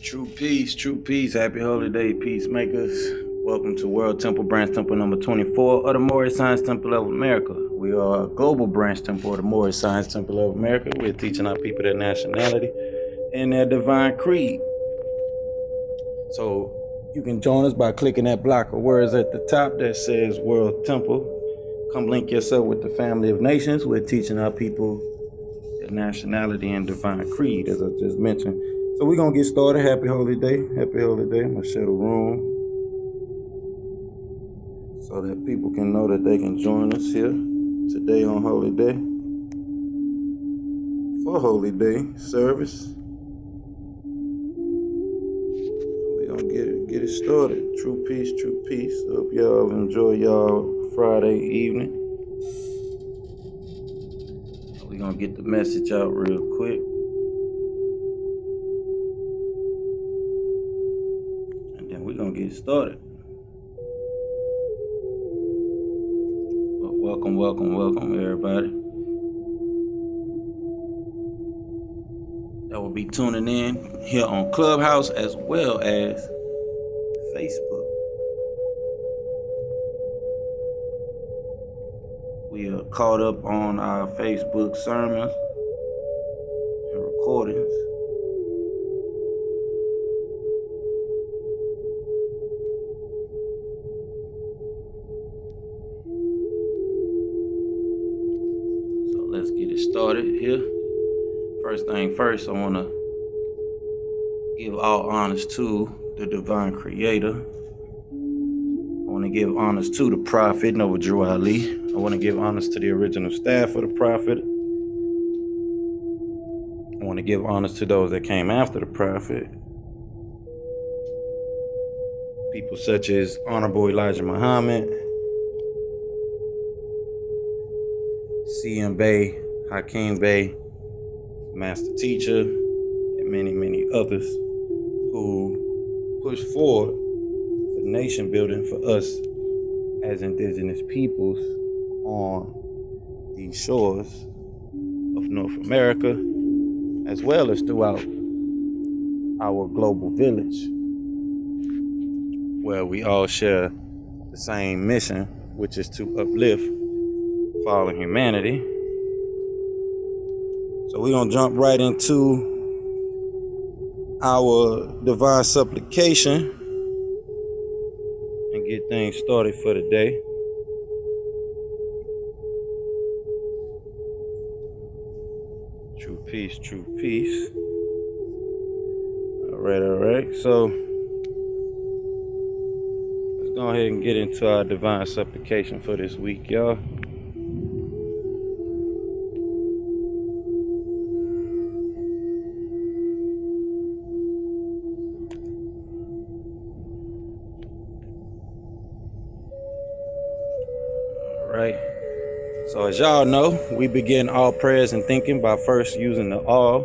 True peace, happy holy day, peacemakers. Welcome to World Temple Branch Temple number 24 of the Moorish Science Temple of America. We are a global branch temple of the Moorish Science Temple of America. We're teaching our people their nationality and their divine creed. So you can join us by clicking that block of words at the top that says World Temple. Come link yourself with the family of nations. We're teaching our people their nationality and divine creed, as I just mentioned. So we're going to get started. Happy holy day. Happy holy day. I'm going to share the room so that people can know that they can join us here today on holy day for holy day service. We're going to get it started. True peace, true peace. Hope y'all enjoy y'all Friday evening. We're going to get the message out real quick. We're going to get started. Well, welcome, everybody that will be tuning in here on Clubhouse as well as Facebook. We are caught up on our Facebook sermons and recordings. Let's get it started here. First thing first, I want to give all honors to the divine creator. I want to give honors to the prophet, Noah Ali. I want to give honors to the original staff of the prophet. I want to give honors to those that came after the prophet. People such as Honorable Elijah Muhammad, C.M. Bay, H.I.M Bay, Master Teacher, and many, many others who push forward for nation building for us as indigenous peoples on these shores of North America, as well as throughout our global village, where we all share the same mission, which is to uplift fallen humanity. So we're going to jump right into our divine supplication and get things started for the day. True peace, true peace. All right. So let's go ahead and get into our divine supplication for this week, y'all. So as y'all know, we begin all prayers and thinking by first using the all,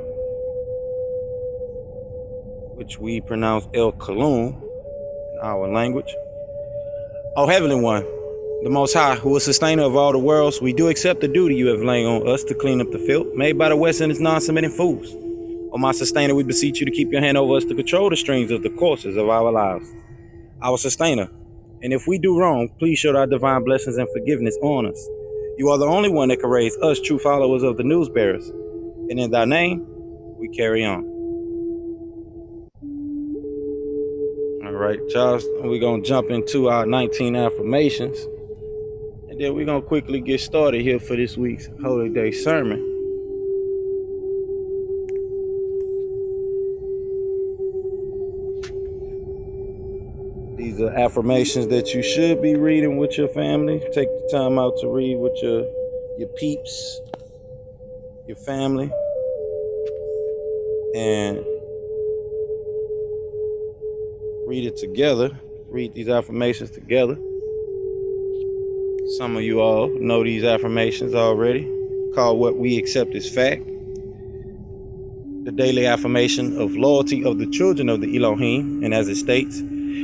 which we pronounce El Kalum in our language. O Heavenly One, the Most High, who is sustainer of all the worlds, we do accept the duty you have laid on us to clean up the filth made by the West and its non-submitting fools. O my sustainer, we beseech you to keep your hand over us to control the streams of the courses of our lives. Our sustainer, and if we do wrong, please show our divine blessings and forgiveness on us. You are the only one that can raise us true followers of the news bearers. And in thy name, we carry on. All right, Charles, we're going to jump into our 19 affirmations. And then we're going to quickly get started here for this week's Holy Day sermon. These are affirmations that you should be reading with your family. Take the time out to read with your peeps, your family, and read it together. Read these affirmations together. Some of you all know these affirmations already, called What We Accept as Fact. The daily affirmation of loyalty of the children of the Elohim, and as it states,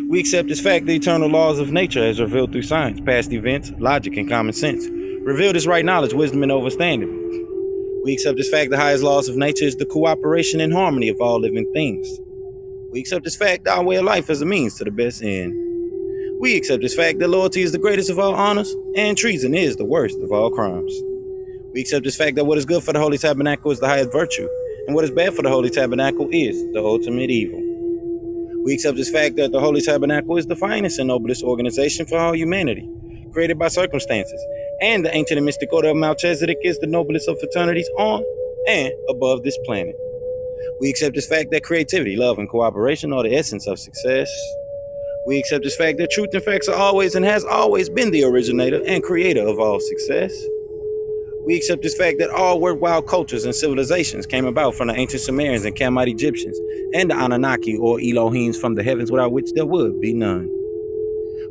we accept as fact the eternal laws of nature as revealed through science, past events, logic, and common sense. Revealed as right knowledge, wisdom, and understanding. We accept as fact the highest laws of nature is the cooperation and harmony of all living things. We accept this fact that our way of life is a means to the best end. We accept this fact that loyalty is the greatest of all honors and treason is the worst of all crimes. We accept this fact that what is good for the Holy Tabernacle is the highest virtue, and what is bad for the Holy Tabernacle is the ultimate evil. We accept this fact that the Holy Tabernacle is the finest and noblest organization for all humanity, created by circumstances, and the ancient and mystic order of Melchizedek is the noblest of fraternities on and above this planet. We accept this fact that creativity, love, and cooperation are the essence of success. We accept this fact that truth and facts are always and has always been the originator and creator of all success. We accept this fact that all worthwhile cultures and civilizations came about from the ancient Sumerians and Kamite Egyptians and the Anunnaki or Elohims from the heavens without which there would be none.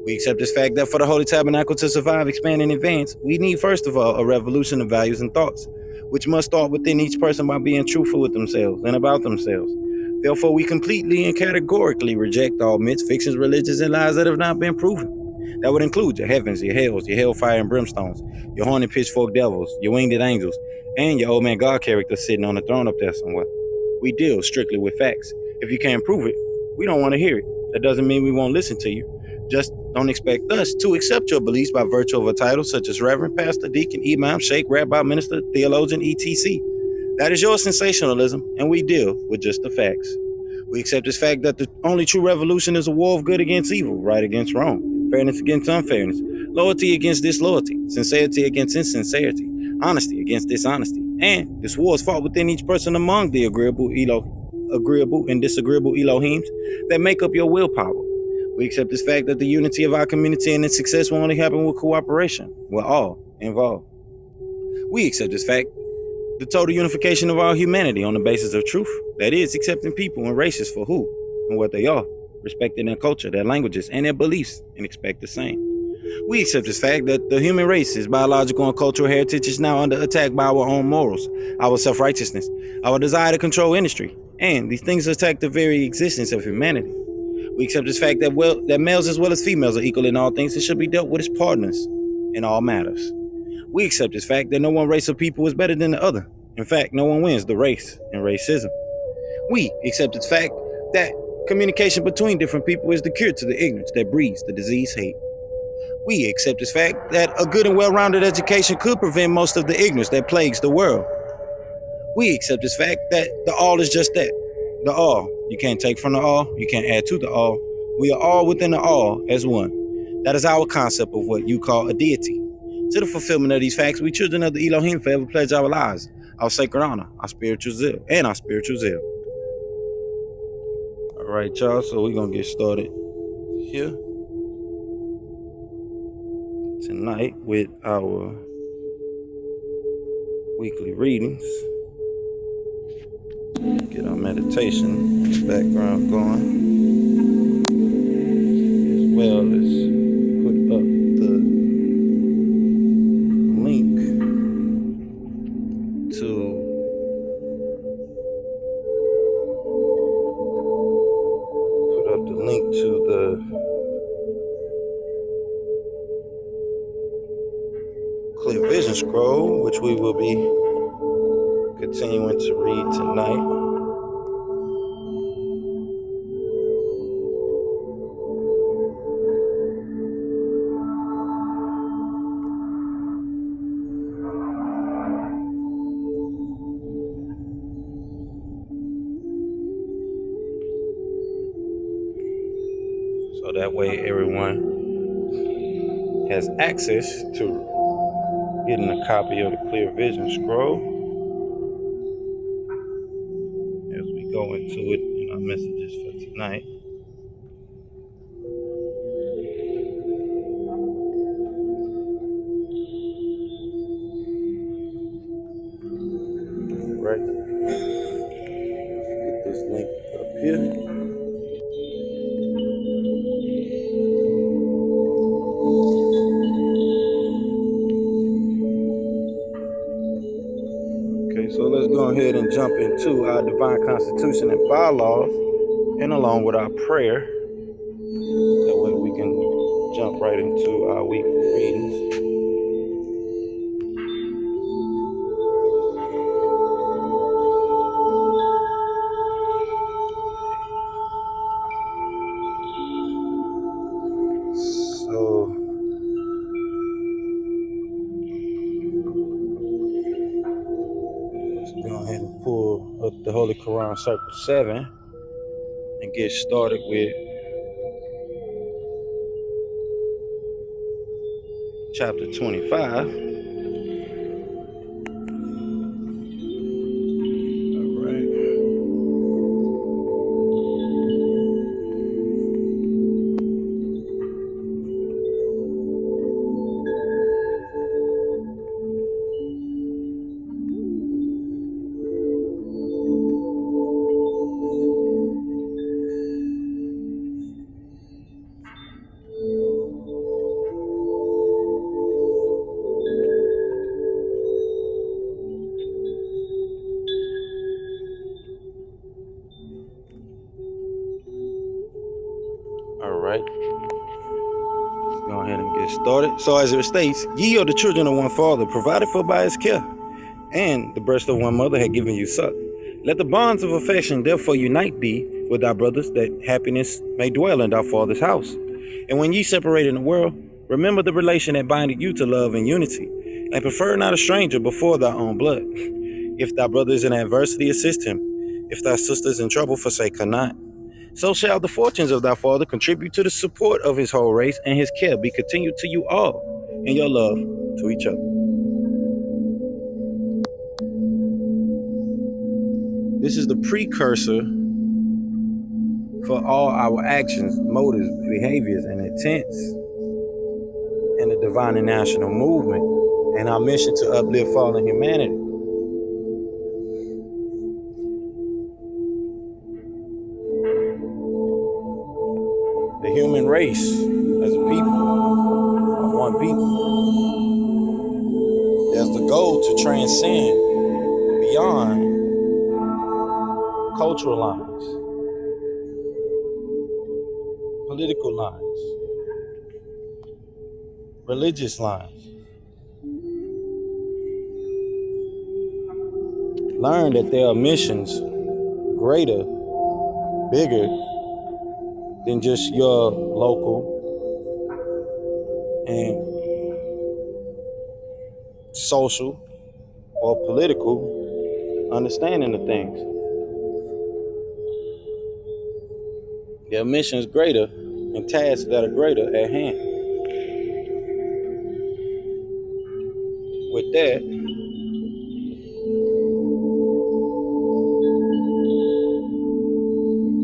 We accept this fact that for the Holy Tabernacle to survive, expand, and advance, we need first of all a revolution of values and thoughts, which must start within each person by being truthful with themselves and about themselves. Therefore, we completely and categorically reject all myths, fictions, religions, and lies that have not been proven. That would include your heavens, your hells, your hellfire and brimstones, your horny pitchfork devils, your winged angels, and your old man God character sitting on the throne up there somewhere. We deal strictly with facts. If you can't prove it, we don't want to hear it. That doesn't mean we won't listen to you. Just don't expect us to accept your beliefs by virtue of a title such as Reverend, Pastor, Deacon, Imam, Sheik, Rabbi, Minister, Theologian, etc. That is your sensationalism, and we deal with just the facts. We accept this fact that the only true revolution is a war of good against evil, right against wrong, fairness against unfairness, loyalty against disloyalty, sincerity against insincerity, honesty against dishonesty. And this war is fought within each person among the agreeable and disagreeable Elohims that make up your willpower. We accept this fact that the unity of our community and its success will only happen with cooperation. We're all involved. We accept this fact, the total unification of all humanity on the basis of truth. That is, accepting people and races for who and what they are, respecting their culture, their languages, and their beliefs, and expect the same. We accept this fact that the human race's biological and cultural heritage is now under attack by our own morals, our self-righteousness, our desire to control industry, and these things attack the very existence of humanity. We accept this fact that males as well as females are equal in all things and should be dealt with as partners in all matters. We accept this fact that no one race of people is better than the other. In fact, no one wins the race in racism. We accept this fact that communication between different people is the cure to the ignorance that breeds the disease hate. We accept this fact that a good and well-rounded education could prevent most of the ignorance that plagues the world. We accept this fact that the all is just that, the all. You can't take from the all, you can't add to the all. We are all within the all as one. That is our concept of what you call a deity. To the fulfillment of these facts, we children of the Elohim forever pledge our lives, our sacred honor, our spiritual zeal, and our spiritual zeal. All right, y'all, so we're going to get started here tonight with our weekly readings. Get our meditation background going, as well as put up the link to the clear vision scroll, which we will be continuing to read tonight. So that way everyone has access to getting a copy of the clear vision scroll as we go into it in our messages for tonight. Right. Get this link up here. Okay, so let's go ahead and jump into our divine constitution and bylaws, and along with our prayer. That way we can jump right into our weekly readings. up the Holy Qur'an, Circle 7, and get started with chapter 25. All right. All right. Let's go ahead and get started. So as it states, ye are the children of one father, provided for by his care, and the breast of one mother had given you suck. Let the bonds of affection therefore unite thee with thy brothers, that happiness may dwell in thy father's house. And when ye separate in the world, remember the relation that bindeth you to love and unity, and prefer not a stranger before thy own blood. If thy brother is in adversity, assist him. If thy sister is in trouble, forsake her not. So shall the fortunes of thy father contribute to the support of his whole race, and his care be continued to you all in your love to each other. This is the precursor for all our actions, motives, behaviors, and intents in the divine and national movement and our mission to uplift fallen humanity. The human race as a people, are one people. There's the goal to transcend beyond cultural lines, political lines, religious lines. Learn that there are missions greater, bigger than just your local and social or political understanding of things. There are missions greater and tasks that are greater at hand. With that,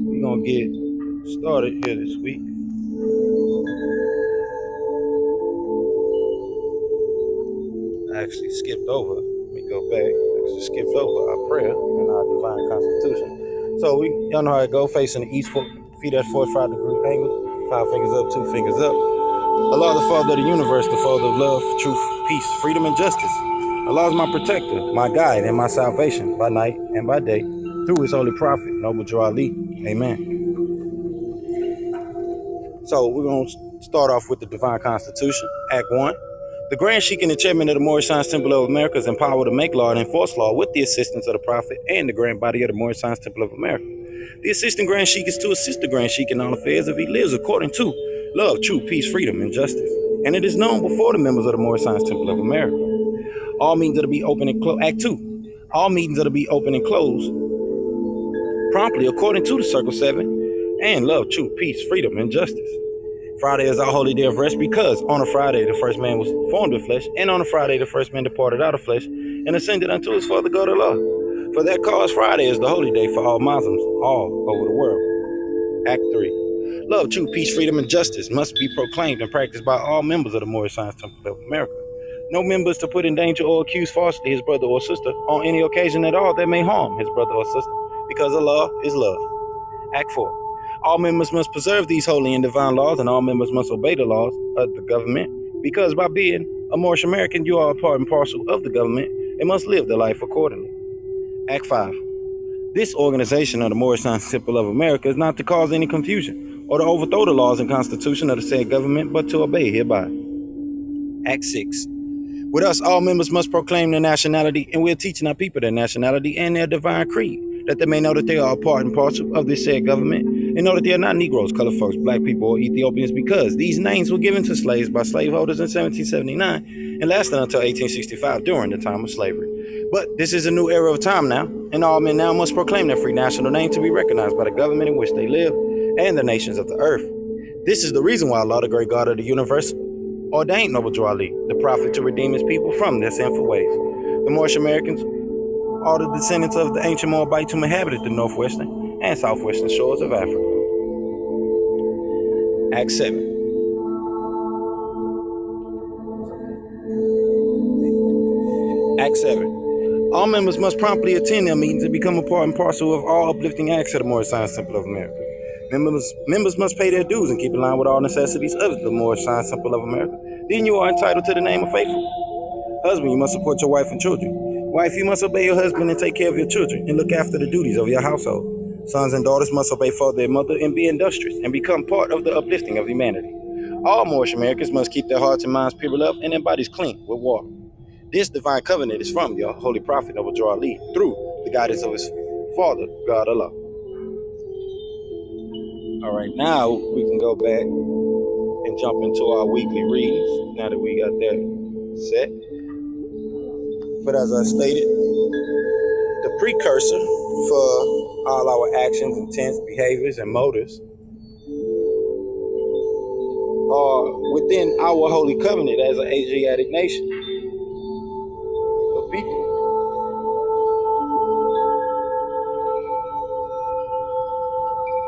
we're going to get started here this week. I actually skipped over. Let me go back. I actually skipped over our prayer and our divine constitution. So y'all know how it go. Facing the east, feet at 45-degree angle. 5 fingers up, 2 fingers up. Allah, the Father of the universe, the Father of love, truth, peace, freedom, and justice. Allah is my protector, my guide, and my salvation by night and by day through his holy prophet, Noble Ali. Amen. So we're going to start off with the Divine Constitution, Act 1. The Grand Sheik and the Chairman of the Moorish Science Temple of America is empowered to make law and enforce law with the assistance of the Prophet and the Grand Body of the Moorish Science Temple of America. The Assistant Grand Sheik is to assist the Grand Sheik in all affairs if he lives according to love, truth, peace, freedom, and justice. And it is known before the members of the Moorish Science Temple of America. All meetings are to be open and closed. Act 2. All meetings are to be open and closed promptly according to the Circle 7 and love, truth, peace, freedom, and justice. Friday is our holy day of rest because on a Friday the first man was formed of flesh, and on a Friday the first man departed out of flesh and ascended unto his Father God Allah. For that cause Friday is the holy day for all Muslims all over the world. Act 3. Love, truth, peace, freedom, and justice must be proclaimed and practiced by all members of the Moorish Science Temple of America. No member is to put in danger or accuse falsely his brother or sister on any occasion at all that may harm his brother or sister, because Allah is love. Act 4. All members must preserve these holy and divine laws, and all members must obey the laws of the government, because by being a Moorish American, you are a part and parcel of the government and must live the life accordingly. Act 5. This organization of the Moorish Science Temple of America is not to cause any confusion or to overthrow the laws and constitution of the said government, but to obey hereby. Act 6. With us, all members must proclaim their nationality, and we're teaching our people their nationality and their divine creed, that they may know that they are a part and parcel of this said government, and know that they are not Negroes, colored folks, black people, or Ethiopians, because these names were given to slaves by slaveholders in 1779 and lasted until 1865 during the time of slavery. But this is a new era of time now, and all men now must proclaim their free national name to be recognized by the government in which they live and the nations of the earth. This is the reason why Allah, the great God of the universe, ordained Noble Drew Ali, the prophet, to redeem his people from their sinful ways. The Moorish Americans are the descendants of the ancient Moabites who inhabited the northwestern and southwestern shores of Africa. Act 7. Act 7. All members must promptly attend their meetings and become a part and parcel of all uplifting acts of the Moorish Science Temple of America. Members must pay their dues and keep in line with all necessities of the Moorish Science Temple of America. Then you are entitled to the name of faithful. Husband, you must support your wife and children. Wife, you must obey your husband and take care of your children and look after the duties of your household. Sons and daughters must obey for their mother and be industrious and become part of the uplifting of humanity. All Moorish Americans must keep their hearts and minds pure love and their bodies clean with water. This divine covenant is from your holy prophet, Noble Drew Ali, through the guidance of his father, God Allah. All right, now we can go back and jump into our weekly readings now that we got that set. But as I stated, the precursor for all our actions, intents, behaviors, and motives are within our holy covenant as an Asiatic nation of people.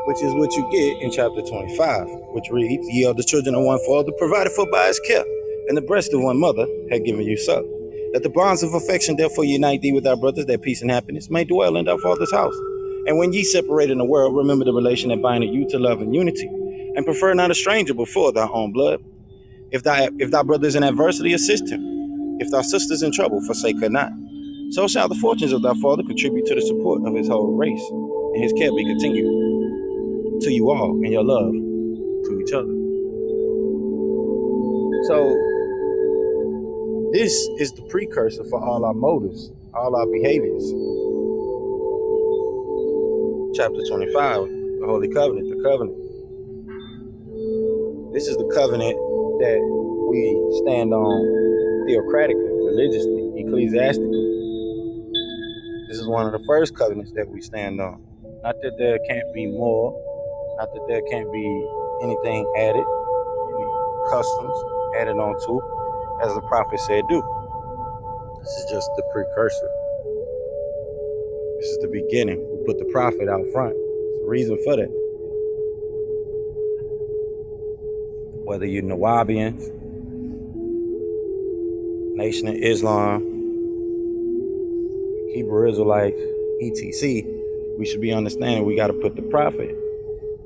Which is what you get in chapter 25, which reads, Ye are the children of one father, provided for by his care, and the breast of one mother had given you suck. Let the bonds of affection therefore unite thee with our brothers, that peace and happiness may dwell in thy father's house. And when ye separate in the world, remember the relation that bindeth you to love and unity, and prefer not a stranger before thy own blood. If thy brother is in adversity, assist him. If thy sister is in trouble, forsake her not. So shall the fortunes of thy father contribute to the support of his whole race, and his care be continued to you all in your love to each other. So this is the precursor for all our motives, all our behaviors. Chapter 25, the Holy Covenant, the covenant. This is the covenant that we stand on theocratically, religiously, ecclesiastically. This is one of the first covenants that we stand on. Not that there can't be more, not that there can't be anything added, any customs added on to, as the prophet said do. This is just the precursor. This is the beginning. We put the prophet out front. There's a reason for that. Whether you're Nawabians, Nation of Islam, Hebrew Israelites, etc., we should be understanding we got to put the prophet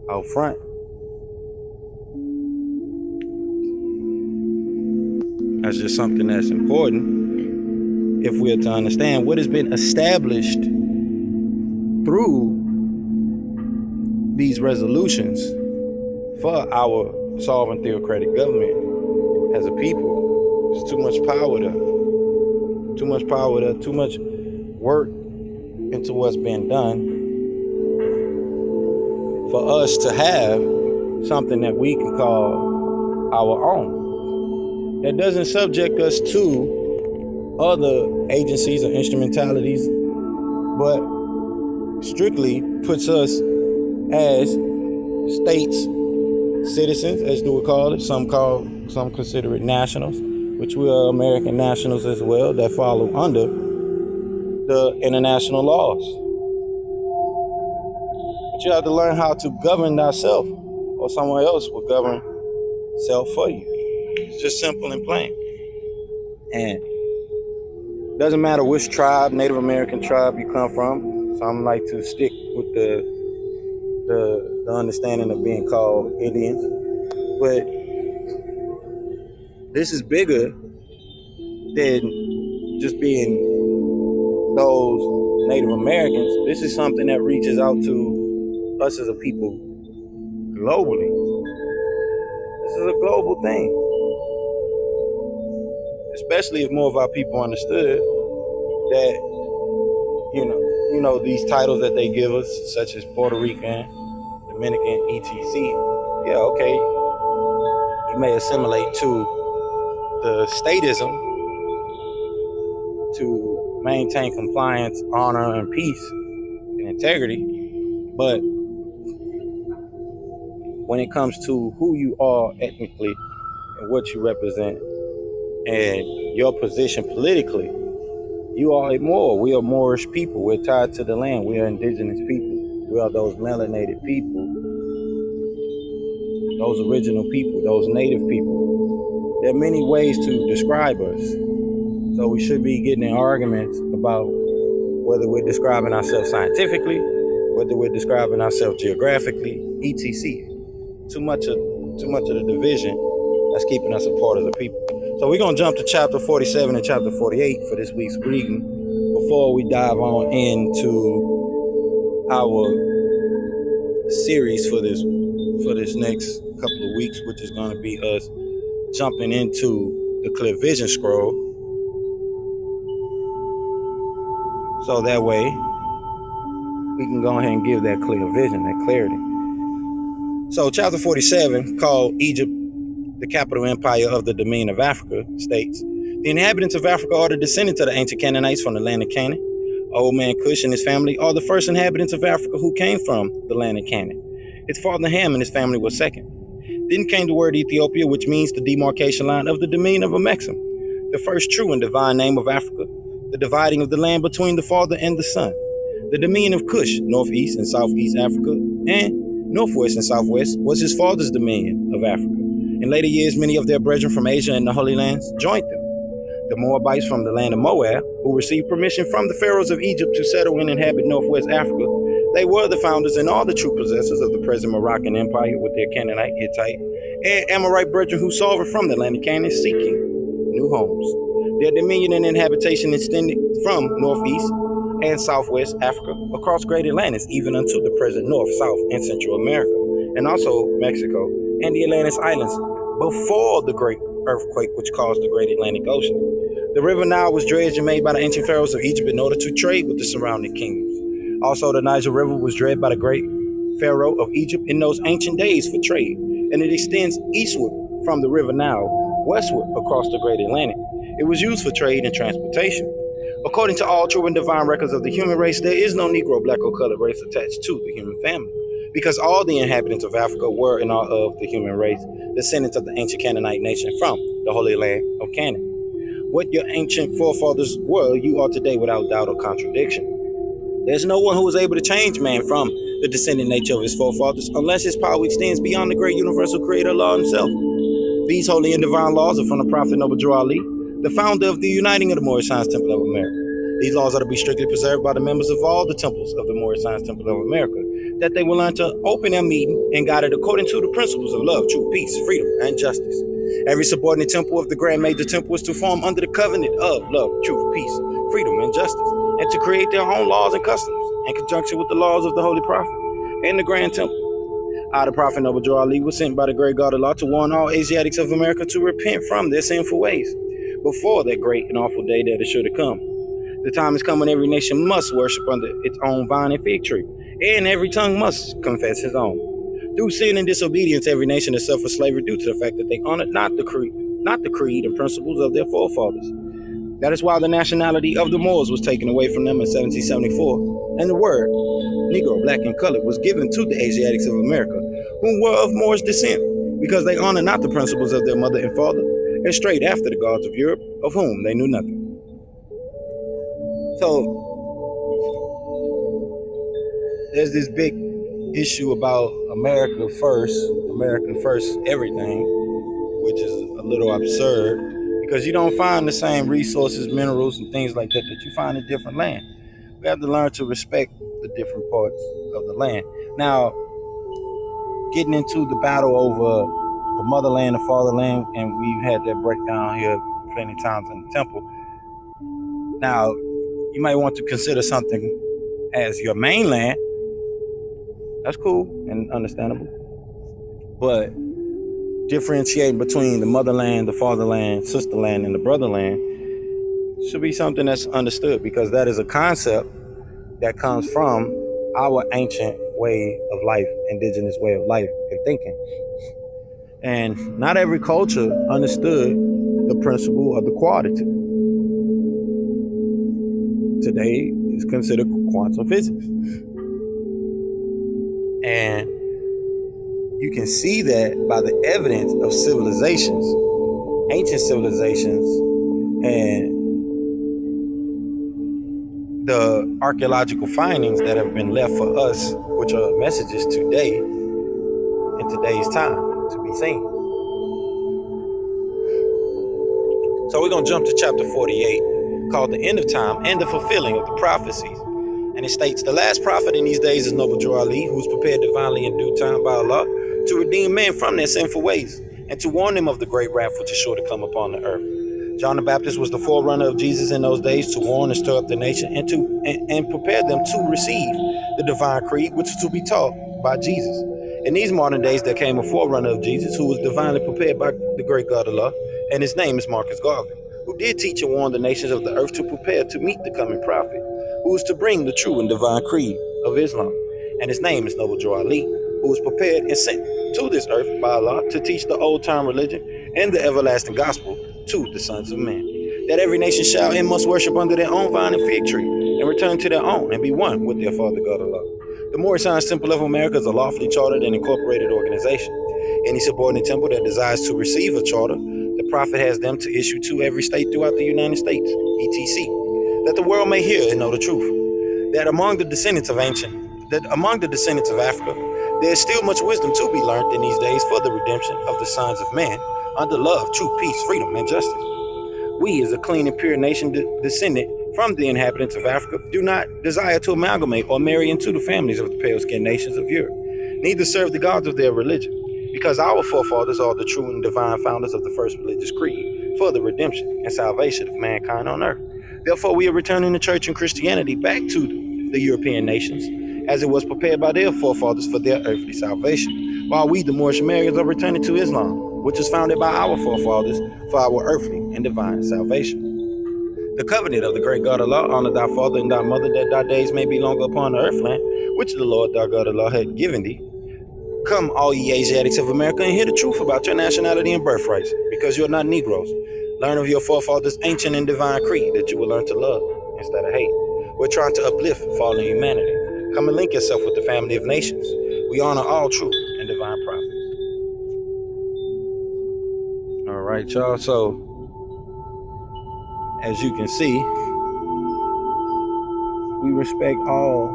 out front. That's just something that's important if we are to understand what has been established through these resolutions for our sovereign theocratic government as a people. There's too much power there. Too much power there. Too much work into what's been done for us to have something that we can call our own. That doesn't subject us to other agencies or instrumentalities, but strictly puts us as states, citizens, as do we call it. Some consider it nationals, which we are American nationals as well, that follow under the international laws. But you have to learn how to govern thyself, or someone else will govern self for you. It's just simple and plain. And it doesn't matter which tribe, Native American tribe you come from. Some like to stick with the understanding of being called Indians. But this is bigger than just being those Native Americans. This is something that reaches out to us as a people globally. This is a global thing. Especially if more of our people understood that, you know, these titles that they give us, such as Puerto Rican, Dominican, etc. Yeah, okay. You may assimilate to the statism, to maintain compliance, honor, and peace and integrity. But when it comes to who you are ethnically and what you represent and your position politically, you are a Moor. We are Moorish people. We're tied to the land. We are indigenous people. We are those melanated people, those original people, those native people. There are many ways to describe us. So we should be getting in arguments about whether we're describing ourselves scientifically, whether we're describing ourselves geographically, etc. Too much of the division that's keeping us apart as a people. So we're gonna jump to chapter 47 and chapter 48 for this week's reading before we dive on into our series for this next couple of weeks, which is gonna be us jumping into the clear vision scroll. So that way we can go ahead and give that clear vision, that clarity. So chapter 47, called Egypt, the capital empire of the domain of Africa, states, the inhabitants of Africa are the descendants of the ancient Canaanites from the land of Canaan. Old man Cush and his family are the first inhabitants of Africa who came from the land of Canaan. His father Ham and his family were second. Then came the word Ethiopia, which means the demarcation line of the domain of Amexem, the first true and divine name of Africa, the dividing of the land between the father and the son. The dominion of Cush, northeast and southeast Africa, and northwest and southwest, was his father's dominion of Africa. In later years, many of their brethren from Asia and the Holy Lands joined them. The Moabites from the land of Moab, who received permission from the pharaohs of Egypt to settle and inhabit northwest Africa, they were the founders and all the true possessors of the present Moroccan Empire with their Canaanite, Hittite, and Amorite brethren who sovereign from the land of Canaan seeking new homes. Their dominion and inhabitation extended from northeast and southwest Africa across Great Atlantis, even unto the present North, South, and Central America, and also Mexico and the Atlantis Islands before the great earthquake which caused the Great Atlantic Ocean. The river Nile was dredged and made by the ancient pharaohs of Egypt in order to trade with the surrounding kingdoms. Also, the Niger River was dredged by the great pharaoh of Egypt in those ancient days for trade, and it extends eastward from the river Nile, westward across the Great Atlantic. It was used for trade and transportation. According to all true and divine records of the human race, there is no Negro, black, or colored race attached to the human family, because all the inhabitants of Africa were and are of the human race, descendants of the ancient Canaanite nation from the Holy Land of Canaan. What your ancient forefathers were, you are today without doubt or contradiction. There's no one who was able to change man from the descendant nature of his forefathers unless his power extends beyond the great universal creator Allah himself. These holy and divine laws are from the Prophet Noble Ali, the founder of the Uniting of the Moorish Science Temple of America. These laws are to be strictly preserved by the members of all the temples of the Moorish Science Temple of America, that they will learn to open their meeting and guide it according to the principles of love, truth, peace, freedom, and justice. Every subordinate temple of the Grand Major Temple is to form under the covenant of love, truth, peace, freedom, and justice, and to create their own laws and customs in conjunction with the laws of the Holy Prophet and the Grand Temple. The Prophet Noble Ali was sent by the great God Allah to warn all Asiatics of America to repent from their sinful ways before that great and awful day that is sure to come. The time is coming every nation must worship under its own vine and fig tree, and every tongue must confess his own. Through sin and disobedience, every nation is suffered slavery due to the fact that they honored not the creed and principles of their forefathers. That is why the nationality of the Moors was taken away from them in 1774, and the word Negro, black, and colored was given to the Asiatics of America, whom were of Moorish descent, because they honored not the principles of their mother and father, and strayed after the gods of Europe, of whom they knew nothing. So there's this big issue about America first everything, which is a little absurd, because you don't find the same resources, minerals, and things like that that you find in different land. We have to learn to respect the different parts of the land. Now, getting into the battle over the motherland, the fatherland, and we've had that breakdown here plenty of times in the temple. Now, you might want to consider something as your mainland. That's cool and understandable. But differentiating between the motherland, the fatherland, sisterland, and the brotherland should be something that's understood, because that is a concept that comes from our ancient way of life, indigenous way of life and thinking. And not every culture understood the principle of the quality. today is considered quantum physics. And you can see that by the evidence of civilizations, ancient civilizations, and the archaeological findings that have been left for us, which are messages today, in today's time, to be seen. So we're going to jump to chapter 48, called The End of Time and the Fulfilling of the Prophecies. And it states, the last prophet in these days is Noble Ali, who was prepared divinely in due time by Allah to redeem men from their sinful ways and to warn them of the great wrath which is sure to come upon the earth. John the Baptist was the forerunner of Jesus in those days to warn and stir up the nation and prepare them to receive the divine creed which is to be taught by Jesus. In these modern days there came a forerunner of Jesus who was divinely prepared by the great God Allah, and his name is Marcus Garvey, who did teach and warn the nations of the earth to prepare to meet the coming prophet, who is to bring the true and divine creed of Islam. And his name is Noble Ali, who was prepared and sent to this earth by Allah to teach the old time religion and the everlasting gospel to the sons of men, that every nation shall and must worship under their own vine and fig tree, and return to their own and be one with their Father God Allah. The Moorish Temple of America is a lawfully chartered and incorporated organization. Any subordinate temple that desires to receive a charter, the Prophet has them to issue to every state throughout the United States, etc., that the world may hear and know the truth. That among the descendants of Africa, there is still much wisdom to be learned in these days for the redemption of the sons of man under love, truth, peace, freedom, and justice. We, as a clean and pure nation descendant from the inhabitants of Africa, do not desire to amalgamate or marry into the families of the pale-skinned nations of Europe, neither serve the gods of their religion, because our forefathers are the true and divine founders of the first religious creed for the redemption and salvation of mankind on earth. Therefore, we are returning the church and Christianity back to the European nations, as it was prepared by their forefathers for their earthly salvation, while we, the Moorish Americans, are returning to Islam, which was founded by our forefathers for our earthly and divine salvation. The covenant of the great God Allah, honor thy father and thy mother, that thy days may be longer upon the earthland, which the Lord thy God Allah had given thee. Come, all ye Asiatics of America, and hear the truth about your nationality and birthrights, because you're not Negroes. Learn of your forefathers' ancient and divine creed, that you will learn to love instead of hate. We're trying to uplift fallen humanity. Come and link yourself with the family of nations. We honor all true and divine prophets. All right, y'all. So, as you can see, we respect all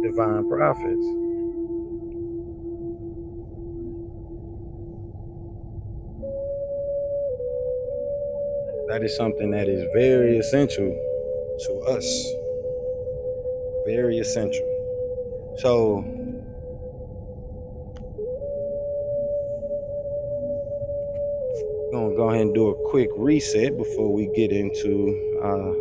divine prophets. That is something that is very essential to us. Very essential. So, I'm going to go ahead and do a quick reset before we get into our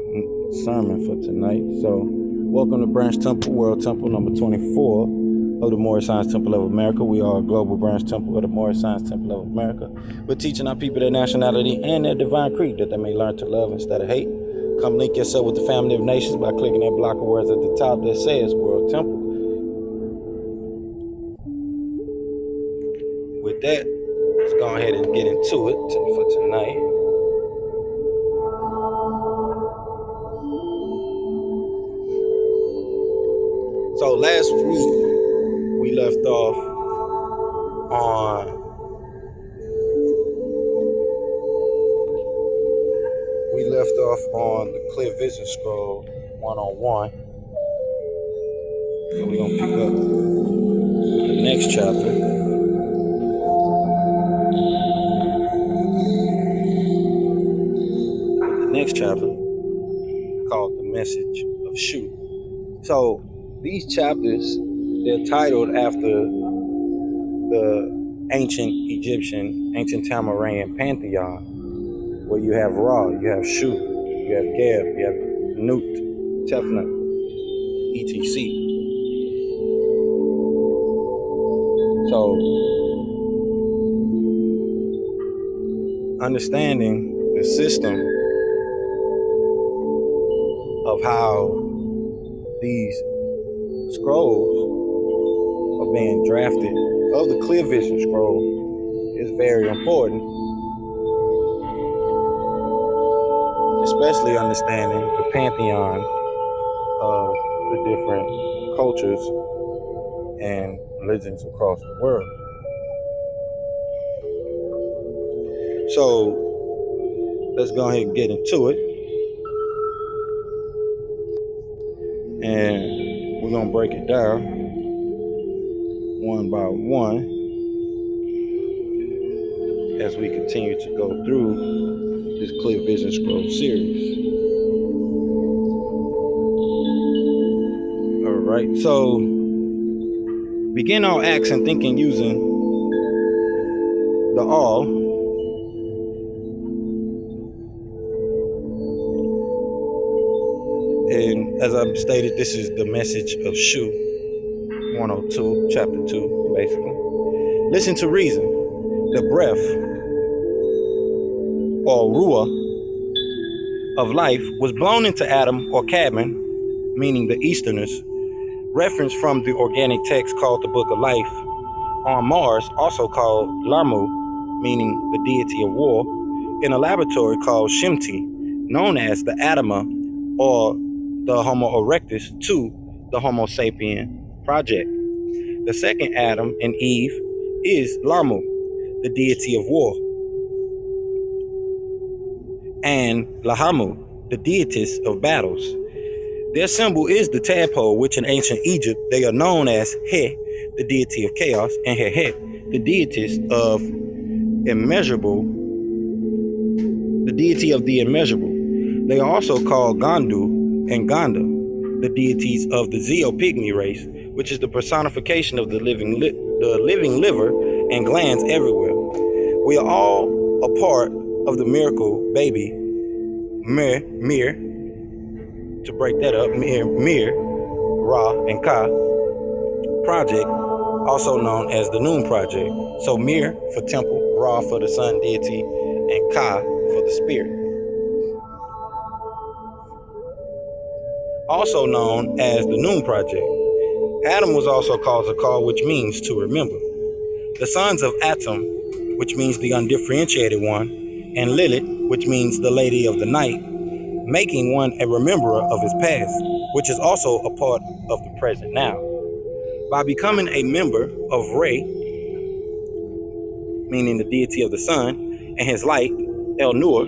sermon for tonight. So, welcome to Branch Temple, World Temple number 24 of the Moorish Science Temple of America. We are a global branch temple of the Moorish Science Temple of America. We're teaching our people their nationality and their divine creed, that they may learn to love instead of hate. Come link yourself with the family of nations by clicking that block of words at the top that says World Temple. With that, let's go ahead and get into it for tonight. So last week, we left off on the Clear Vision Scroll 101. So we're going to pick up the next chapter. The next chapter called The Message of Sheik. So these chapters, they're titled after the ancient Egyptian, ancient Tamarian pantheon, where you have Ra, you have Shu, you have Geb, you have Nut, Tefnut, etc. So, understanding the system of how these scrolls are being drafted of the Clear Vision Scroll is very important, especially understanding the pantheon of the different cultures and religions across the world. So let's go ahead and get into it. And we're going to break it down one by one as we continue to go through this Clear Vision Scroll series. All right, so begin all acts and thinking using the all. And as I've stated, this is the message of Shu 102, chapter 2, basically. Listen to reason. The breath, or ruah, of life was blown into Adam or Cadman, meaning the Easterners, reference from the organic text called the Book of Life, on Mars, also called Lamu, meaning the deity of war, in a laboratory called Shimti, known as the Adama or the Homo erectus to the Homo sapien project. The second Adam and Eve is Lamu, the deity of war, and Lahamu, the deitess of battles. Their symbol is the tadpole, which in ancient Egypt they are known as He, the deity of chaos, and He, the deitess of immeasurable, the deity of the immeasurable. They are also called Gandu and Ganda, the deities of the Zeo pygmy race, which is the personification of the living liver and glands everywhere. We are all a part of the miracle baby, Mir, to break that up, Mir, Ra, and Ka project, also known as the Noon Project. So Mir for temple, Ra for the sun deity, and Ka for the spirit. Also known as the Noon Project. Adam was also called Zakar, which means to remember. The sons of Atom, which means the undifferentiated one, and Lilith, which means the lady of the night, making one a rememberer of his past, which is also a part of the present now. By becoming a member of Re, meaning the deity of the sun, and his light, El Nur,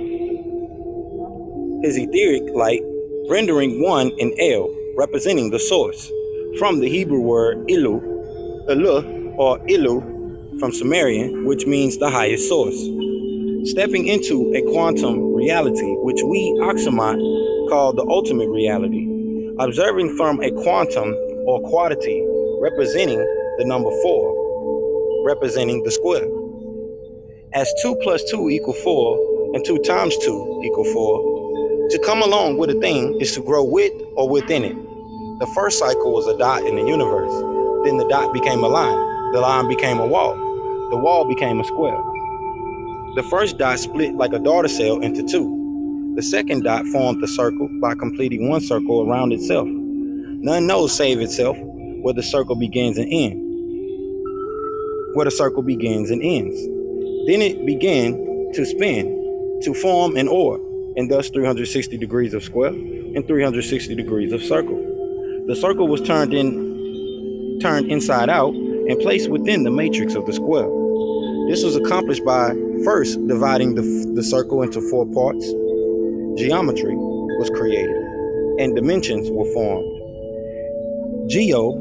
his etheric light, rendering one in El, representing the source, from the Hebrew word Ilu, or Ilu, from Sumerian, which means the highest source. Stepping into a quantum reality, which we Akshamat call the ultimate reality, observing from a quantum or quantity representing the number 4, representing the square. As 2 plus 2 equal 4 and 2 times 2 equal 4, to come along with a thing is to grow with or within it. The first cycle was a dot in the universe. Then the dot became a line. The line became a wall. The wall became a square. The first dot split like a daughter cell into 2. The second dot formed the circle by completing one circle around itself. None knows save itself where the circle begins and ends. Where the circle begins and ends. Then it began to spin, to form an orb, and thus 360 degrees of square and 360 degrees of circle. The circle was turned inside out and placed within the matrix of the square. This was accomplished by first dividing the circle into 4 parts. Geometry was created and dimensions were formed. Geo,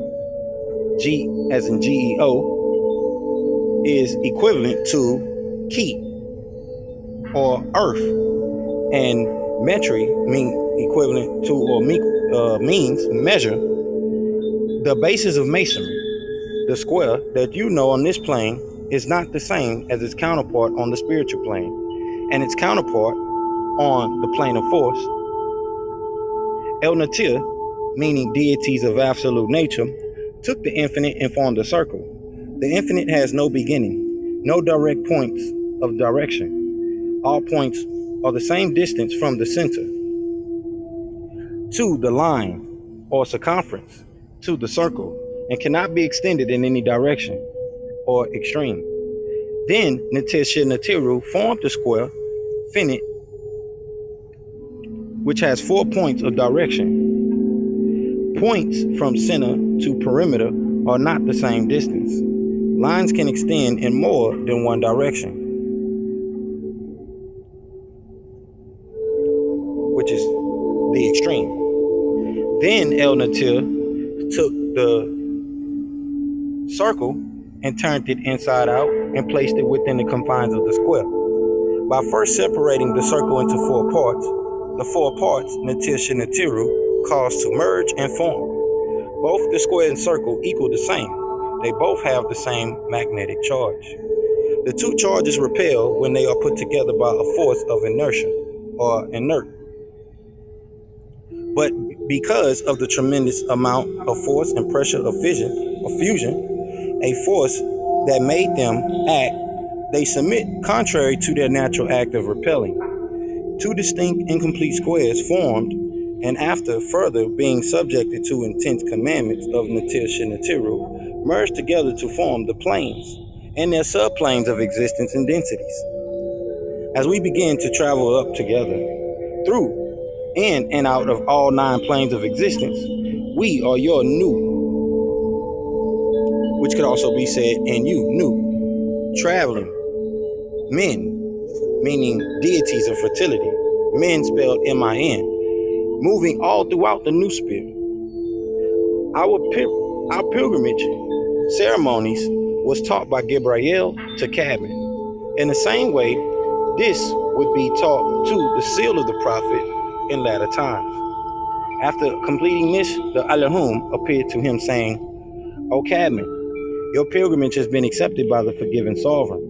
G as in GEO, is equivalent to key or earth, and metry mean equivalent to or means measure. The basis of masonry, the square that you know on this plane, is not the same as its counterpart on the spiritual plane, and its counterpart on the plane of force. El Natir, meaning deities of absolute nature, took the infinite and formed a circle. The infinite has no beginning, no direct points of direction. All points are the same distance from the center to the line or circumference to the circle, and cannot be extended in any direction or extreme. Then Natir Natiru formed the square, finite, which has 4 points of direction. Points from center to perimeter are not the same distance. Lines can extend in more than one direction, which is the extreme. Then El Natil took the circle and turned it inside out and placed it within the confines of the square. By first separating the circle into 4 parts, the 4 parts, Natil Shinatiru, caused to merge and form. Both the square and circle equal the same. They both have the same magnetic charge. The two charges repel when they are put together by a force of inertia, or inert. But because of the tremendous amount of force and pressure of fusion, a force that made them act, they submit contrary to their natural act of repelling. 2 distinct incomplete squares formed, and after further being subjected to intense commandments of Natil Shinatiru, merged together to form the planes and their subplanes of existence and densities. As we begin to travel up together, through, in, and out of all 9 planes of existence, we are your new, which could also be said in you, new, traveling men, meaning deities of fertility, men spelled M-I-N, moving all throughout the new spirit. Our pilgrimage ceremonies was taught by Gabriy'El to Cadman. In the same way, this would be taught to the seal of the prophet in latter times. After completing this, the Allahum appeared to him saying, O Cadman, your pilgrimage has been accepted by the forgiven sovereign.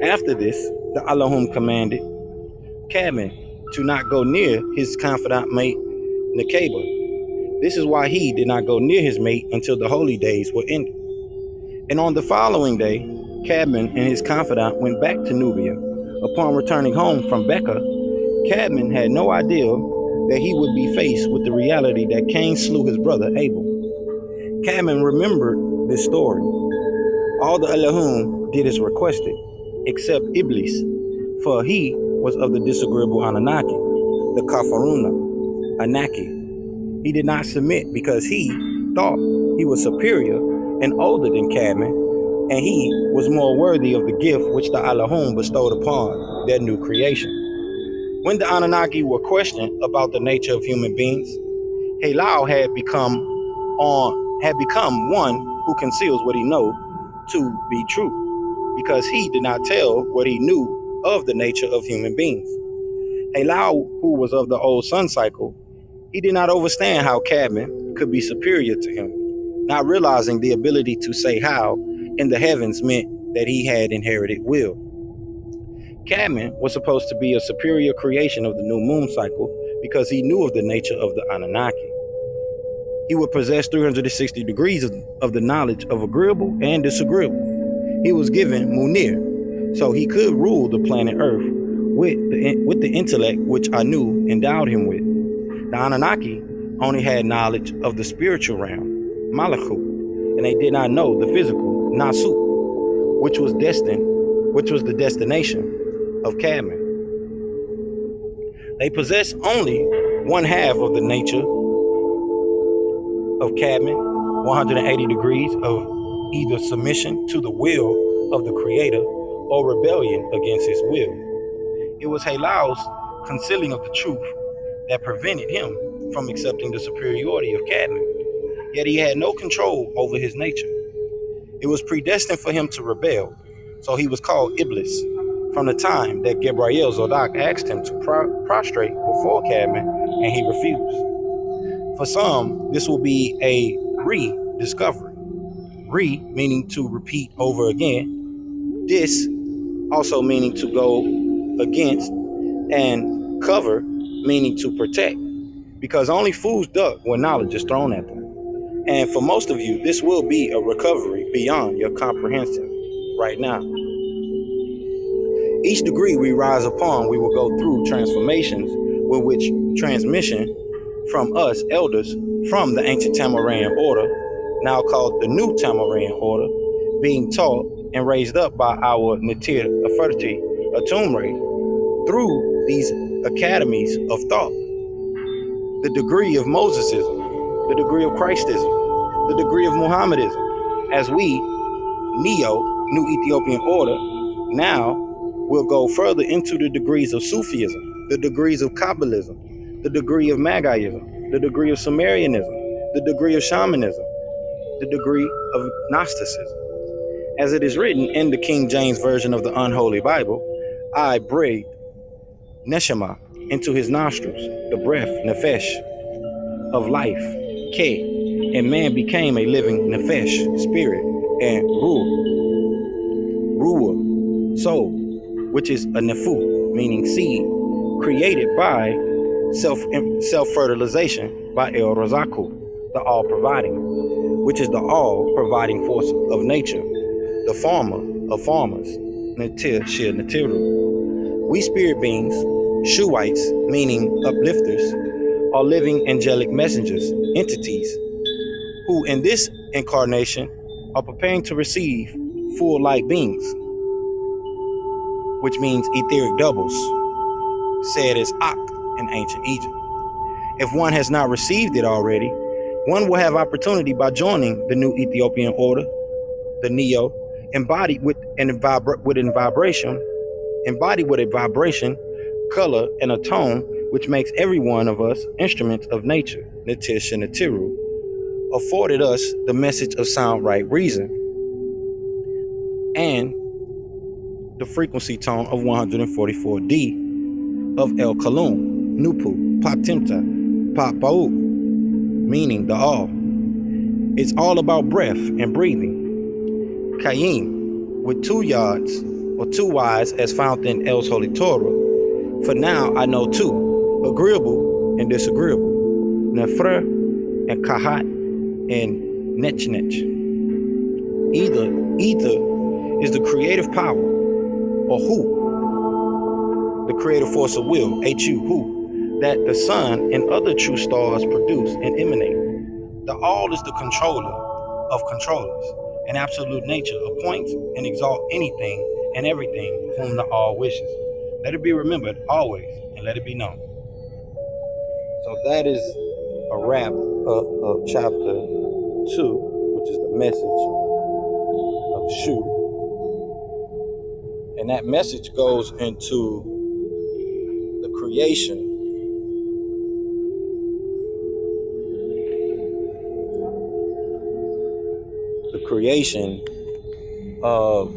After this, the Allahum commanded Cadman to not go near his confidant mate, Nakeba. This is why he did not go near his mate until the holy days were ended. And on the following day, Cadman and his confidant went back to Nubia. Upon returning home from Becca, Cadman had no idea that he would be faced with the reality that Cain slew his brother Abel. Cadman remembered this story. All the Allahum did as requested, except Iblis, for he was of the disagreeable Anunnaki, the Kafaruna, Anaki. He did not submit because he thought he was superior and older than Cadman, and he was more worthy of the gift which the Allahum bestowed upon their new creation. When the Anunnaki were questioned about the nature of human beings, Lawiy had become one who conceals what he knows to be true, because he did not tell what he knew of the nature of human beings. Lawiy, who was of the old sun cycle, he did not understand how Cadman could be superior to him, not realizing the ability to say how in the heavens meant that he had inherited will. Cadman was supposed to be a superior creation of the new moon cycle because he knew of the nature of the Anunnaki. He would possess 360 degrees of the knowledge of agreeable and disagreeable. He was given Munir, so he could rule the planet Earth with the intellect which Anu endowed him with. The Anunnaki only had knowledge of the spiritual realm, Malachut, and they did not know the physical, Nasut, which was the destination of Cadman. They possessed only 1/2 of the nature of Cadman, 180 degrees of either submission to the will of the Creator or rebellion against his will. It was Lawi's concealing of the truth that prevented him from accepting the superiority of Cadman, yet he had no control over his nature. It was predestined for him to rebel, so he was called Iblis from the time that Gabriy'El Zodok asked him to prostrate before Cadman, and he refused. For some, this will be a rediscovery. Re meaning to repeat over again, dis also meaning to go against, and cover meaning to protect, because only fools duck when knowledge is thrown at them. And for most of you, this will be a recovery beyond your comprehension right now. Each degree we rise upon, we will go through transformations with which transmission from us elders from the ancient Tamarian order, now called the new Tamarian order, being taught and raised up by our Natir Aferti Atumre through these academies of thought, the degree of Mosesism, the degree of Christism, the degree of Muhammadism. As we, New Ethiopian Order, now will go further into the degrees of Sufism, the degrees of Kabbalism, the degree of Magiism, the degree of Sumerianism, the degree of Shamanism, the degree of Gnosticism. As it is written in the King James Version of the Unholy Bible, I breathed Neshama into his nostrils, the breath, Nefesh, of life, Ke, and man became a living Nefesh, spirit, and Ruah, soul, which is a Nefu, meaning seed, created by self-fertilization by El Razaku, the all-providing, which is the all-providing force of nature, the farmer of farmers, Natir Shir Natiru. We spirit beings, Shuites, meaning uplifters, are living angelic messengers, entities, who in this incarnation are preparing to receive full light beings, which means etheric doubles, said as Ak in ancient Egypt. If one has not received it already, one will have opportunity by joining the New Ethiopian Order, the Neo, embodied with a vibration, color, and a tone, which makes every one of us instruments of nature, Nitish and Natiru, afforded us the message of sound right reason and the frequency tone of 144D of El Kalum, Nupu, Patimta, Papau, meaning the all. It's all about breath and breathing. Kayim, with 2 yards or 2 Y's as found in El's Holy Torah. For now I know 2, agreeable and disagreeable, Nefre and Kahat and Nech. Either is the creative power, or Hu, the creative force of will, Hu, Hu, that the sun and other true stars produce and emanate. The all is the controller of controllers, an absolute nature appoints and exalt anything and everything whom the all wishes. Let it be remembered always, and let it be known. So that is a wrap of chapter 2, which is the message of Shu. And that message goes into the creation of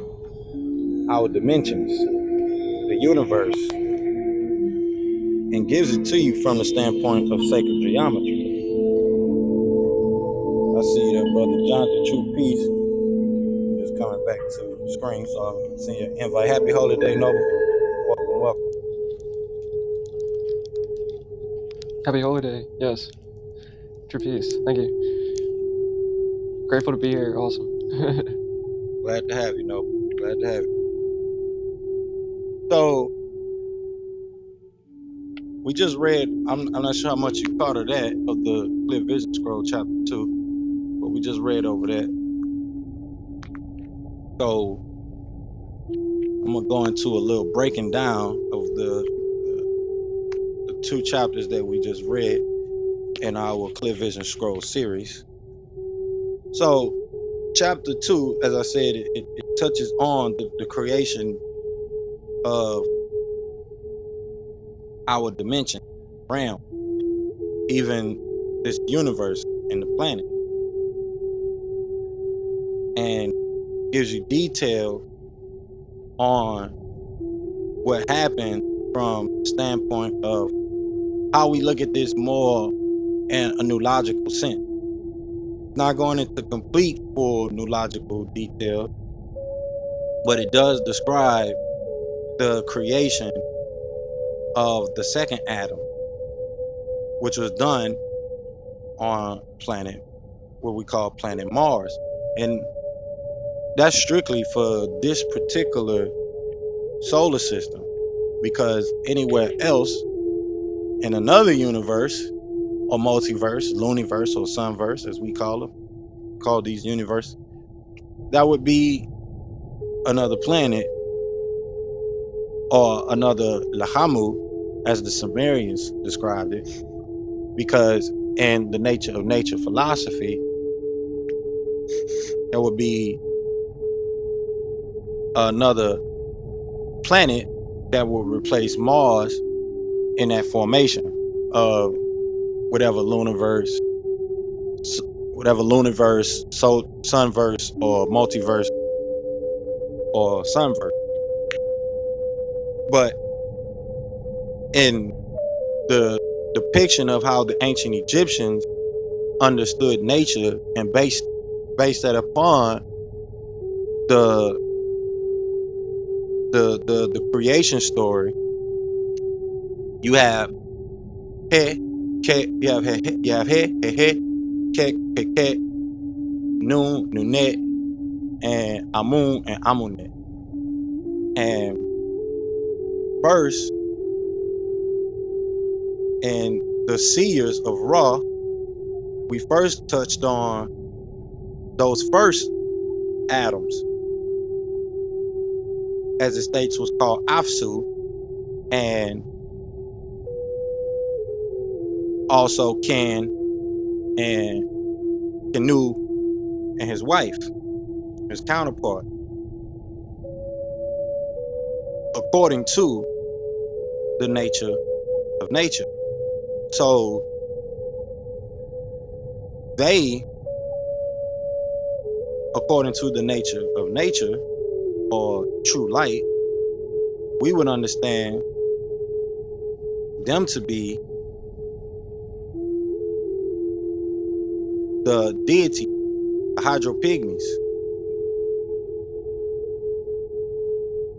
our dimensions, the universe, and gives it to you from the standpoint of sacred geometry. I see that Brother Jonathan True Peace is coming back to the screen, so I'm seeing your invite. Happy Holy Day, Noble. Welcome. Happy holiday, yes. True peace, thank you. Grateful to be here, awesome. Glad to have you, Noble. Glad to have you. So, we just read, I'm not sure how much you caught of that, of the Clear Vision Scroll, chapter 2, but we just read over that. So, I'm going to go into a little breaking down of the 2 chapters that we just read in our Clear Vision Scroll series. So, chapter 2, as I said, it touches on the creation of our dimension, realm, even this universe and the planet, and gives you detail on what happened from the standpoint of how we look at this more in a neurological sense. Not going into complete full neurological detail, but it does describe the creation of the second atom, which was done on planet, what we call planet Mars. And that's strictly for this particular solar system, because anywhere else in another universe or multiverse, luniverse or sunverse, as we call these universes, that would be another planet or another Lahamu, as the Sumerians described it, because in the nature of nature philosophy, there would be another planet that will replace Mars in that formation of whatever luniverse, so sunverse or multiverse or sunverse. But in the depiction of how the ancient Egyptians understood nature and based that upon the creation story, you have He, Ke, you have He, Kek, Keket, Nun, Nunet, and Amun and Amunet. And first, in the seers of Ra, we first touched on those first atoms, as it states, was called Afsu, and also Ken and Kenu and his wife, his counterpart, according to the nature of nature. So they, according to the nature of nature or true light, we would understand them to be the deity, the hydropygmies.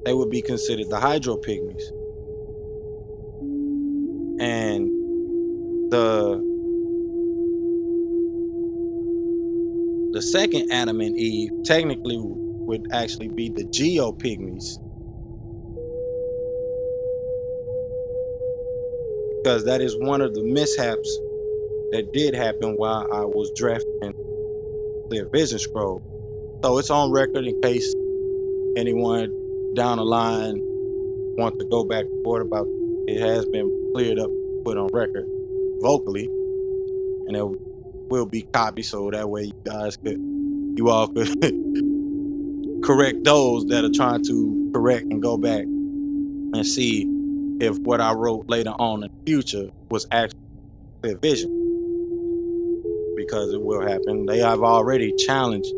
They would be considered the hydropygmies. And the second Adam and Eve technically would actually be the geopygmies, because that is one of the mishaps that did happen while I was drafting the vision scroll. So it's on record in case anyone down the line wants to go back and forth about it. It has been cleared up, put on record vocally, and it will be copied so that way you all could correct those that are trying to correct and go back and see if what I wrote later on in the future was actually a vision, because it will happen. They have already challenged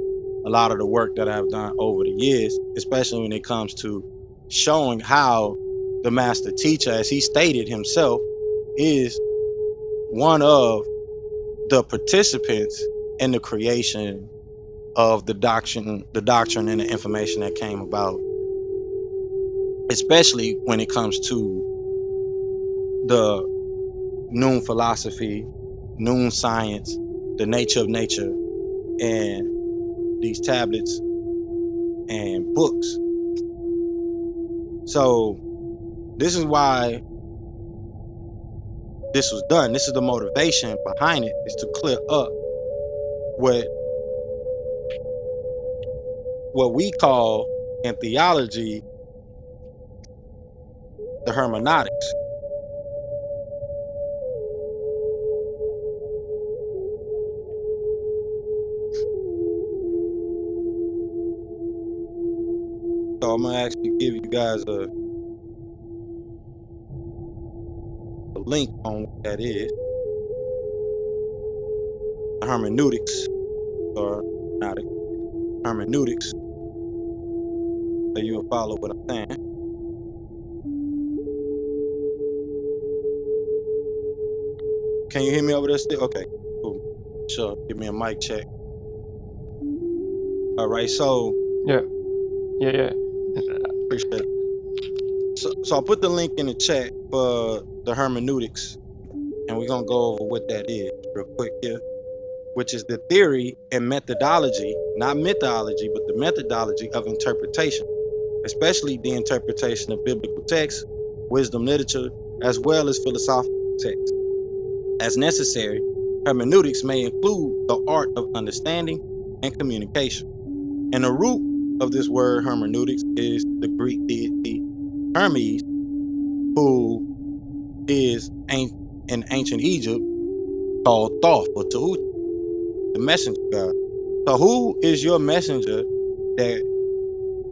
a lot of the work that I've done over the years, especially when it comes to showing how the master teacher, as he stated himself, is one of the participants in the creation of the doctrine and the information that came about, especially when it comes to the Noon philosophy, Noon science, the nature of nature, and these tablets and books. So this is why this was done. This is the motivation behind it, is to clear up what we call in theology the hermeneutics. So I'm gonna actually give you guys a link on what that is. The hermeneutics, or not hermeneutics, so you will follow what I'm saying. Can you hear me over there still? Okay, cool. Sure, give me a mic check. All right, so Yeah. appreciate it. So I'll put the link in the chat for the hermeneutics, and we're gonna go over what that is real quick here, which is the theory and methodology, not mythology, but the methodology of interpretation, especially the interpretation of biblical texts, wisdom literature, as well as philosophical texts. As necessary, hermeneutics may include the art of understanding and communication. And the root of this word hermeneutics is the Greek deity Hermes, who is in ancient Egypt called Thoth or Ta'ut, the messenger God. So who is your messenger that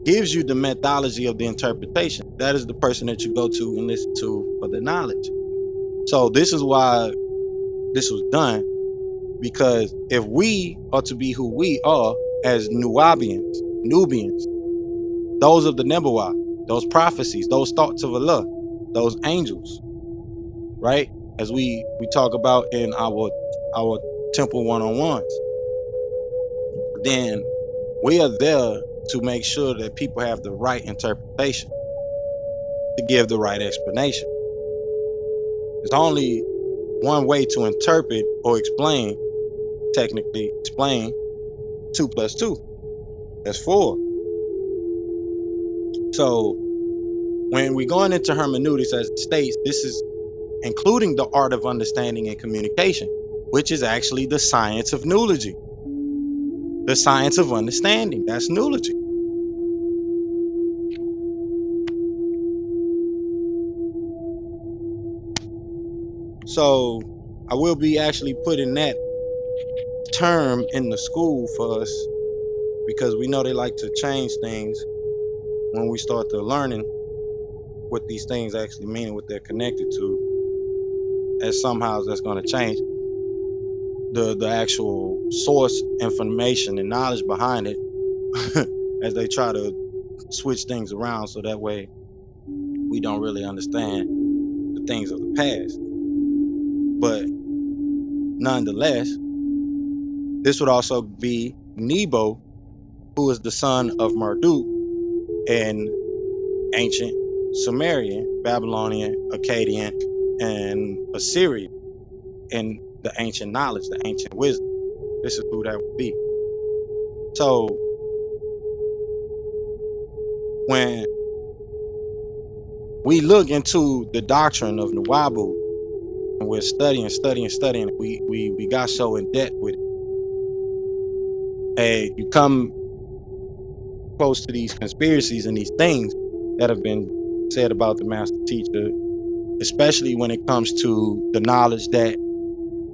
gives you the methodology of the interpretation? That is the person that you go to and listen to for the knowledge. So this is why this was done, because if we are to be who we are as Nubians, those of the Nebuah, those prophecies, those thoughts of Allah, those angels, right? As we talk about in our temple one-on-ones, then we are there to make sure that people have the right interpretation, to give the right explanation. There's only one way to interpret or explain, technically explain 2 plus 2. That's 4. So when we're going into hermeneutics as it states, this is including the art of understanding and communication, which is actually the science of nuology. The science of understanding, that's nuology. So I will be actually putting that term in the school for us, because we know they like to change things when we start to learning what these things actually mean and what they're connected to, as somehow that's going to change the actual source information and knowledge behind it as they try to switch things around, so that way we don't really understand the things of the past. But nonetheless, this would also be Nebo, who is the son of Marduk in ancient Sumerian, Babylonian, Akkadian, and Assyrian, in the ancient knowledge, the ancient wisdom. This is who that would be. So when we look into the doctrine of Nuwabu, and we're studying, we got so in debt with it. And you come close to these conspiracies and these things that have been said about the master teacher, especially when it comes to the knowledge that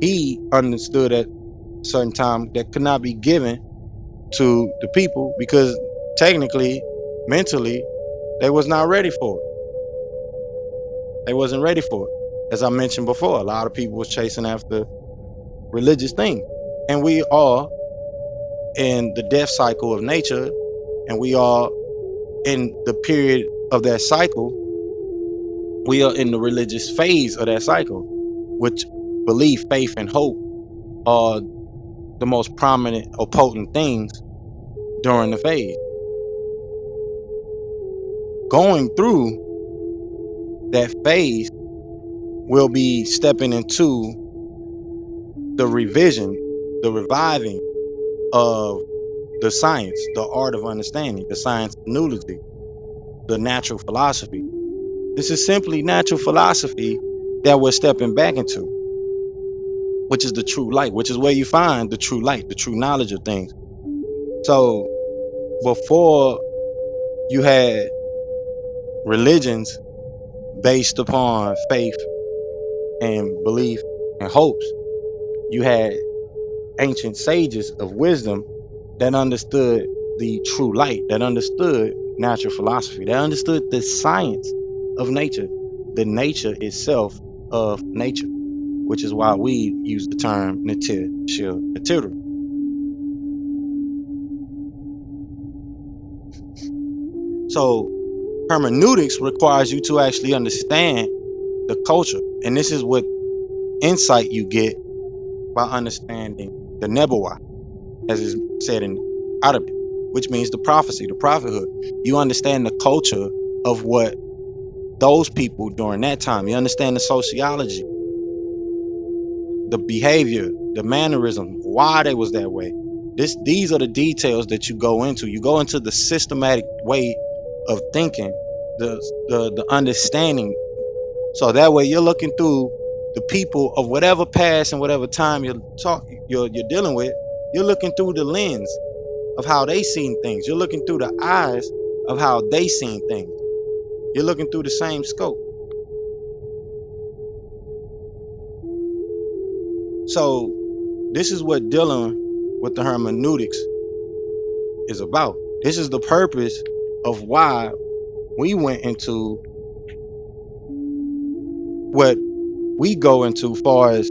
he understood at a certain time that could not be given to the people, because technically, mentally, they was not ready for it. They wasn't ready for it. As I mentioned before, a lot of people was chasing after religious things. And we are in the death cycle of nature, and we are in the period of that cycle. We are in the religious phase of that cycle, which belief, faith, and hope are the most prominent or potent things during the phase. Going through that phase, we'll be stepping into the revision, the reviving of the science, the art of understanding, the science of nullity, the natural philosophy. This is simply natural philosophy that we're stepping back into, which is the true light, which is where you find the true light, the true knowledge of things. So before you had religions based upon faith and belief and hopes, you had ancient sages of wisdom that understood the true light, that understood natural philosophy, that understood the science of nature, the nature itself of nature, which is why we use the term natir, shil, natir. So hermeneutics requires you to actually understand the culture, and this is what insight you get by understanding the Nebuah, as is said in Arabic, which means the prophecy, the prophethood. You understand the culture of what those people during that time. You understand the sociology, the behavior, the mannerism, why they was that way. These are the details that you go into. You go into the systematic way of thinking, the understanding. So that way you're looking through the people of whatever past and whatever time you're dealing with. You're looking through the lens of how they seen things. You're looking through the eyes of how they seen things. You're looking through the same scope. So this is what dealing with the hermeneutics is about. This is the purpose of why we went into what we go into far as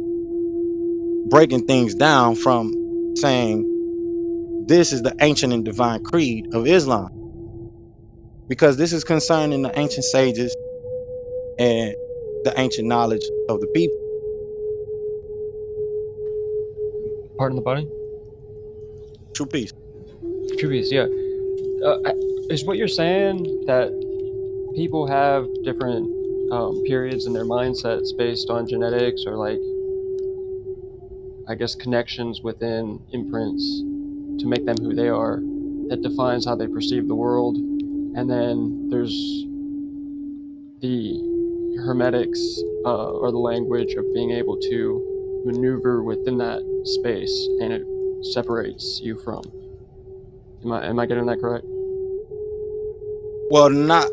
breaking things down from saying this is the ancient and divine creed of Islam, because this is concerning the ancient sages and the ancient knowledge of the people. Pardon the body? True peace. True peace, yeah. Is what you're saying that people have different periods in their mindsets based on genetics or, like, I guess, connections within imprints to make them who they are, that defines how they perceive the world? And then there's the hermetics, or the language of being able to maneuver within that space, and it separates you from. Am I getting that correct? Well, not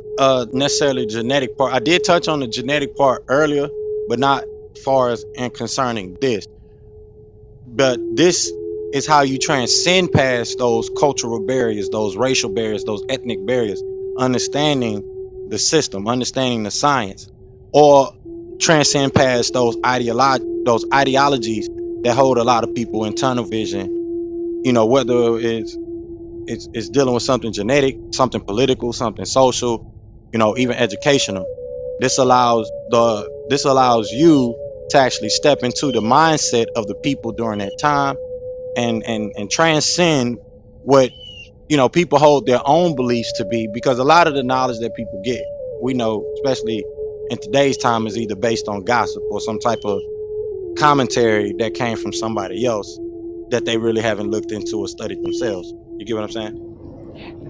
necessarily genetic part. I did touch on the genetic part earlier, but not far as and concerning this. But this is how you transcend past those cultural barriers, those racial barriers, those ethnic barriers, understanding the system, understanding the science, or transcend past those ideologies that hold a lot of people in tunnel vision. You know, whether it's dealing with something genetic, something political, something social, you know, even educational. This allows you to actually step into the mindset of the people during that time, and transcend what, you know, people hold their own beliefs to be, because a lot of the knowledge that people get, we know, especially in today's time, is either based on gossip or some type of commentary that came from somebody else that they really haven't looked into or studied themselves. You get what I'm saying?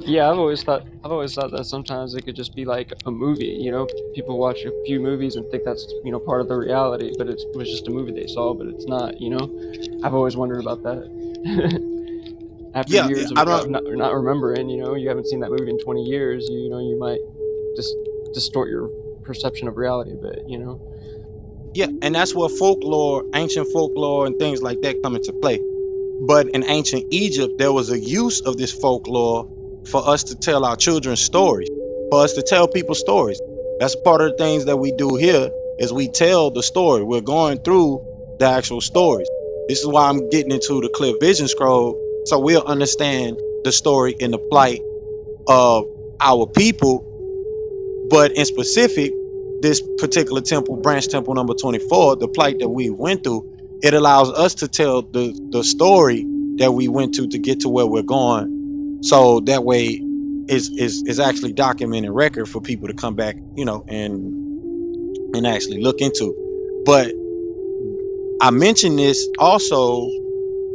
Yeah, I've always thought that sometimes it could just be like a movie. People watch a few movies and think that's part of the reality, but it was just a movie they saw, but it's not. I've always wondered about that. After Yeah, years I of don't. not remembering, you haven't seen that movie in 20 years. You might just distort your perception of reality a bit. Yeah, and that's where folklore, ancient folklore, and things like that come into play. But in ancient Egypt, there was a use of this folklore for us to tell our children stories, for us to tell people stories. That's part of the things that we do here, is we tell the story. We're going through the actual stories. This is why I'm getting into the clear vision scroll, so we'll understand the story and the plight of our people. But in specific, this particular temple, branch temple number 24, the plight that we went through, it allows us to tell the story that we went to get to where we're going. So that way is actually documented record for people to come back, and actually look into. But I mentioned this also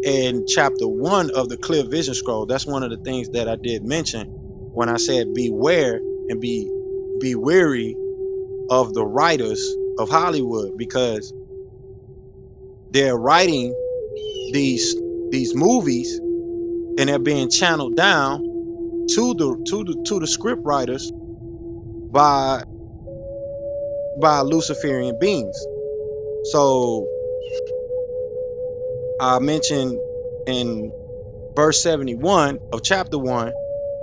in chapter 1 of the clear vision scroll. That's one of the things that I did mention when I said beware and be wary of the writers of Hollywood, because they're writing these movies, and they're being channeled down to the script writers by Luciferian beings. So I mentioned in verse 71 of chapter 1,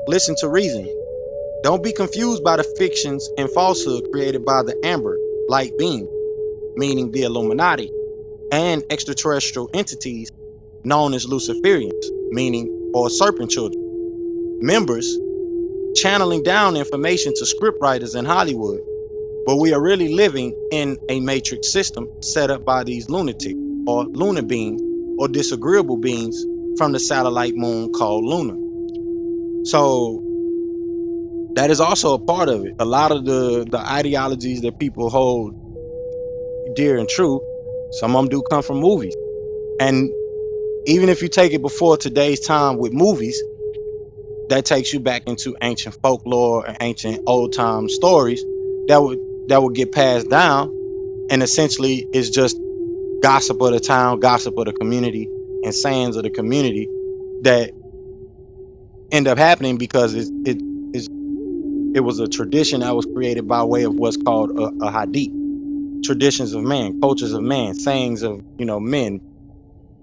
listen to reason. Don't be confused by the fictions and falsehood created by the amber light being, meaning the Illuminati, and extraterrestrial entities known as Luciferians, meaning, or serpent children, members channeling down information to scriptwriters in Hollywood. But we are really living in a matrix system set up by these lunatics, or lunar beings, or disagreeable beings from the satellite moon called Luna. So that is also a part of it. A lot of the ideologies that people hold dear and true, some of them do come from movies. And even if you take it before today's time with movies, that takes you back into ancient folklore and ancient old time stories that would get passed down, and essentially is just gossip of the town, gossip of the community, and sayings of the community that end up happening because it was a tradition that was created by way of what's called a hadith, traditions of man, cultures of man, sayings of men,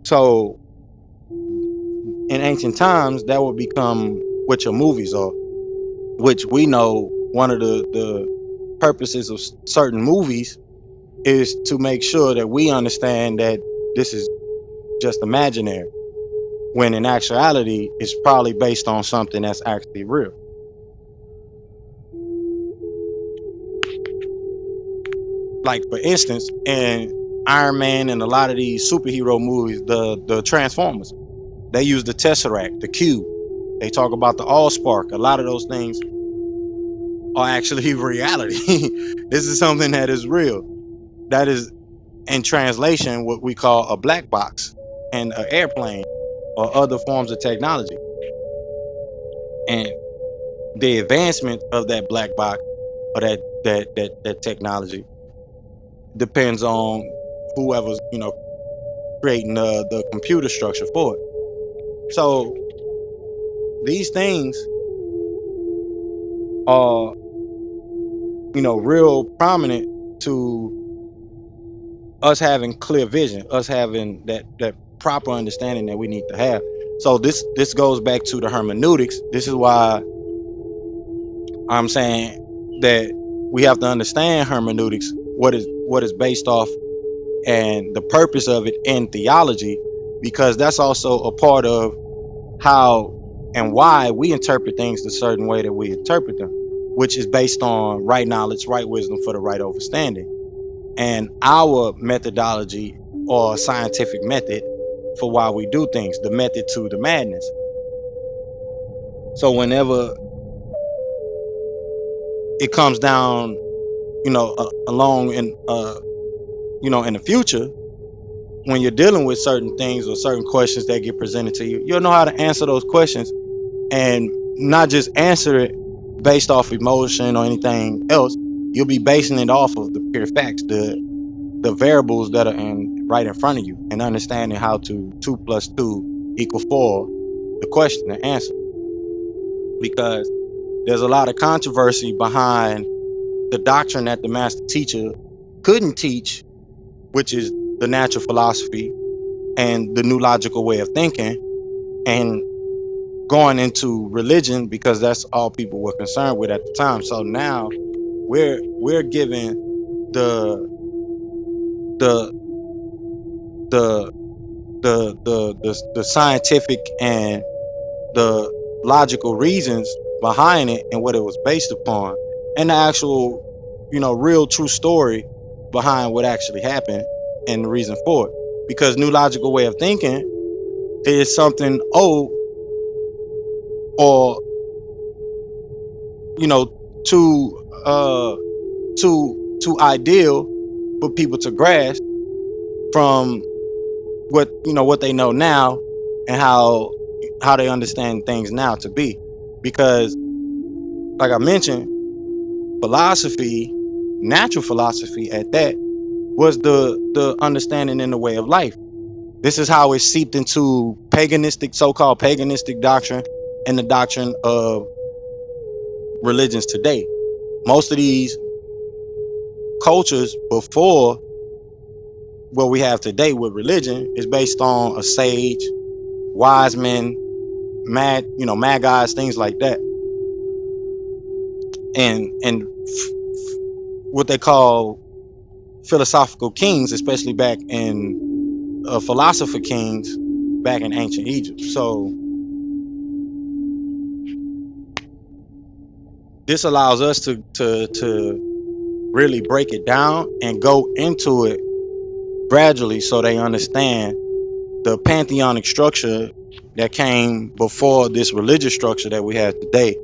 So in ancient times, that would become what your movies are, which we know one of the purposes of certain movies is to make sure that we understand that this is just imaginary, when in actuality it's probably based on something that's actually real. Like for instance, in Iron Man and a lot of these superhero movies, the Transformers, they use the Tesseract, the Cube. They talk about the Allspark. A lot of those things are actually reality. This is something that is real. That is in translation what we call a black box and an airplane or other forms of technology. And the advancement of that black box or that technology depends on whoever's creating the computer structure for it. So these things are real prominent to us having clear vision, us having that proper understanding that we need to have. So this goes back to the hermeneutics. This is why I'm saying that we have to understand hermeneutics, what is based off, and the purpose of it in theology, because that's also a part of how and why we interpret things the certain way that we interpret them, which is based on right knowledge, right wisdom for the right understanding, and our methodology or scientific method for why we do things, the method to the madness. So whenever it comes down, along in the future, when you're dealing with certain things or certain questions that get presented to you, you'll know how to answer those questions, and not just answer it based off emotion or anything else. You'll be basing it off of the pure facts, the variables that are right in front of you, and understanding how to 2 + 2 = 4, the question and answer. Because there's a lot of controversy behind the doctrine that the master teacher couldn't teach, which is the natural philosophy and the new logical way of thinking, and going into religion, because that's all people were concerned with at the time. So now we're given the the the the scientific and the logical reasons behind it and what it was based upon, and the actual real true story behind what actually happened and the reason for it. Because new logical way of thinking is something old, or too too ideal for people to grasp from what they know now, and how they understand things now to be. Because like I mentioned, philosophy, natural philosophy at that, was the understanding in the way of life. This is how it seeped into paganistic, so-called paganistic doctrine, and the doctrine of religions today. Most of these cultures before what we have today with religion is based on a sage, wise men, mad guys, things like that, and what they call philosophical kings, especially back in philosopher kings back in ancient Egypt. So this allows us to really break it down and go into it gradually, so they understand the pantheonic structure that came before this religious structure that we have today,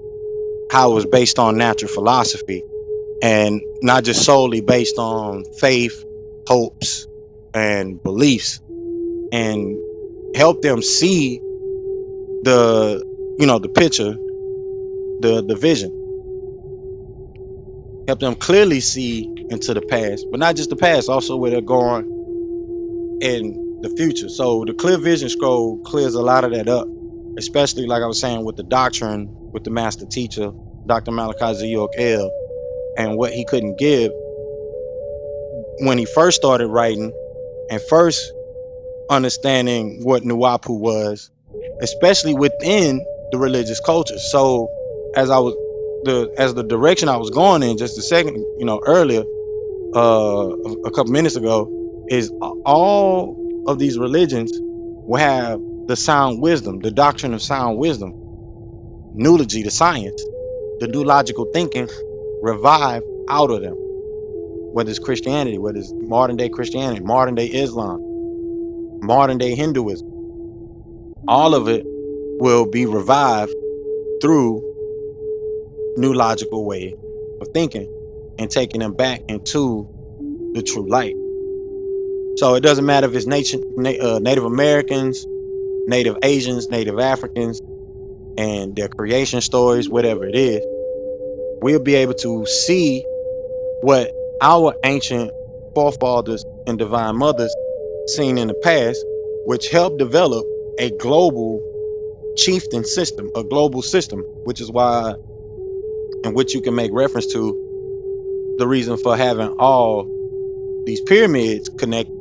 how it was based on natural philosophy, and not just solely based on faith, hopes, and beliefs, and help them see the the picture, the vision, help them clearly see into the past, but not just the past, also where they're going in the future. So the clear vision scroll clears a lot of that up, especially like I was saying with the doctrine, with the master teacher, Dr. Malachi Z. And what he couldn't give when he first started writing and first understanding what Nuwapu was, especially within the religious culture. So as I was as the direction I was going in just a second, earlier, a couple minutes ago, is all of these religions will have the sound wisdom, the doctrine of sound wisdom, newlogy, the science, the new logical thinking revive out of them. Whether it's Christianity, whether it's modern day Christianity, modern day Islam, modern day Hinduism, all of it will be revived through new logical way of thinking and taking them back into the true light. So it doesn't matter if it's Native Americans, Native Asians, Native Africans, and their creation stories, whatever it is, we'll be able to see what our ancient forefathers and divine mothers seen in the past, which helped develop a global chieftain system, a global system, which is why, in which you can make reference to the reason for having all these pyramids connect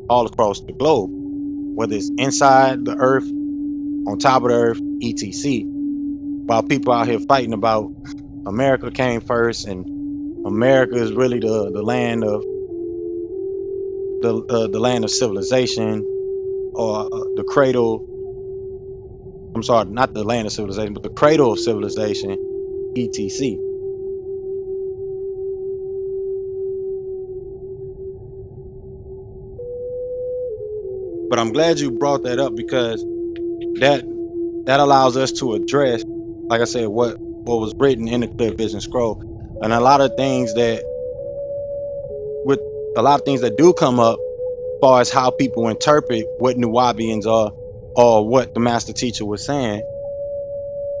all across the globe, whether it's inside the earth, on top of the earth, etc. While people out here fighting about America came first and America is really the land of the land of civilization, or the cradle. I'm sorry, not the land of civilization, but the cradle of civilization, etc. But I'm glad you brought that up, because that allows us to address, like I said, what was written in the clear vision scroll, and with a lot of things that do come up, as far as how people interpret what Nuwabians are, or what the master teacher was saying.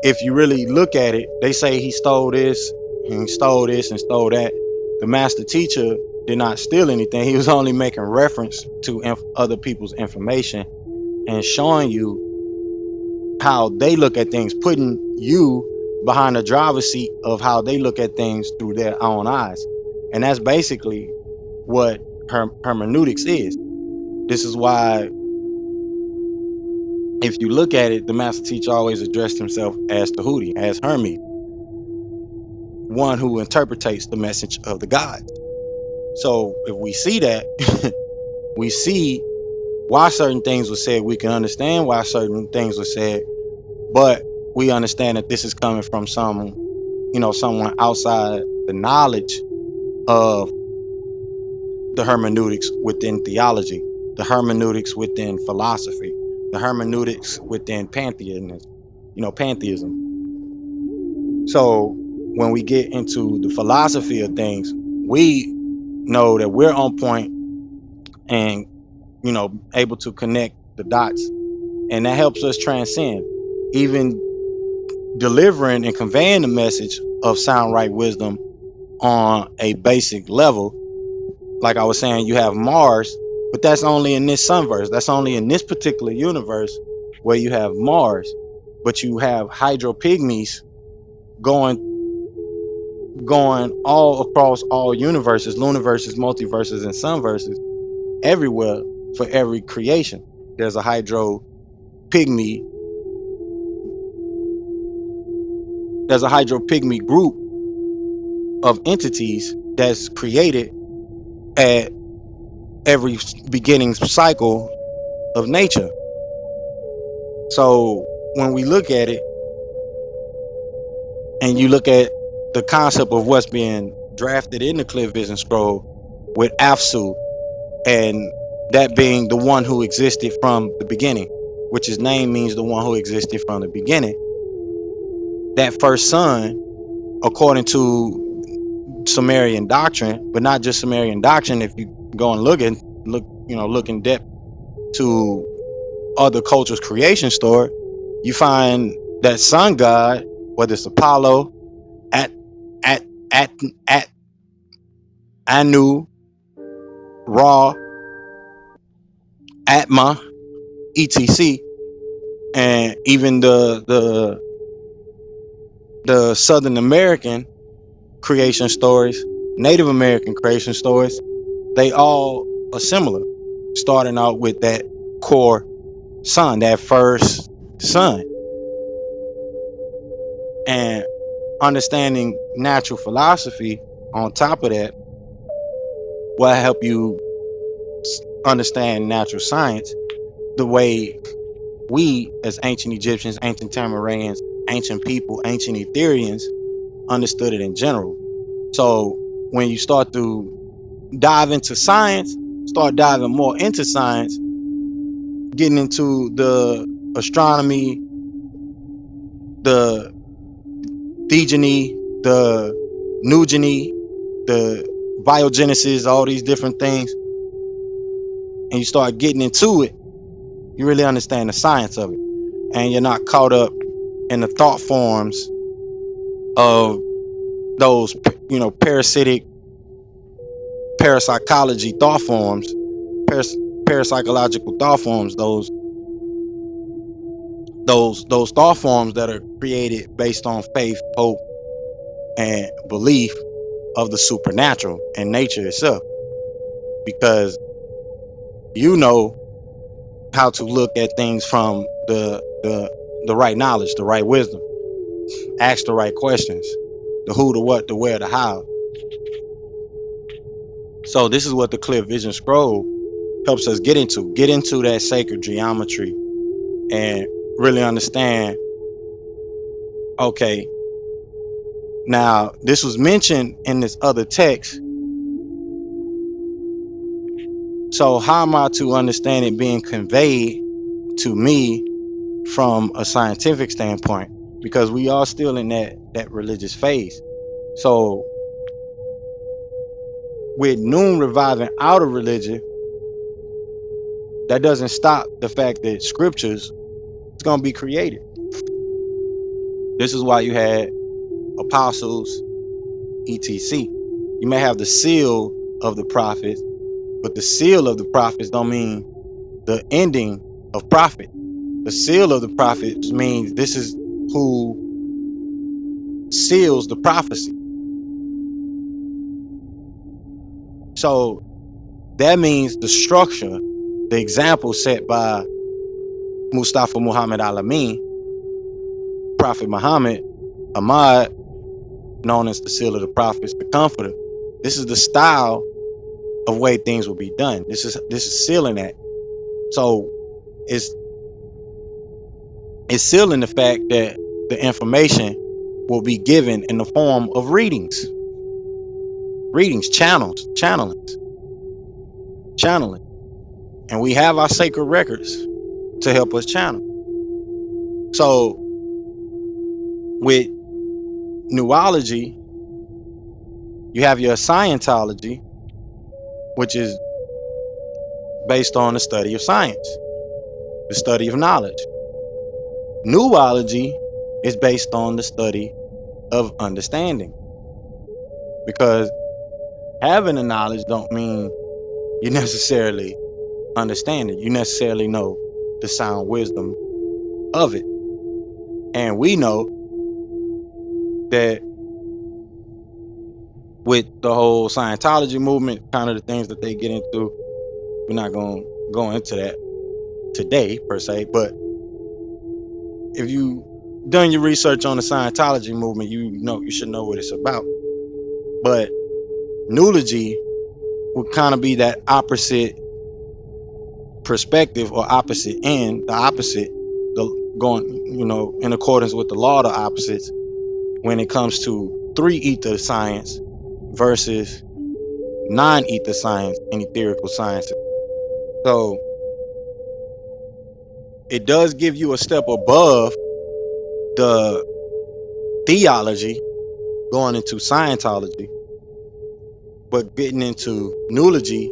If you really look at it, they say he stole this and he stole this and stole that. The master teacher did not steal anything. He was only making reference to other people's information and showing you how they look at things, putting you behind the driver's seat of how they look at things through their own eyes. And that's basically what hermeneutics is. This is why, if you look at it, the master teacher always addressed himself as Tahuti, as Hermes, one who interprets the message of the gods. So if we see that, we see why certain things were said. We can understand why certain things were said, but we understand that this is coming from someone outside the knowledge of the hermeneutics within theology, the hermeneutics within philosophy, the hermeneutics within pantheism. So when we get into the philosophy of things, we know that we're on point and able to connect the dots, and that helps us transcend, even delivering and conveying the message of sound right wisdom on a basic level. Like I was saying, you have Mars, but that's only in this sunverse. That's only in this particular universe where you have Mars, but you have hydropygmies going all across all universes, luniverses, multiverses, and sunverses, everywhere. For every creation, there's a hydro pygmy. There's a hydro pygmy group of entities that's created at every beginning cycle of nature. So when we look at it, and you look at the concept of what's being drafted in the clear vision scroll, with Afsu, and that being the one who existed from the beginning, which his name means the one who existed from the beginning. That first son, according to Sumerian doctrine, but not just Sumerian doctrine. If you go and look in depth to other cultures' creation story, you find that sun god, whether it's Apollo, at at at at Anu, Ra, Atma, etc., and even the Southern American creation stories, Native American creation stories, they all are similar, starting out with that core sun, that first sun. And understanding natural philosophy on top of that will help you understand natural science the way we as ancient Egyptians, ancient Tamarans, ancient people, ancient Etherians understood it in general. So when you start to dive into science, start diving more into science, getting into the astronomy, the theogony, the nugeny, the biogenesis, all these different things, and you start getting into it, you really understand the science of it. And you're not caught up in the thought forms of those, parasitic parapsychology thought forms, parapsychological thought forms, those thought forms that are created based on faith, hope, and belief of the supernatural and nature itself. Because you know how to look at things from the right knowledge, the right wisdom, ask the right questions, the who, the what, the where, the how. So this is what the clear vision scroll helps us get into that sacred geometry and really understand, okay, now this was mentioned in this other text, so how am I to understand it being conveyed to me from a scientific standpoint? Because we are still in that religious phase. So with Noon reviving out of religion, that doesn't stop the fact that scriptures is going to be created. This is why you had apostles, etc. You may have the seal of the prophets, but the seal of the prophets don't mean the ending of prophet. The seal of the prophets means this is who seals the prophecy. So that means the structure, the example set by Mustafa Muhammad Al-Amin, Prophet Muhammad, Ahmad, known as the seal of the prophets, the comforter. This is the style of way things will be done. This is sealing that. So it's sealing the fact that the information will be given in the form of readings, channeling. And we have our sacred records to help us channel. So with neurology, you have your Scientology, which is based on the study of science, the study of knowledge. Neurology is based on the study of understanding, because having the knowledge don't mean you necessarily understand it. You necessarily know the sound wisdom of it. And we know that with the whole Scientology movement, kind of the things that they get into, we're not going to go into that today per se, but if you done your research on the Scientology movement, you should know what it's about. But Nulogy would kind of be that opposite perspective or opposite end, the opposite, the going, in accordance with the law of the opposites when it comes to 3-ether science versus 9-ether science and etherical sciences. So it does give you a step above the theology going into Scientology, but getting into Nulogy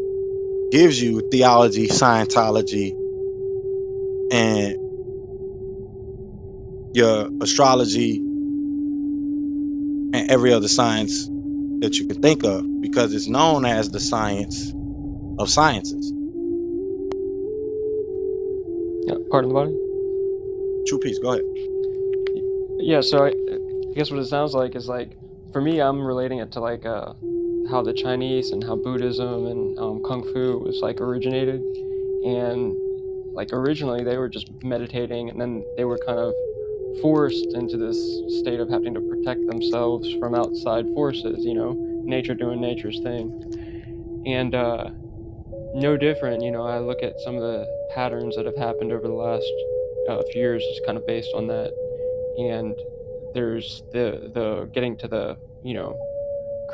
gives you theology, Scientology, and your astrology and every other science that you can think of, because it's known as the science of sciences. Yeah, pardon the body. True peace. Go ahead. Yeah, so I guess what it sounds like is like, for me, I'm relating it to like how the Chinese and how Buddhism and Kung Fu was like originated, and like originally they were just meditating, and then they were kind of forced into this state of having to protect themselves from outside forces, nature doing nature's thing. And no different, I look at some of the patterns that have happened over the last few years is kind of based on that. And there's the getting to the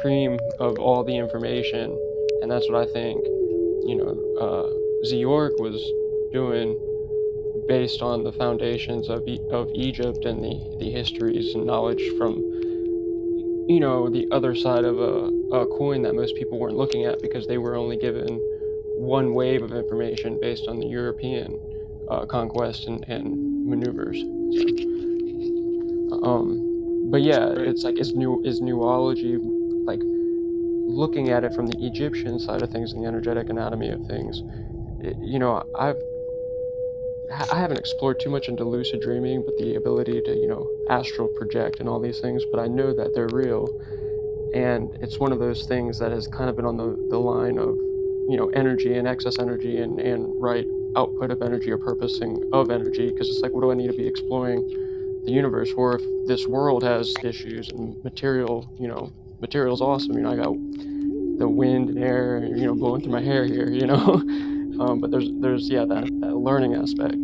cream of all the information, and that's what I think Zodok was doing, based on the foundations of Egypt and the histories and knowledge from the other side of a coin that most people weren't looking at, because they were only given one wave of information based on the European conquest and maneuvers. But yeah, it's like is newology, like looking at it from the Egyptian side of things and the energetic anatomy of things. I haven't explored too much into lucid dreaming, but the ability to astral project and all these things, but I know that they're real. And it's one of those things that has kind of been on the line of energy and excess energy and right output of energy or purposing of energy, because it's like, what do I need to be exploring the universe for if this world has issues and material's awesome. I got the wind and air blowing through my hair here. But there's that learning aspect.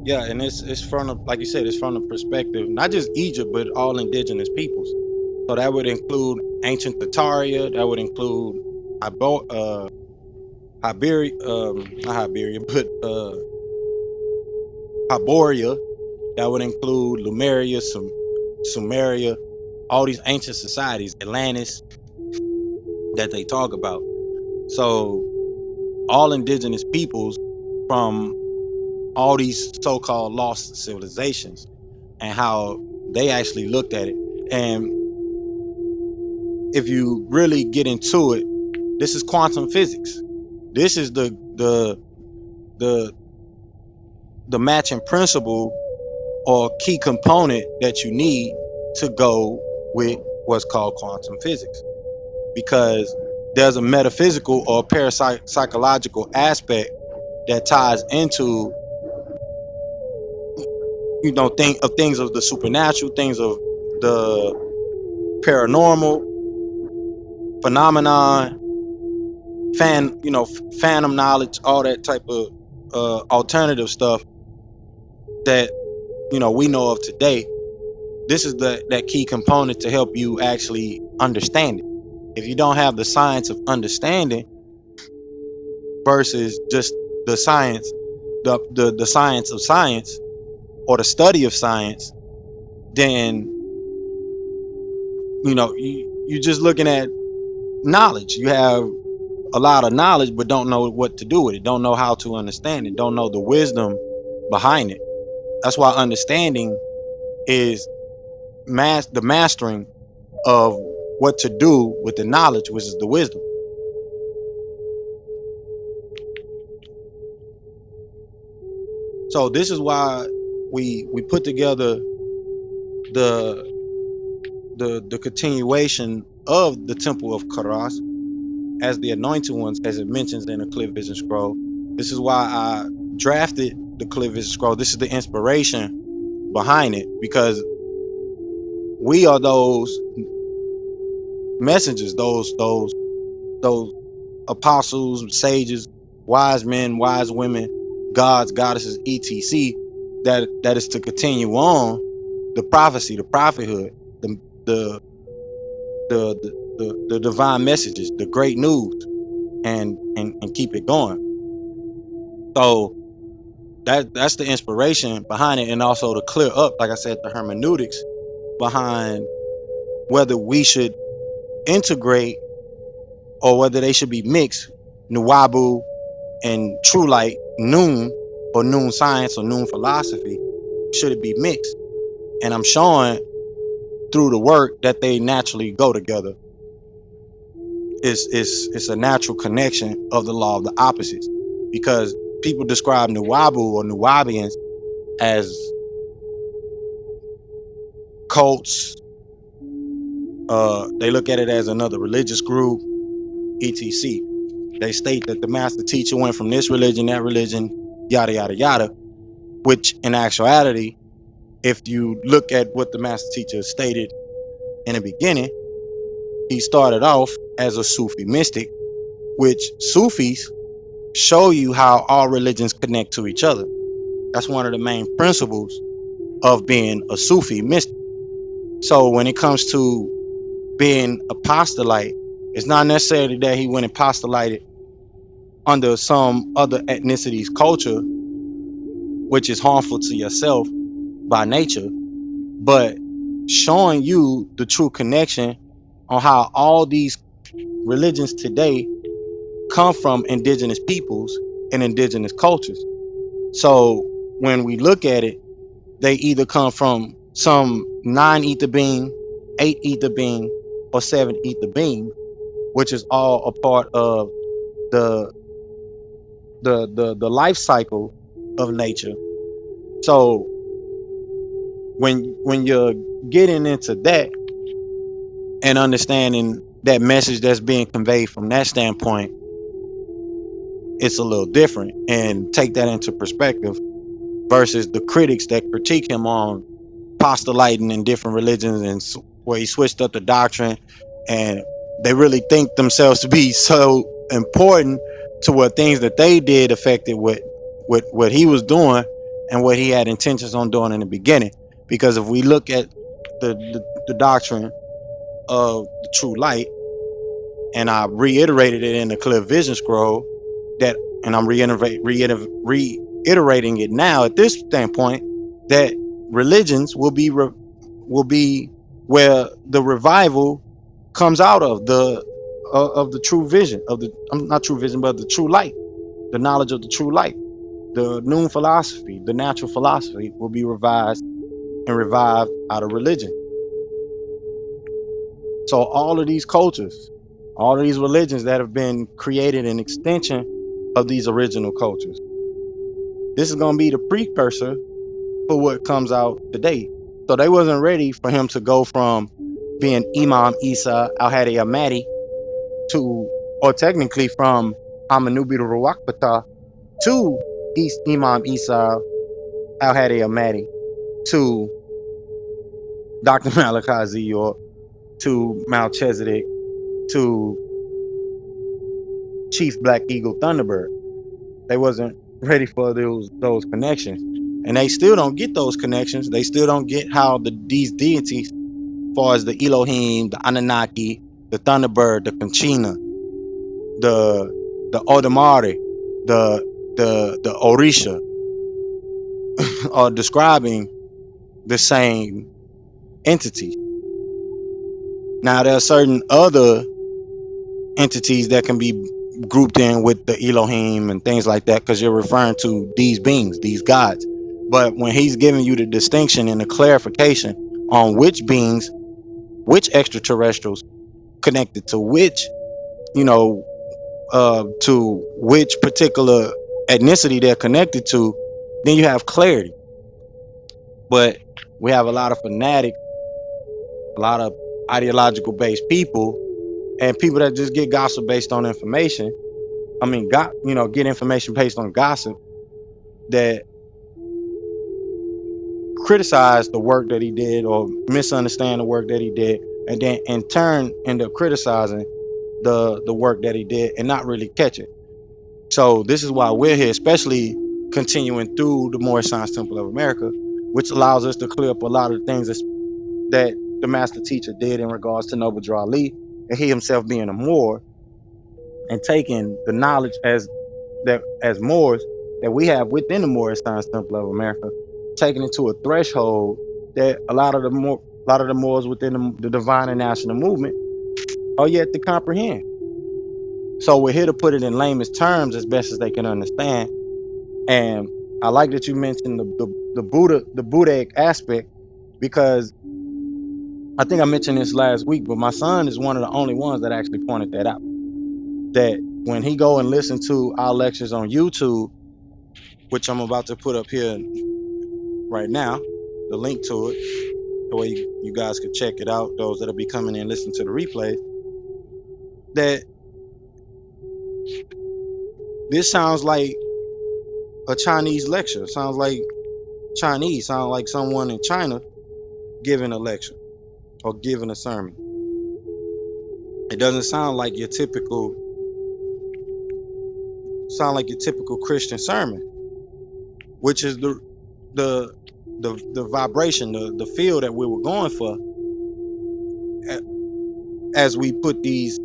Yeah, and it's from the, like you said, it's from the perspective not just Egypt but all indigenous peoples. So that would include ancient Tataria, that would include Iberia, not Iberia, but Hyboria, that would include Lemuria, Sumeria, all these ancient societies, Atlantis, that they talk about. So all indigenous peoples from all these so-called lost civilizations, and how they actually looked at it. And if you really get into it, this is quantum physics. This is the the matching principle or key component that you need to go with what's called quantum physics, because there's a metaphysical or parapsychological aspect that ties into things of the supernatural, things of the paranormal phenomenon, phantom knowledge, all that type of alternative stuff that we know of today. This is that key component to help you actually understand it. If you don't have the science of understanding versus just the science, the science of science, or the study of science, then you're just looking at knowledge. You have a lot of knowledge but don't know what to do with it, don't know how to understand it, don't know the wisdom behind it. That's why understanding is the mastering of what to do with the knowledge, which is the wisdom. So this is why we put together the the continuation of the temple of Karas as the anointed ones, as it mentions in the clear vision scroll. This is why I drafted the clear vision scroll. This is the inspiration behind it, because we are those messengers, those apostles, sages, wise men, wise women, gods, goddesses, etc. That is to continue on the prophecy, the prophethood, the the the divine messages, the great news, and keep it going. So that's the inspiration behind it, and also to clear up, like I said, the hermeneutics behind whether we should integrate or whether they should be mixed, Nuwabu and True Light, Noon, or Noon Science or Noon Philosophy. Should it be mixed? And I'm showing through the work that they naturally go together. It's a natural connection of the law of the opposites, because people describe Nuwabu or Nuwabians as cults. They look at it as another religious group, etc. They state that the master teacher went from this religion, that religion, yada, yada, yada, which in actuality, if you look at what the master teacher stated in the beginning, he started off as a Sufi mystic, which Sufis show you how all religions connect to each other. That's one of the main principles of being a Sufi mystic. So when it comes to being apostolate, it's not necessarily that he went apostolated under some other ethnicity's culture, which is harmful to yourself by nature, but showing you the true connection on how all these religions today come from indigenous peoples and indigenous cultures. So when we look at it, they either come from some 9 ether being, 8 ether being, or 7 ether being, which is all a part of the the life cycle of nature. So when you're getting into that and understanding that message that's being conveyed from that standpoint, it's a little different. And take that into perspective versus the critics that critique him on postulating in different religions and where he switched up the doctrine, and they really think themselves to be so important to what things that they did affected what he was doing and what he had intentions on doing in the beginning. Because if we look at the doctrine of the true light, and I reiterated it in the clear vision scroll, that, and I'm reiterating it now at this standpoint, that religions will be where the revival comes out of the true vision of the, not true vision, but the true light, the knowledge of the true light. The noon philosophy, the natural philosophy, will be revised and revived out of religion. So all of these cultures, all of these religions that have been created an extension of these original cultures, this is going to be the precursor for what comes out today. So they wasn't ready for him to go from being Imam Isa al-Hadi al-Mahdi to, or technically from Hamanubi Ruwak Patah to East Imam Isa al-Hadi al-Mahdi to Dr. Malachi or to Melchizedek to Chief Black Eagle Thunderbird. They wasn't ready for those connections, and they still don't get those connections. They still don't get how these deities, as far as the Elohim, the Anunnaki, the Thunderbird, the Conchina, the Odamari, the Orisha, are describing the same entities. Now there are certain other entities that can be grouped in with the Elohim and things like that, because you're referring to these beings, these gods. But when he's giving you the distinction and the clarification on which beings, which extraterrestrials connected to which, to which particular ethnicity they're connected to, then you have clarity. But we have a lot of fanatics, a lot of ideological based people, and people that just get gossip based on information. I mean, get information based on gossip, that criticize the work that he did or misunderstand the work that he did, and then in turn end up criticizing the work that he did and not really catch it. So this is why we're here, especially continuing through the Moorish Science Temple of America, which allows us to clear up a lot of the things that the master teacher did in regards to Noble Drew Ali, and he himself being a Moor and taking the knowledge as Moors that we have within the Moorish Science Temple of America, taking it to a threshold that a lot of the Moors within the divine and national movement are yet to comprehend. So we're here to put it in layman's terms as best as they can understand. And I like that you mentioned the Buddhic aspect, because I think I mentioned this last week, but my son is one of the only ones that actually pointed that out. That when he go and listen to our lectures on YouTube, which I'm about to put up here right now, the link to it, the way you guys could check it out, those that'll be coming in and listen to the replay, that This sounds like a Chinese lecture. Sounds like Chinese. Sounds like someone in China giving a lecture or giving a sermon. It doesn't sound like your typical Christian sermon, which is the vibration, the feel that we were going for as we put these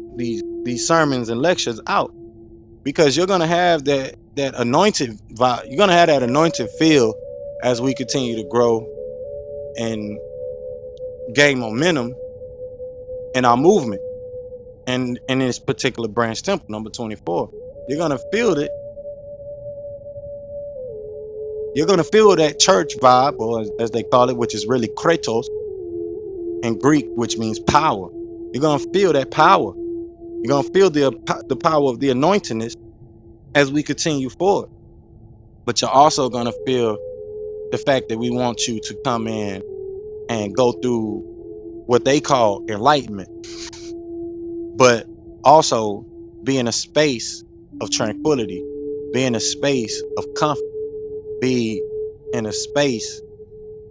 sermons and lectures out. Because you're gonna have that anointed vibe. You're gonna have that anointed feel as we continue to grow and gain momentum in our movement and in this particular branch temple, number 24. You're gonna feel it. You're gonna feel that church vibe, or as they call it, which is really kratos in Greek, which means power. You're gonna feel that power. You're gonna feel the power of the anointedness as we continue forward. But you're also gonna feel the fact that we want you to come in and go through what they call enlightenment, but also be in a space of tranquility, be in a space of comfort, be in a space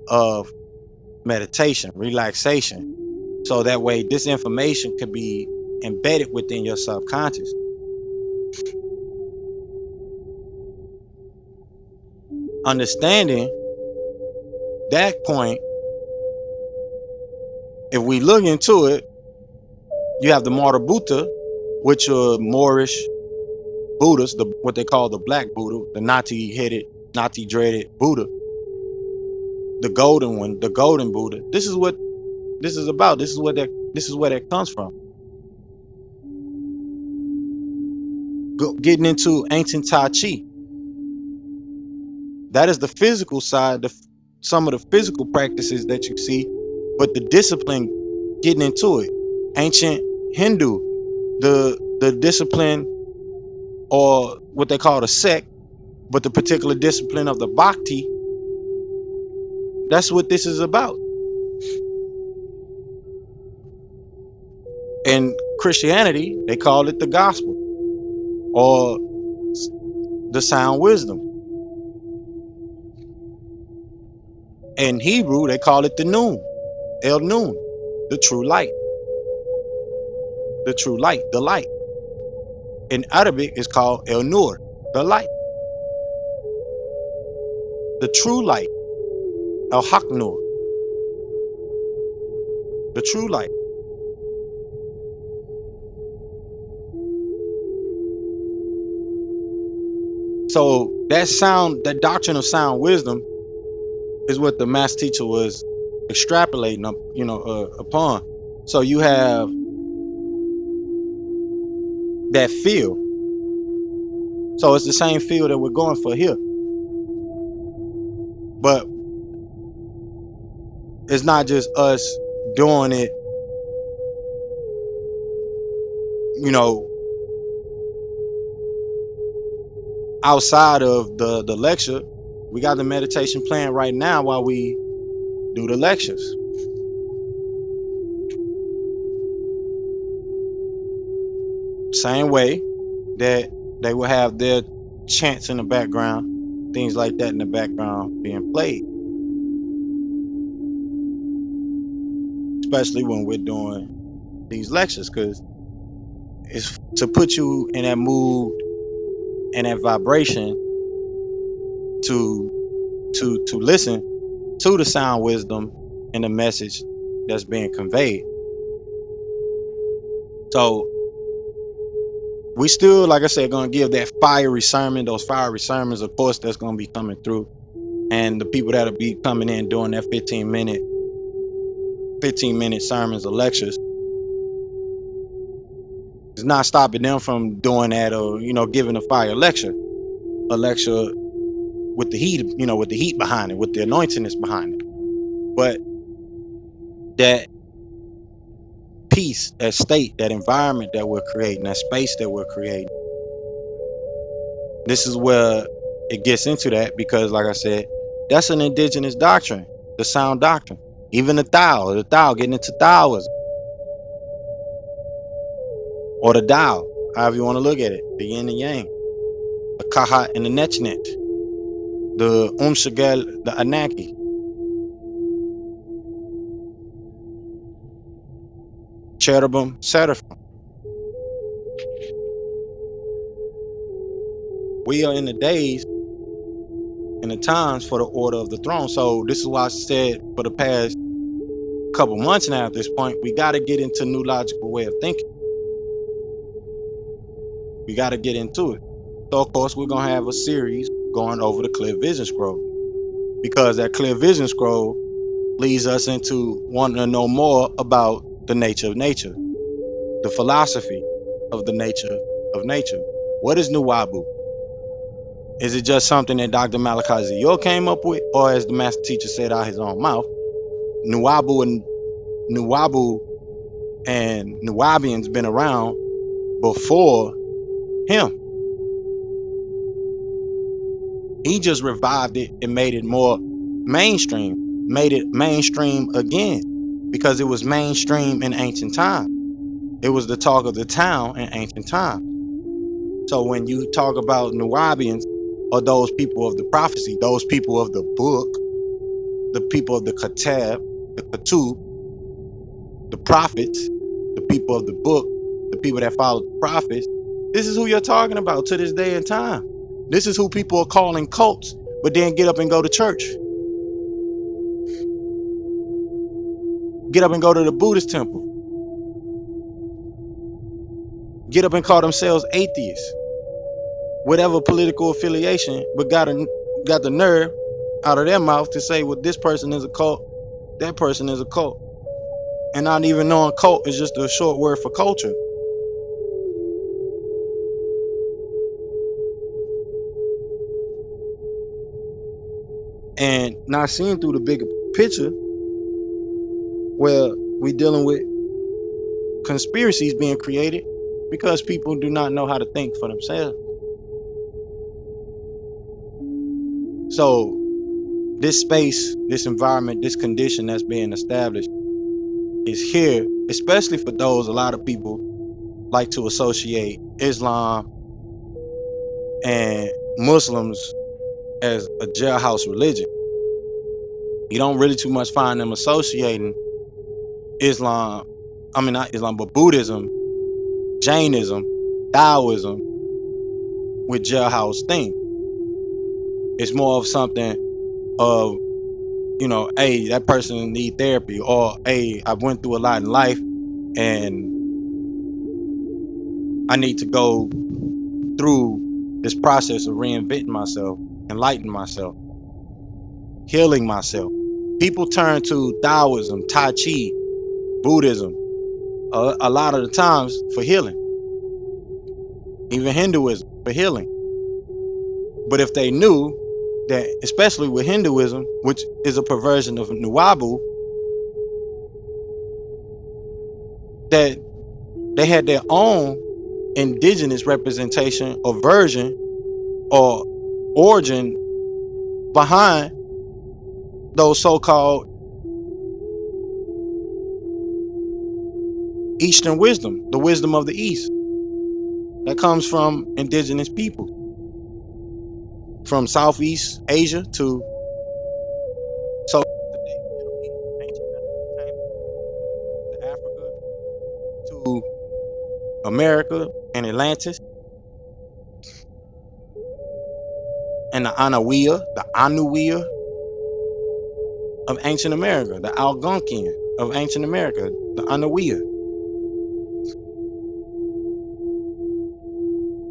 of meditation, relaxation. So that way this information could be embedded within your subconscious. Understanding that point, if we look into it, you have the Martyr Buddha, which are Moorish Buddhas, what they call the Black Buddha, the Nati-headed, Nati-dreaded Buddha, the golden one, the golden Buddha. This is what this is about. This is where that comes from. Getting into ancient Tai Chi. That is the physical side, some of the physical practices that you see, but the discipline, getting into it. Ancient Hindu, the discipline, or what they call the sect, but the particular discipline of the bhakti. That's what this is about. In Christianity, they call it the gospel or the sound wisdom. In Hebrew, they call it the noon, El Noon, the true light, the light. In Arabic, it's called El Nur, the light, the true light, El Haq Nur, the true light. So that doctrine of sound wisdom is what the master teacher was extrapolating upon. So you have that feel. So it's the same feel that we're going for here. But it's not just us doing it, outside of the lecture. We got the meditation plan right now while we do the lectures. Same way that they will have their chants in the background, things like that in the background being played. Especially when we're doing these lectures, because it's to put you in that mood and that vibration to listen to the sound wisdom and the message that's being conveyed. So we still, like I said, gonna give that fiery sermon, those fiery sermons, of course, that's gonna be coming through. And the people that'll be coming in doing that 15-minute sermons or lectures, it's not stopping them from doing that, or giving a fire lecture, with the heat, with the heat behind it, with the anointingness behind it. But that peace, that state, that environment that we're creating, that space that we're creating, this is where it gets into that, because like I said, that's an indigenous doctrine, the sound doctrine. Even the Tao getting into Taoism, or the Tao. however you want to look at it, the yin and yang, the kaha and the nechnet, the umshagel, the anaki, cherubim, seraphim. We are in the days and the times for the order of the throne. So this is why I said for the past couple months now at this point, we got to get into new logical way of thinking. We got to get into it. So of course we're going to have a series going over the clear vision scroll, because that clear vision scroll leads us into wanting to know more about the nature of nature, the philosophy of the nature of nature. What is Nuwabu? Is it just something that Dr. Malachi Zio came up with, or as the master teacher said out his own mouth, Nuwabu and Nuwabians been around before him? He just revived it and made it more mainstream, made it mainstream again, because it was mainstream in ancient times. It was the talk of the town in ancient times. So when you talk about Nuwabians, or those people of the prophecy, those people of the book, the people of the Katab, the Ketub, the prophets, the people of the book, the people that follow the prophets, this is who you're talking about to this day and time. This is who people are calling cults, but then get up and go to church. Get up and go to the Buddhist temple. Get up and call themselves atheists. Whatever political affiliation, but got the nerve out of their mouth to say, well, this person is a cult, that person is a cult. And not even knowing cult is just a short word for culture. And not seeing through the bigger picture, where we're dealing with conspiracies being created because people do not know how to think for themselves. So this space, this environment, this condition that's being established is here, especially for those, a lot of people like to associate Islam and Muslims as a jailhouse religion. You don't really too much find them associating Islam, not Islam, but Buddhism, Jainism, Taoism with jailhouse things. It's more of something of, hey, that person need therapy, or hey, I went through a lot in life and I need to go through this process of reinventing myself, enlightening myself, healing myself. People turn to Taoism, Tai Chi, Buddhism a lot of the times for healing, even Hinduism for healing. But if they knew that, especially with Hinduism, which is a perversion of Nuwabu, that they had their own indigenous representation or version or origin behind those so-called Eastern wisdom, the wisdom of the East that comes from indigenous people, from Southeast Asia to today, Middle East, ancient Mesopotamia, to Africa, to America and Atlantis, and the Anuia of ancient America, the Algonquian of ancient America, the Anuia,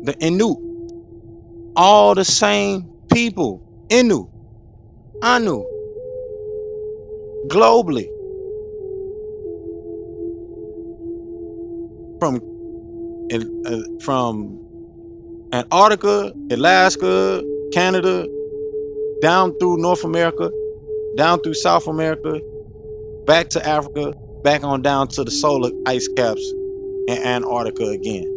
the Innu, all the same people, Innu, Anu, globally, from Antarctica, Alaska, Canada, down through North America, down through South America, back to Africa, back on down to the solar ice caps in Antarctica again.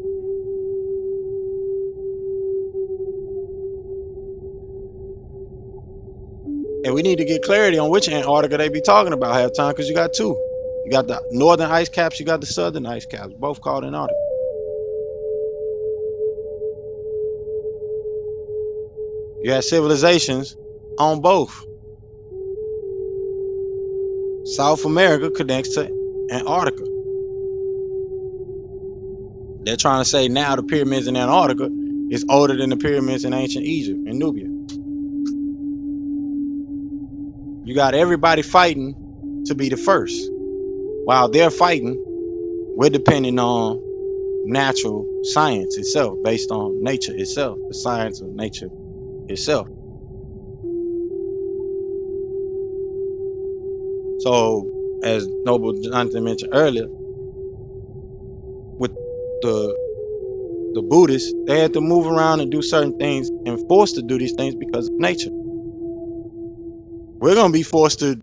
And we need to get clarity on which Antarctica they be talking about half time, because you got two. You got the northern ice caps, you got the southern ice caps, both called Antarctica. You had civilizations on both. South America connects to Antarctica. They're trying to say now the pyramids in Antarctica is older than the pyramids in ancient Egypt and Nubia. You got everybody fighting to be the first. While they're fighting, we're depending on natural science itself, based on nature itself, the science of nature itself. So, as Noble Jonathan mentioned earlier, with the Buddhists, they had to move around and do certain things and forced to do these things because of nature. We're gonna be forced to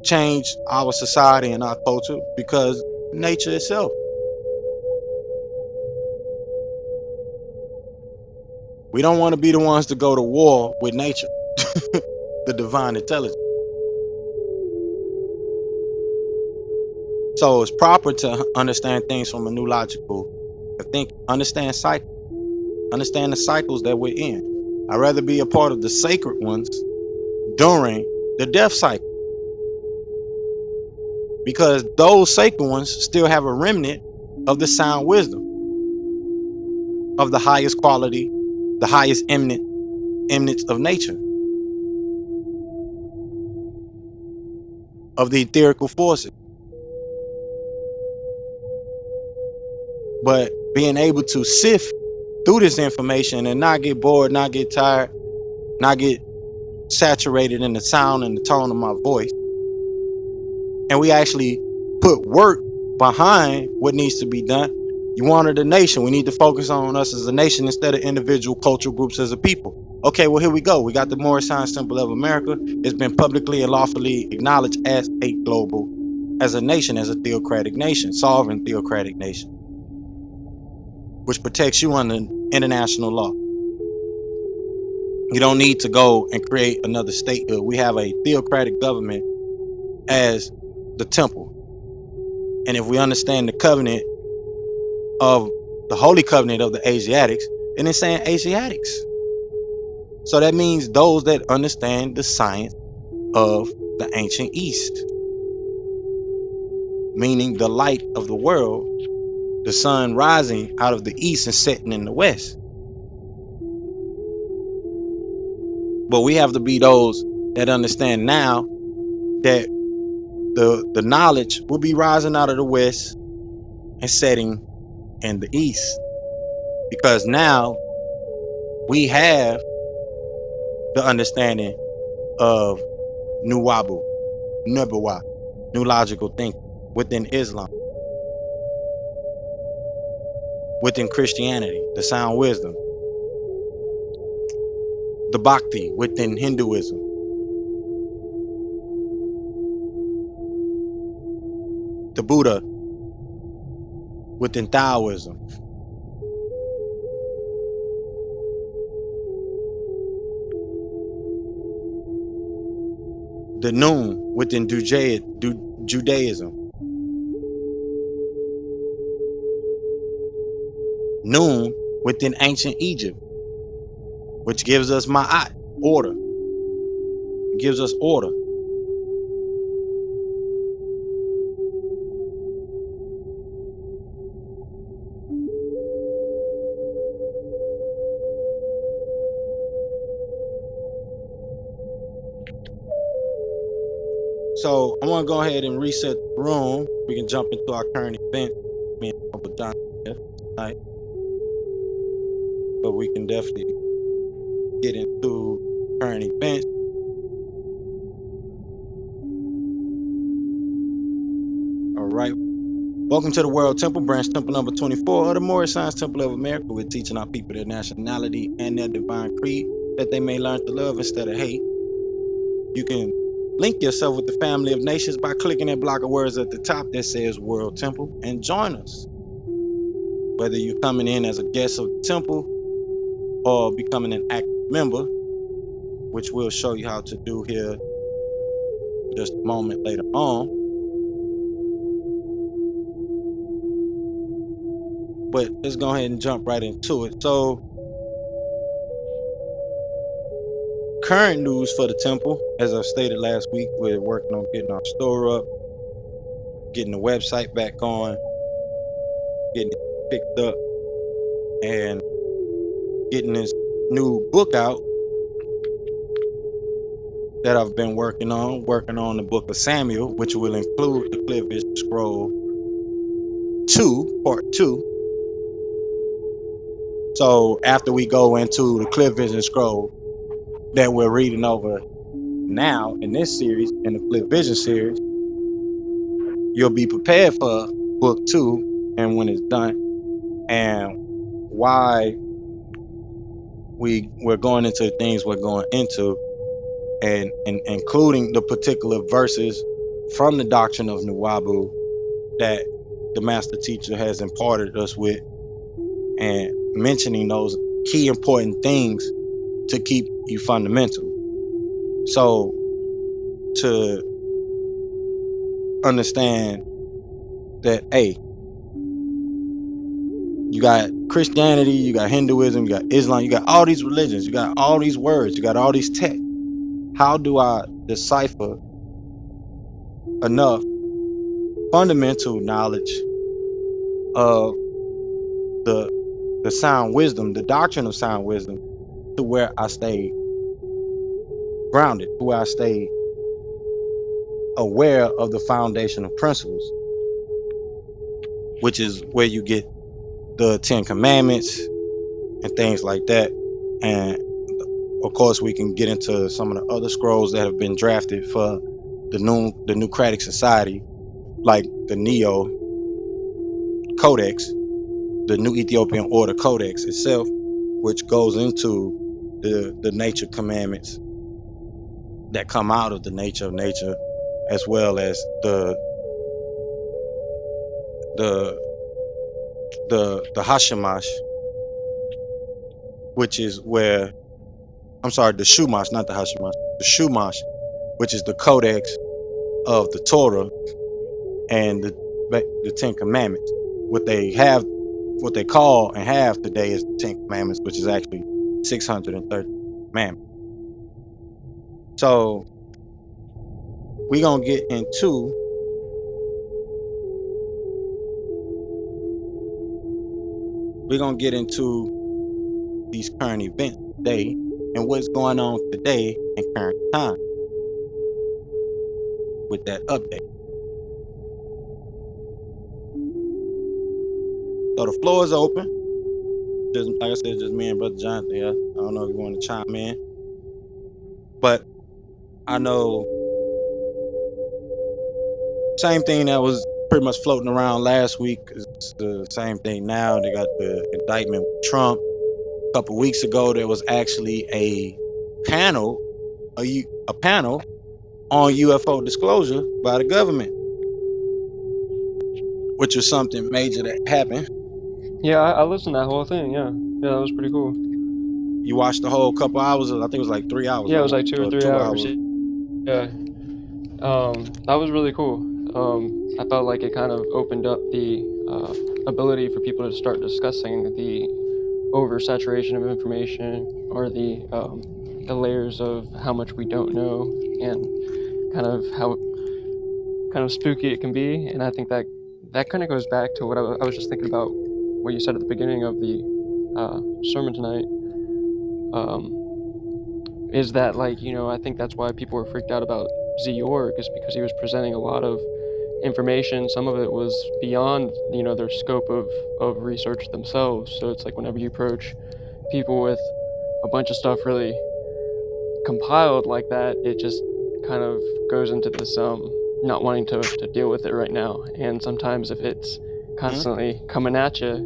change our society and our culture because nature itself. We don't want to be the ones to go to war with nature, the divine intelligence. So it's proper to understand things from a new logical think, understand the cycles that we're in. I'd rather be a part of the sacred ones during the death cycle, because those sacred ones still have a remnant of the sound wisdom of the highest quality, the highest eminence of nature, of the etherical forces. But being able to sift through this information and not get bored, not get tired, not get saturated in the sound and the tone of my voice, and we actually put work behind what needs to be done. You wanted a nation, we need to focus on us as a nation instead of individual cultural groups as a people. Okay, well, here we go. We got the Moorish symbol of America. It's been publicly and lawfully acknowledged as a global, as a nation, as a theocratic nation, sovereign theocratic nation, which protects you under international law. You don't need to go and create another statehood. We have a theocratic government as the temple. And if we understand the covenant of the holy covenant of the Asiatics, and it's saying Asiatics. So that means those that understand the science of the ancient East, meaning the light of the world, the sun rising out of the east and setting in the west. But we have to be those that understand now that the knowledge will be rising out of the west and setting in the east, because now we have the understanding of Nuwabu, Nubawa, new logical thinking within Islam, within Christianity, the sound wisdom, the Bhakti within Hinduism, the Buddha within Taoism, the Noon within Judaism, Noon within ancient Egypt, which gives us Ma'at, order. It gives us order. So I want to go ahead and reset the room. We can jump into our current event. Me and Uncle John tonight, but we can definitely get into current events. All right. Welcome to the World Temple, branch temple number 24 of the Moorish Temple of America. We're teaching our people their nationality and their divine creed, that they may learn to love instead of hate. You can link yourself with the family of nations by clicking that block of words at the top that says World Temple and join us. Whether you're coming in as a guest of the temple or becoming an active member, which we'll show you how to do here just a moment later on. But let's go ahead and jump right into it. So current news for the temple, as I stated last week, we're working on getting our store up, getting the website back on, getting it picked up, and getting this new book out that I've been working on the book of Samuel, which will include the Clear Vision Scroll 2, part 2. So after we go into the Clear Vision Scroll that we're reading over now in this series, in the Clear Vision series, you'll be prepared for book 2 and when it's done, and why we're going into the things we're going into, and including the particular verses from the doctrine of Nuwabu that the master teacher has imparted us with, and mentioning those key important things to keep you fundamental. So to understand that, hey, you got Christianity, you got Hinduism, you got Islam, you got all these religions, you got all these words, you got all these texts. How do I decipher enough fundamental knowledge of the sound wisdom, the doctrine of sound wisdom, to where I stay grounded, to where I stay aware of the foundational principles, which is where you get the 10 Commandments and things like that. And of course, we can get into some of the other scrolls that have been drafted for the Nucratic Society, like the Neo Codex, the New Ethiopian Order Codex itself, which goes into the nature commandments that come out of the nature of nature, as well as the Hashemash, which is where, I'm sorry, the Shumash, not the Hashemash, the Shumash, which is the codex of the Torah and the 10 Commandments. What they call and have today is the 10 Commandments, which is actually 630 commandments. So we're gonna get into these current events today and what's going on today in current time with that update. So the floor is open. Just like I said, just me and Brother Jonathan here. I don't know if you want to chime in, but I know same thing that was pretty much floating around last week is the same thing now. They got the indictment with Trump. A couple weeks ago, there was actually a panel on UFO disclosure by the government, which was something major that happened. Yeah, I listened to that whole thing. Yeah, that was pretty cool. You watched the whole couple hours. I think it was like 3 hours. Yeah, it was like 2 or 3 2 hours. hours. Yeah, that was really cool. I felt like it kind of opened up the ability for people to start discussing the oversaturation of information, or the layers of how much we don't know, and kind of how kind of spooky it can be. And I think that kind of goes back to what I was just thinking about, what you said at the beginning of the sermon tonight. Is that, like, I think that's why people were freaked out about Zodok, is because he was presenting a lot of information. Some of it was beyond their scope of research themselves. So it's like, whenever you approach people with a bunch of stuff really compiled like that, it just kind of goes into this not wanting to deal with it right now. And sometimes if it's constantly coming at you,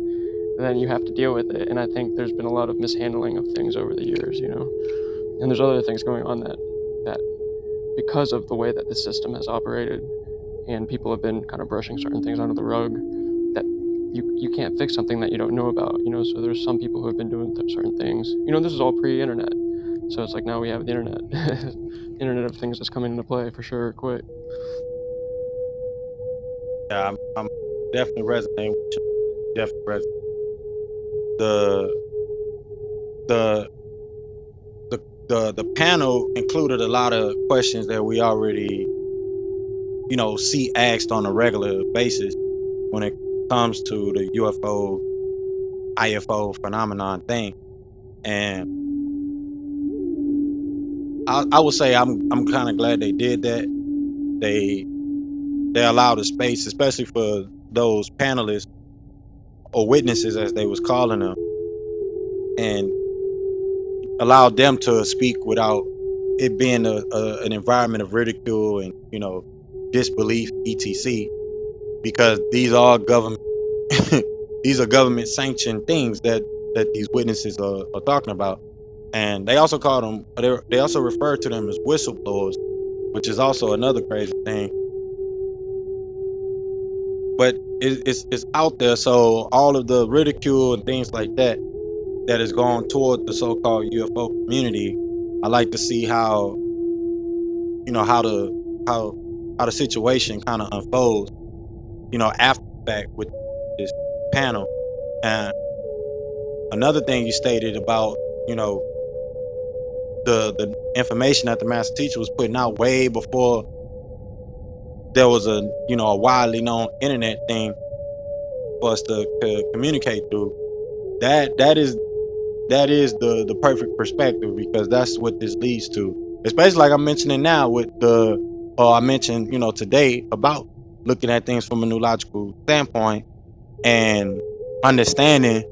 then you have to deal with it. And I think there's been a lot of mishandling of things over the years, and there's other things going on that because of the way that the system has operated, and people have been kind of brushing certain things under the rug, that you can't fix something that you don't know about. So there's some people who have been doing certain things. This is all pre-internet, so it's like, now we have the internet. Internet of Things is coming into play for sure, quick. Yeah, I'm definitely resonating with you. Definitely resonating. The the panel included a lot of questions that we already, see asked on a regular basis when it comes to the UFO, IFO phenomenon thing. And I would say I'm kind of glad they did that. They allowed a space, especially for those panelists or witnesses, as they was calling them, and allowed them to speak without it being an environment of ridicule and disbelief, etc. Because these are government these are government sanctioned things that these witnesses are talking about. And they also call them, they also refer to them as whistleblowers, which is also another crazy thing. But it's out there, so all of the ridicule and things like that is going toward the so-called UFO community. I like to see how how the situation kind of unfolds, after the fact with this panel. And another thing you stated about, the information that the master teacher was putting out way before there was a widely known internet thing for us to communicate through. That is the perfect perspective, because that's what this leads to. Especially like I'm mentioning now with I mentioned, today about looking at things from a new logical standpoint and understanding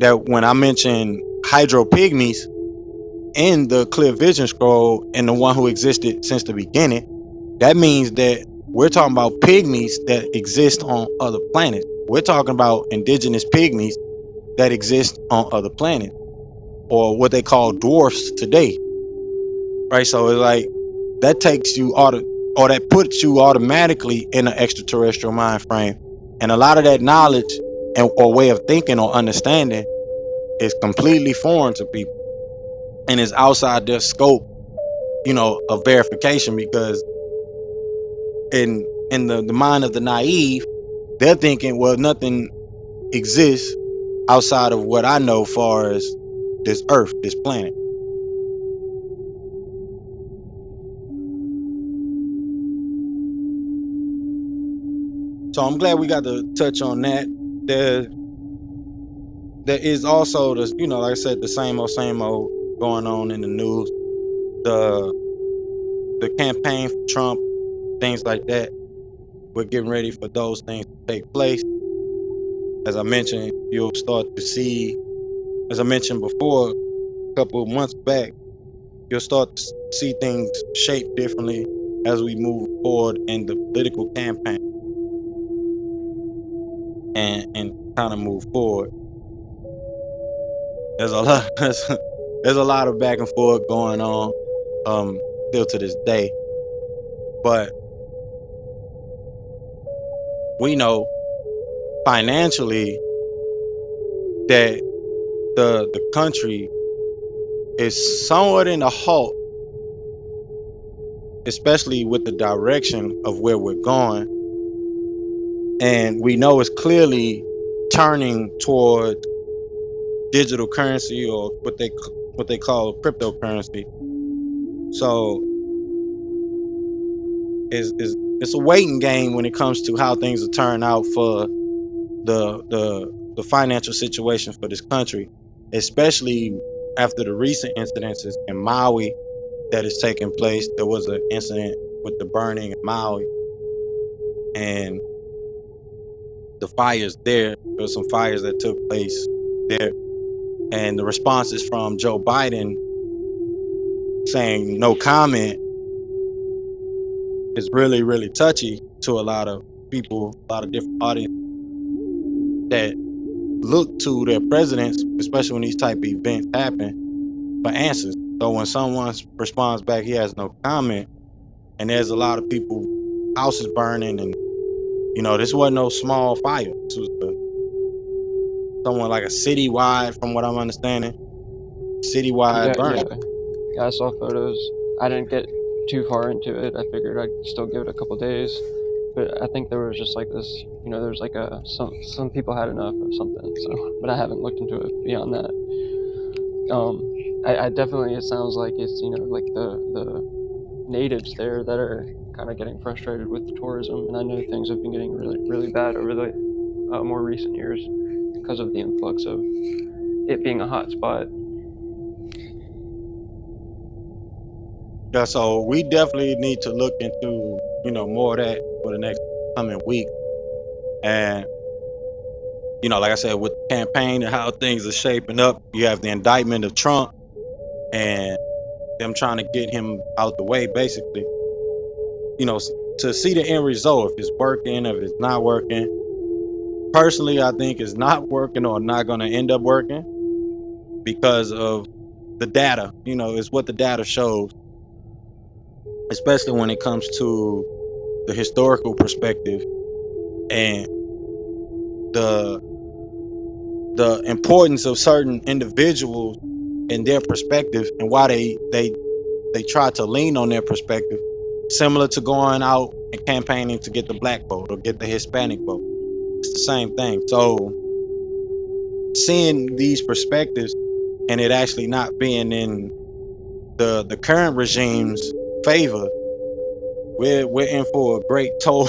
that when I mention hydro pygmies in the clear vision scroll and the one who existed since the beginning, that means that we're talking about pygmies that exist on other planets. We're talking about indigenous pygmies that exist on other planets, or what they call dwarfs today, right? So it's like that takes you or that puts you automatically in an extraterrestrial mind frame, and a lot of that knowledge and or way of thinking or understanding is completely foreign to people and is outside their scope, of verification. Because in the mind of the naive, they're thinking, well, nothing exists outside of what I know, far as this Earth, this planet. So I'm glad we got to touch on that. There, there is also the, like I said, the same old going on in the news. The the campaign for Trump, things like that. We're getting ready for those things to take place. As I mentioned, you'll start to see, as I mentioned before, a couple of months back, you'll start to see things shape differently as we move forward in the political campaign and kind of move forward. There's a lot there's a lot of back and forth going on still to this day. But we know financially that the country is somewhat in a halt, especially with the direction of where we're going. And we know it's clearly turning toward digital currency, or what they call cryptocurrency. So it's a waiting game when it comes to how things will turn out for the financial situation for this country, especially after the recent incidences in Maui that is taking place. There was an incident with the burning in Maui and the fires there. There were some fires that took place there, and the responses from Joe Biden saying no comment is really, really touchy to a lot of people, a lot of different audience that look to their presidents, especially when these type of events happen, for answers. So when someone responds back, he has no comment, and there's a lot of people, houses burning, and this wasn't no small fire. This was someone like a citywide, from what I'm understanding, citywide Yeah, burning. I saw photos. I didn't get too far into it. I figured I'd still give it a couple days. But I think there was just like this, there's like some people had enough of something. So, but I haven't looked into it beyond that. I definitely, it sounds like it's, you know, like the natives there that are kind of getting frustrated with the tourism, and I know things have been getting really bad over the more recent years because of the influx of it being a hot spot. Yeah, so we definitely need to look into, you know, more of that for the next coming week. And, you know, like I said, with the campaign and how things are shaping up, you have the indictment of Trump and them trying to get him out the way, basically, you know, to see the end result, if it's working, if it's not working. Personally, I think it's not working or not going to end up working because of the data. You know, it's what the data shows, especially when it comes to the historical perspective and the importance of certain individuals and their perspective and why they try to lean on their perspective, similar to going out and campaigning to get the black vote or get the Hispanic vote. It's the same thing. So seeing these perspectives and it actually not being in the current regime's favor, we're in for a great toll,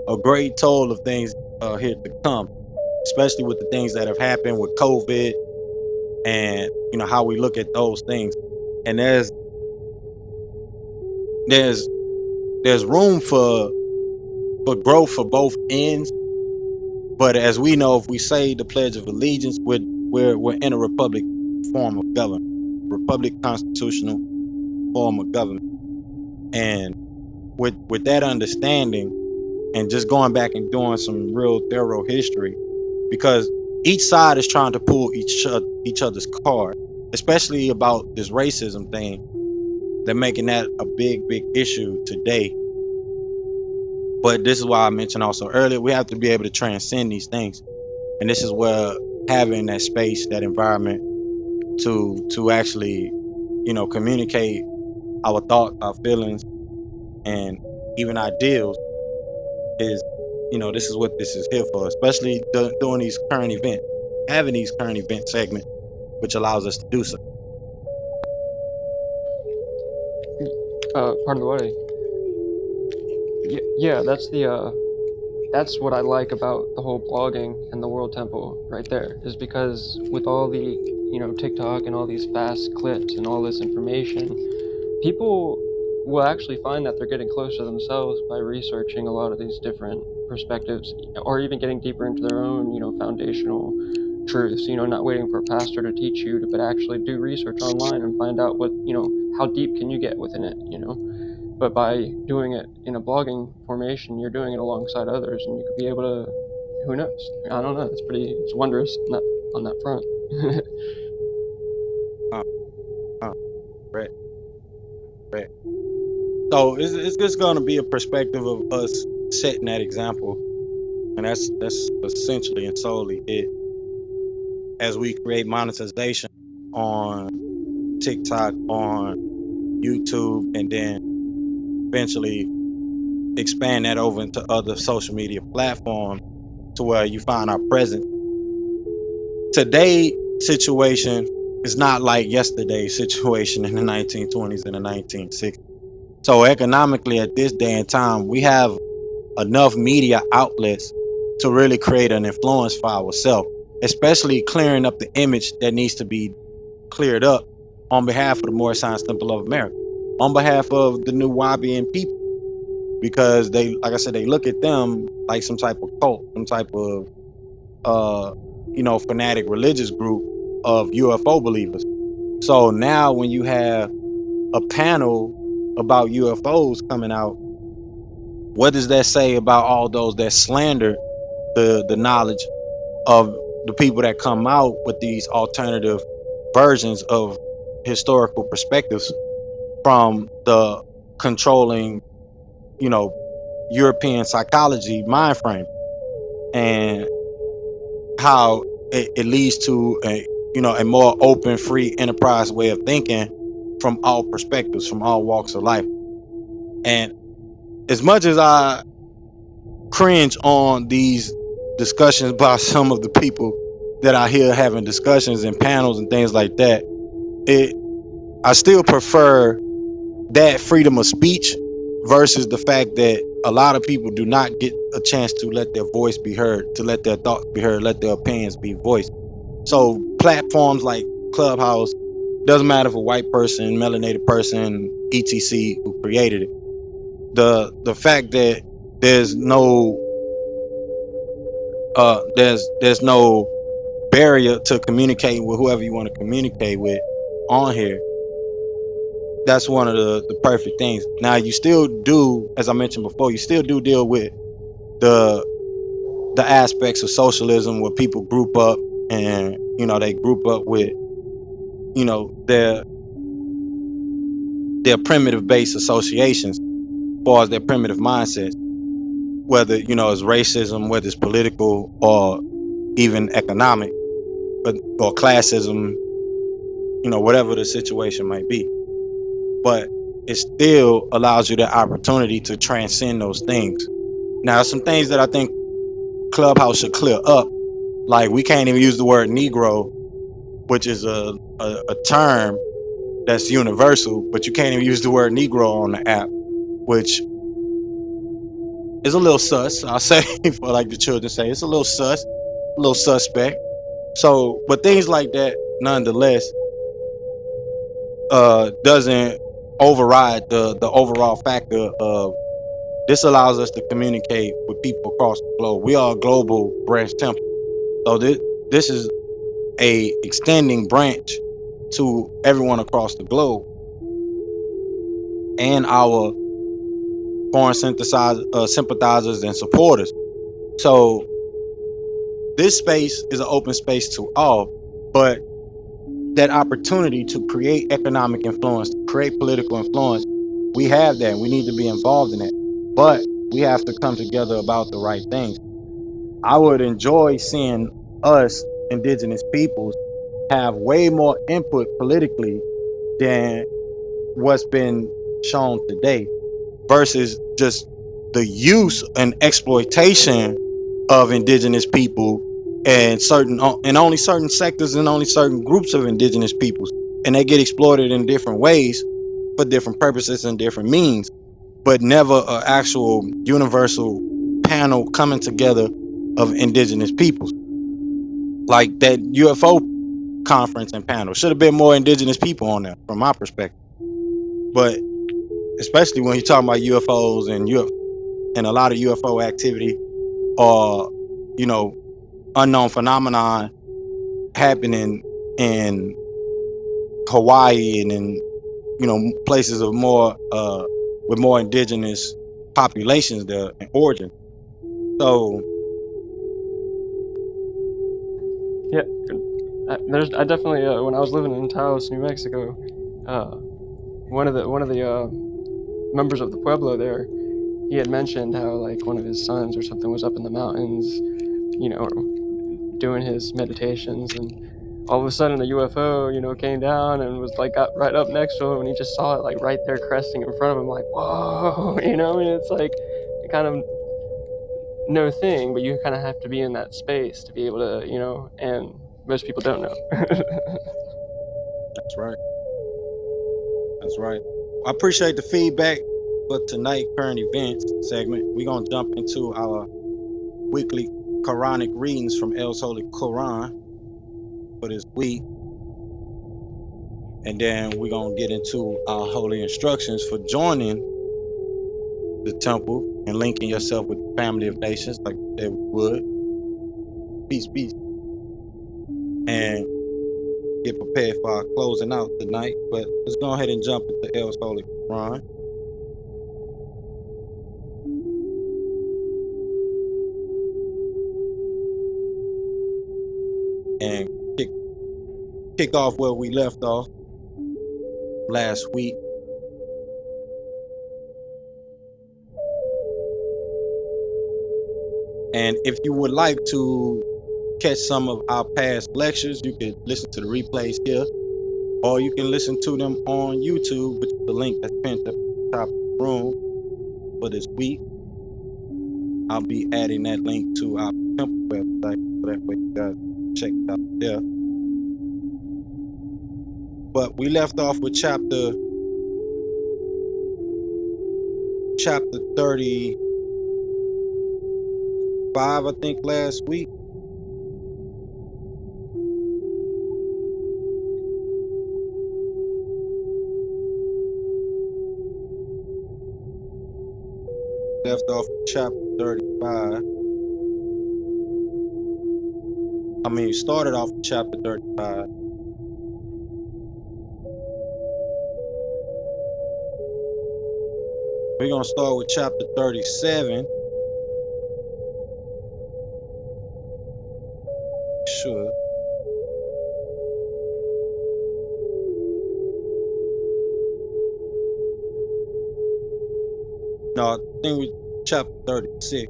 a great toll of things here to come, especially with the things that have happened with COVID and you know how we look at those things. And there's there's room for growth for both ends. But as we know, if we say the Pledge of Allegiance, we're in a republic form of government, republic constitutional form of government. And with that understanding and just going back and doing some real thorough history, because each side is trying to pull each other's card, especially about this racism thing. They're making that a big issue today. But this is why I mentioned also earlier, we have to be able to transcend these things. And this is where having that space, that environment to actually, you know, communicate our thoughts, our feelings, and even ideals is, you know, this is what this is here for, especially doing these current events, having these current event segments, which allows us to do so. Pardon the way. Yeah, that's what I like about the whole blogging and the World Temple right there, is because with all the, you know, TikTok and all these fast clips and all this information, people will actually find that they're getting closer to themselves by researching a lot of these different perspectives, or even getting deeper into their own, you know, foundational truths, you know, not waiting for a pastor to teach you, but actually do research online and find out what, you know, how deep can you get within it, you know. But by doing it in a blogging formation, you're doing it alongside others, and you could be able to, who knows? I don't know. It's wondrous on that front. Uh, uh, right, right. So it's just going to be a perspective of us setting that example, and that's essentially and solely it. As we create monetization on TikTok, on YouTube, and then eventually expand that over into other social media platforms to where you find our presence. Today's situation is not like yesterday's situation in the 1920s and the 1960s. So economically at this day and time, we have enough media outlets to really create an influence for ourselves, especially clearing up the image that needs to be cleared up on behalf of the Moorish Science Temple of America, on behalf of the new YBN people, because they, like I said, they look at them like some type of cult, some type of uh, you know, fanatic religious group of UFO believers. So now when you have a panel about UFOs coming out, what does that say about all those that slander the knowledge of the people that come out with these alternative versions of historical perspectives from the controlling, you know, European psychology mind frame, and how it leads to a, you know, a more open, free enterprise way of thinking from all perspectives, from all walks of life. And as much as I cringe on these discussions by some of the people that I hear having discussions and panels and things like that, I still prefer that freedom of speech versus the fact that a lot of people do not get a chance to let their voice be heard, to let their thoughts be heard, let their opinions be voiced. So platforms like Clubhouse, doesn't matter if a white person, melanated person, etc., who created it. The fact that there's no there's no barrier to communicating with whoever you want to communicate with on here. That's one of the perfect things. Now you still do, as I mentioned before, you still do deal with the aspects of socialism where people group up and they group up with their primitive based associations as far as their primitive mindsets, whether it's racism, whether it's political or even economic, or classism, whatever the situation might be. But it still allows you the opportunity to transcend those things. Now, some things that I think Clubhouse should clear up, like we can't even use the word Negro, which is a term that's universal, but you can't even use the word Negro on the app, which is a little sus. I'll say, for like the children say, it's a little sus, a little suspect. So, but things like that, nonetheless, doesn't override the overall factor of this allows us to communicate with people across the globe. We are a global branch temple. So this is a extending branch to everyone across the globe and our foreign sympathizers and supporters. So this space is an open space to all, but that opportunity to create economic influence, to create political influence, we have that. We need to be involved in it, but we have to come together about the right things. I would enjoy seeing us indigenous peoples have way more input politically than what's been shown today, versus just the use and exploitation of indigenous people and only certain sectors and only certain groups of indigenous peoples, and they get exploited in different ways for different purposes and different means, but never an actual universal panel coming together of indigenous peoples. Like that UFO conference and panel should have been more indigenous people on there from my perspective. But especially when you're talking about UFOs and a lot of UFO activity, or unknown phenomenon happening in Hawaii and in places of more with more indigenous populations there and origin. So Yeah, I definitely when I was living in Taos, New Mexico, one of the members of the pueblo there, he had mentioned how like one of his sons or something was up in the mountains, doing his meditations, and all of a sudden a UFO, came down and was like got right up next to him, and he just saw it like right there cresting in front of him, like whoa, it's like kind of no thing, but you kind of have to be in that space to be able to, and most people don't know. that's right. That's right. I appreciate the feedback for tonight current events segment. We're gonna jump into our weekly Quranic readings from El's Holy Quran for this week. And then we're gonna get into our holy instructions for joining the temple and linking yourself with the family of nations like they would. Peace, peace. And get prepared for our closing out tonight. But let's go ahead and jump into El's Holy Quran. And kick off where we left off last week. And if you would like to catch some of our past lectures, you can listen to the replays here, or you can listen to them on YouTube, which is the link that's pinned up at the top of the room for this week. I'll be adding that link to our temple website, so that way you guys check it out there. But we left off with chapter 35, I think, last week. Left off with chapter 35. I mean, started off with chapter 35. We're going to start with chapter 37. Sure. No, I think we chapter 36.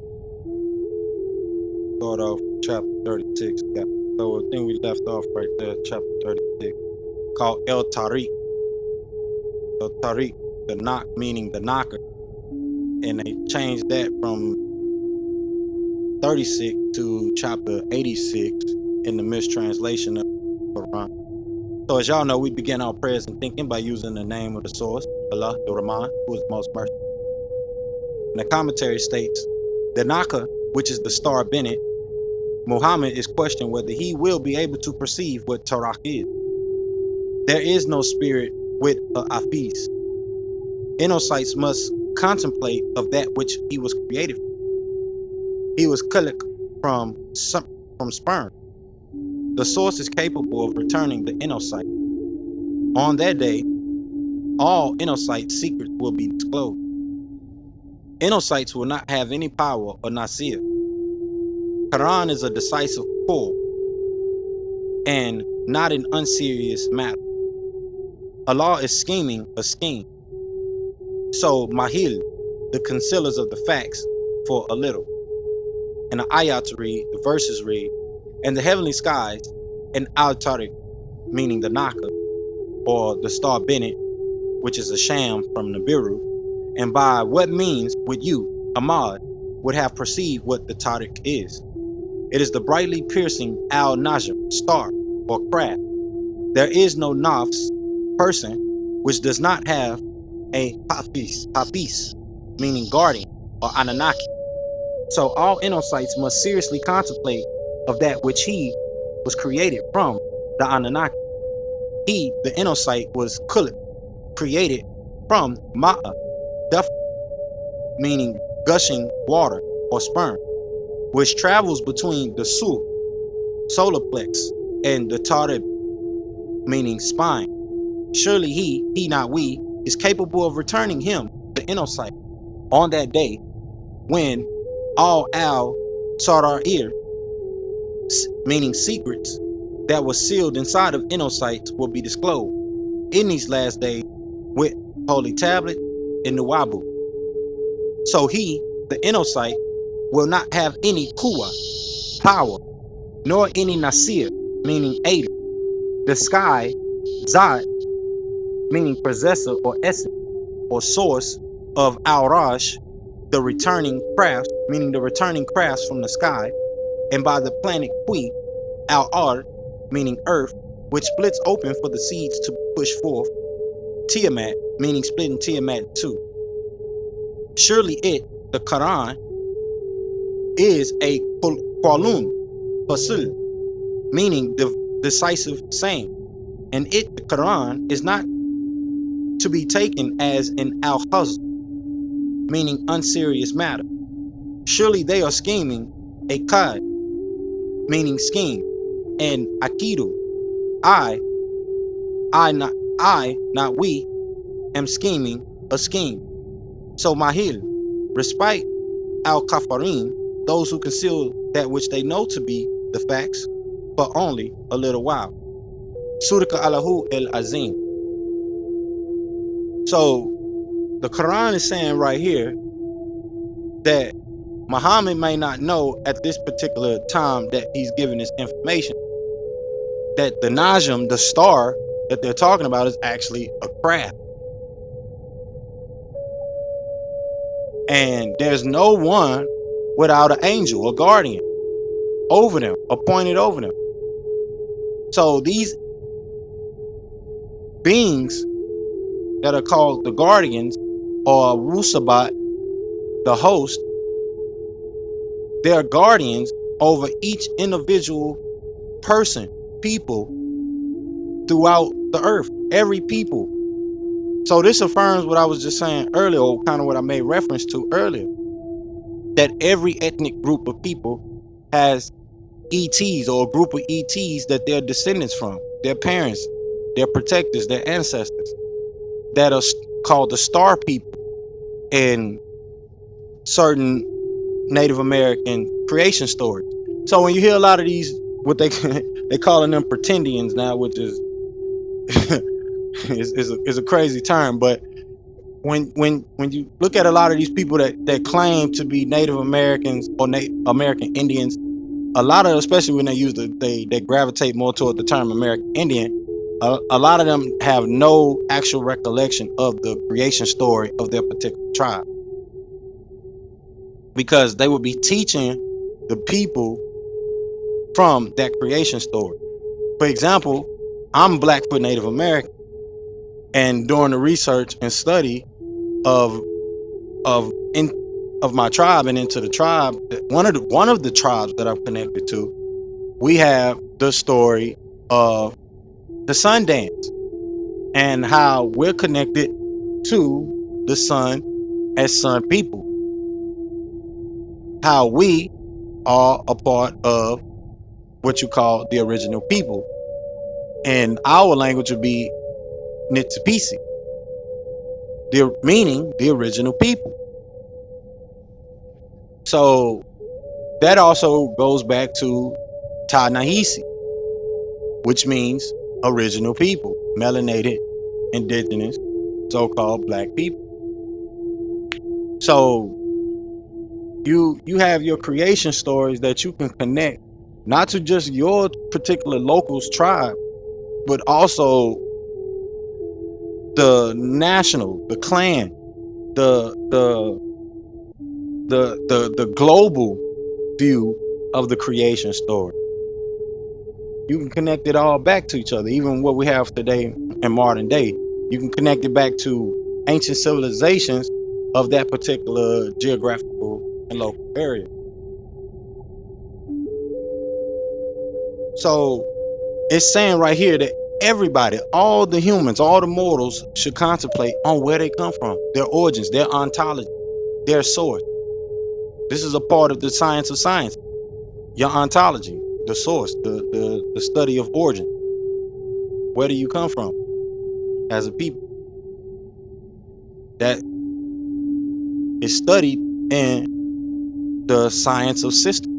Start off with chapter 36. Yeah. So I think we left off right there, chapter 36. Called El Tariq. El Tariq, the knock, meaning the knocker. And they changed that from 36 to chapter 86 in the mistranslation of the Quran. So as y'all know, we begin our prayers and thinking by using the name of the source, Allah, the Rahman, who is most merciful. And the commentary states, the knocker, which is the star Bennett, Muhammad is questioned whether he will be able to perceive what Torah is. There is no spirit with a Hafiz. Inosites must contemplate of that which he was created from. He was khalq from sperm. The source is capable of returning the Inosite. On that day, all Inosite secrets will be disclosed. Inosites will not have any power or nasir. Qur'an is a decisive pull and not an unserious matter. Allah is scheming a scheme. So Mahil, the concealers of the facts, for a little. And the ayat to read, the verses read, and the heavenly skies, and Al-Tariq, meaning the knocker, or the star Bennett, which is a sham from Nibiru, and by what means would you, Ahmad, would have perceived what the Tariq is? It is the brightly piercing Al-Najm, star, or craft. There is no nafs, person, which does not have a Hafiz, meaning guardian, or Anunnaki. So all Inosites must seriously contemplate of that which he was created from, the Anunnaki. He, the Inosite, was Kulib, created from Ma'a, Duf, meaning gushing water or sperm, which travels between the Suhuf, solar plex, and the Tarib, meaning spine. Surely he not we, is capable of returning him, the Inosite, on that day when all al-Sarair, meaning secrets, that was sealed inside of Inosites will be disclosed in these last days with Holy Tablet and Nuwabu. So he, the Inosite, will not have any Kuwa, power, nor any Nasir, meaning aider. The sky, Zat, meaning possessor or essence or source of Al-Rash, the returning crafts, meaning the returning crafts from the sky, and by the planet Qui, Al-Ard, meaning earth, which splits open for the seeds to push forth, Tiamat, meaning splitting Tiamat in two. Surely it, the Quran, is a Qalun, Fasul, meaning the decisive saying. And it, the Quran, is not to be taken as an al-Khaz, meaning unserious matter. Surely they are scheming a Qad, meaning scheme, and Akidu, I, not we, am scheming a scheme. So Mahil, respite al-Kafarin, those who conceal that which they know to be the facts, but only a little while. Surika Allahu el-Azim. So the Quran is saying right here that Muhammad may not know at this particular time that he's giving this information that the Najm, the star that they're talking about, is actually a craft. And there's no one without an angel, a guardian, over them, appointed over them. So these beings that are called the guardians or Wusabat, the host. They're guardians over each individual person, people throughout the earth, every people. So this affirms what I was just saying earlier, or kind of what I made reference to earlier, that every ethnic group of people has ETs or a group of ETs that they're descendants from, their parents, their protectors, their ancestors, that are called the star people in certain Native American creation stories. So when you hear a lot of these, what they calling them pretendians now, which is is a crazy term, but when you look at a lot of these people that claim to be Native Americans or American Indians, a lot of, especially when they use they gravitate more toward the term American Indian. A lot of them have no actual recollection of the creation story of their particular tribe, because they would be teaching the people from that creation story. For example, I'm Blackfoot Native American, and during the research and study of of in of my tribe and into the tribe, one of the tribes that I'm connected to, we have the story of the sun dance and how we're connected to the sun as sun people, how we are a part of what you call the original people, and our language would be Nitsipisi, the meaning the original people. So that also goes back to Ta Nahisi, which means original people, melanated, indigenous, so-called black people. So you have your creation stories that you can connect not to just your particular local's tribe, but also the national, the clan, the the global view of the creation story. You can connect it all back to each other, even what we have today in modern day. You can connect it back to ancient civilizations of that particular geographical and local area. So it's saying right here that everybody, all the humans, all the mortals should contemplate on where they come from, their origins, their ontology, their source. This is a part of the science of science, your ontology, the source, the study of origin. Where do you come from as a people? That is studied in the science of system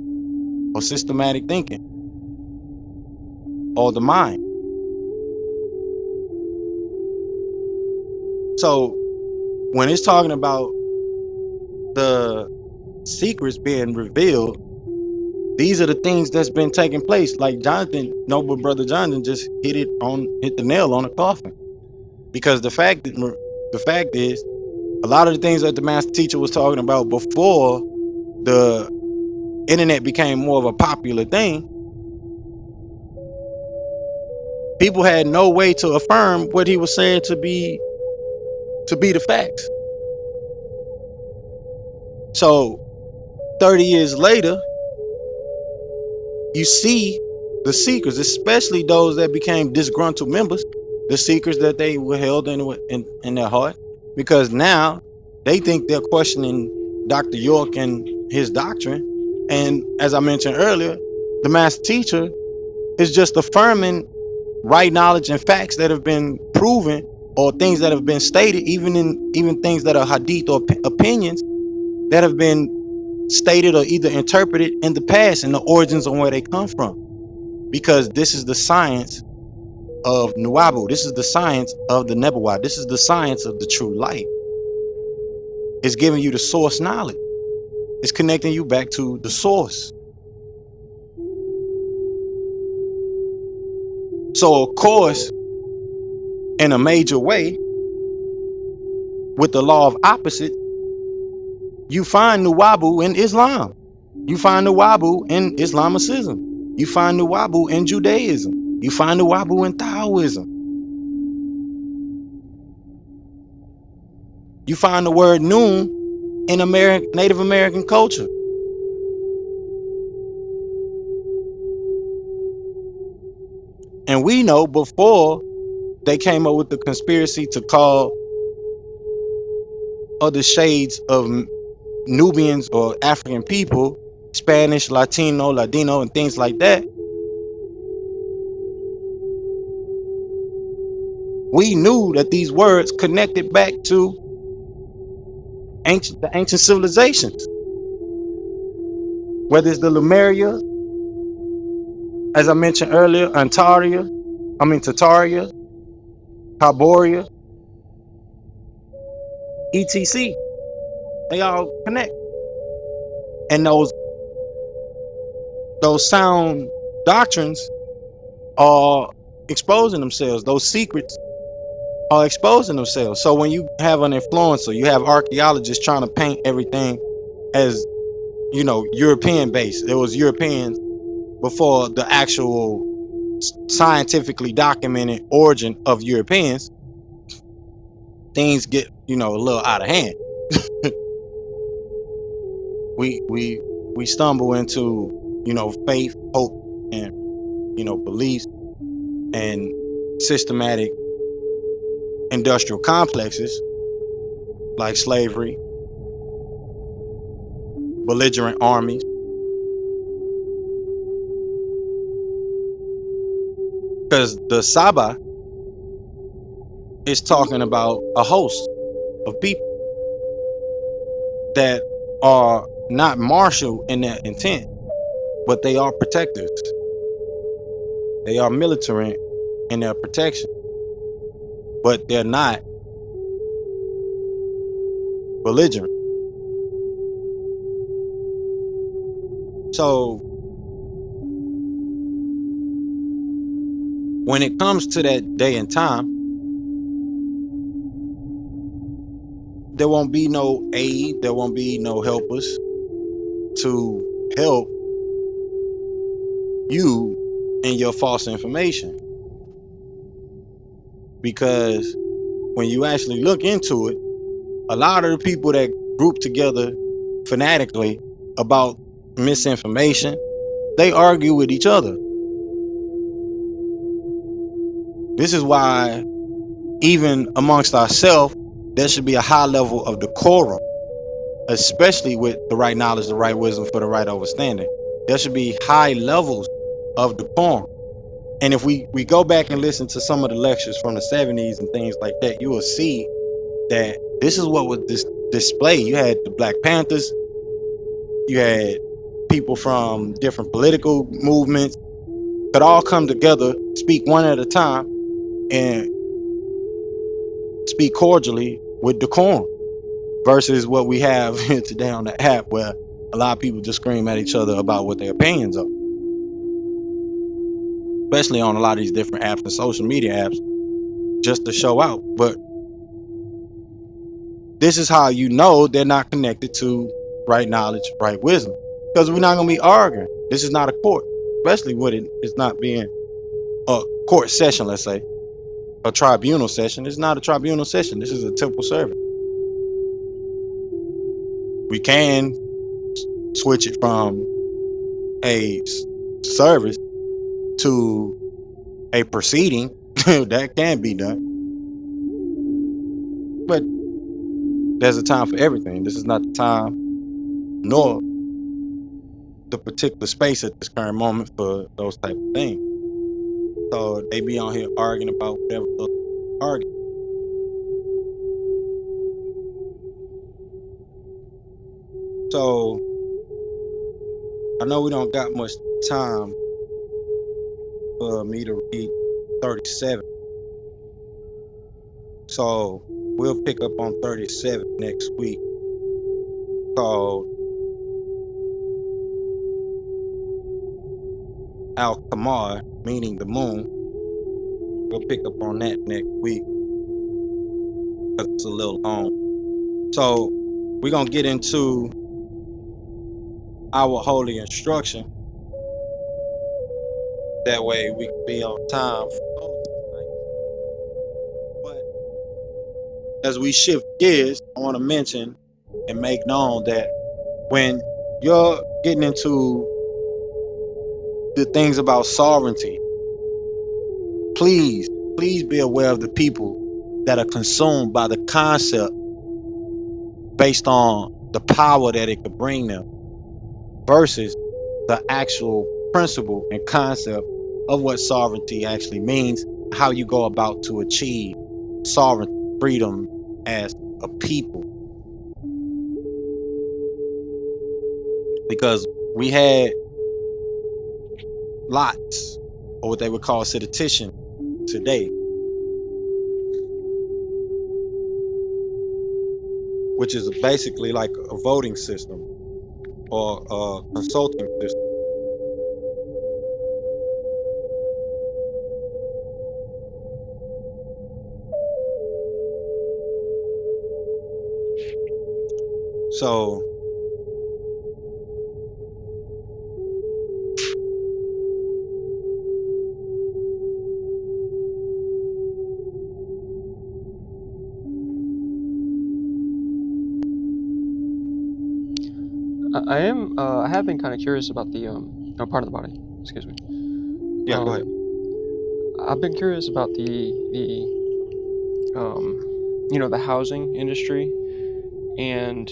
or systematic thinking or the mind. So when it's talking about the secrets being revealed, these are the things that's been taking place. Like Jonathan, noble brother Jonathan, just hit the nail on the coffin. Because the fact is, a lot of the things that the master teacher was talking about before the internet became more of a popular thing, people had no way to affirm what he was saying to be the facts. So 30 years later, you see the seekers, especially those that became disgruntled members, the seekers that they were held in their heart, because now they think they're questioning Dr. York and his doctrine. And as I mentioned earlier, the master teacher is just affirming right knowledge and facts that have been proven, or things that have been stated, even things that are hadith or opinions that have been stated or either interpreted in the past, and the origins on where they come from. Because this is the science of Nuabu. This is the science of the Nebuah. This is the science of the true light. It's giving you the source knowledge. It's connecting you back to the source. So of course, in a major way, with the law of opposites, you find Nuwabu in Islam. You find Nuwabu in Islamicism. You find Nuwabu in Judaism. You find Nuwabu in Taoism. You find the word noon in Native American culture. And we know before they came up with the conspiracy to call other shades of Nubians or African people Spanish, Latino, Ladino, and things like that. We knew that these words connected back to the ancient civilizations, whether it's the Lemuria, as I mentioned earlier, Tataria, Taboria, etc. They all connect, and those sound doctrines are exposing themselves. Those secrets are exposing themselves. So when you have an influencer, you have archaeologists trying to paint everything as, European based. It was Europeans before the actual scientifically documented origin of Europeans. Things get, a little out of hand. We stumble into, faith, hope, and, beliefs and systematic industrial complexes like slavery, belligerent armies, because the Saba is talking about a host of people that are not martial in their intent, but they are protectors. They are militant in their protection, but they're not belligerent. So when it comes to that day and time, there won't be no aid, there won't be no helpers to help you in your false information. Because when you actually look into it, a lot of the people that group together fanatically about misinformation, they argue with each other. This is why even amongst ourselves, there should be a high level of decorum, especially with the right knowledge, the right wisdom for the right understanding. There should be high levels of decorum. And if we go back and listen to some of the lectures from the 70s and things like that, you will see that this is what was displayed. You had the Black Panthers, you had people from different political movements could all come together, speak one at a time, and speak cordially with decorum, versus what we have today on the app, where a lot of people just scream at each other about what their opinions are, especially on a lot of these different apps and social media apps, just to show out. But this is how you know they're not connected to right knowledge, right wisdom, because we're not going to be arguing. This is not a court, especially when it's not being a court session, let's say a tribunal session. It's not a tribunal session. This is a temple service. We can switch it from a service to a proceeding. That can be done, but there's a time for everything. This is not the time nor the particular space at this current moment for those type of things. So they be on here arguing about whatever they're arguing. So I know we don't got much time for me to read 37. So we'll pick up on 37 next week, called Al-Qamar, meaning the moon. We'll pick up on that next week because it's a little long. So we're going to get into our holy instruction. That way we can be on time for those tonight. But as we shift gears, I want to mention and make known that when you're getting into the things about sovereignty, please, please be aware of the people that are consumed by the concept based on the power that it could bring them versus the actual principle and concept of what sovereignty actually means, how you go about to achieve sovereign freedom as a people. Because we had lots, or what they would call sedition today, which is basically like a voting system or a consulting system. So I have been kind of curious about the part of the body. Excuse me. yeah, go ahead. I've been curious about the housing industry and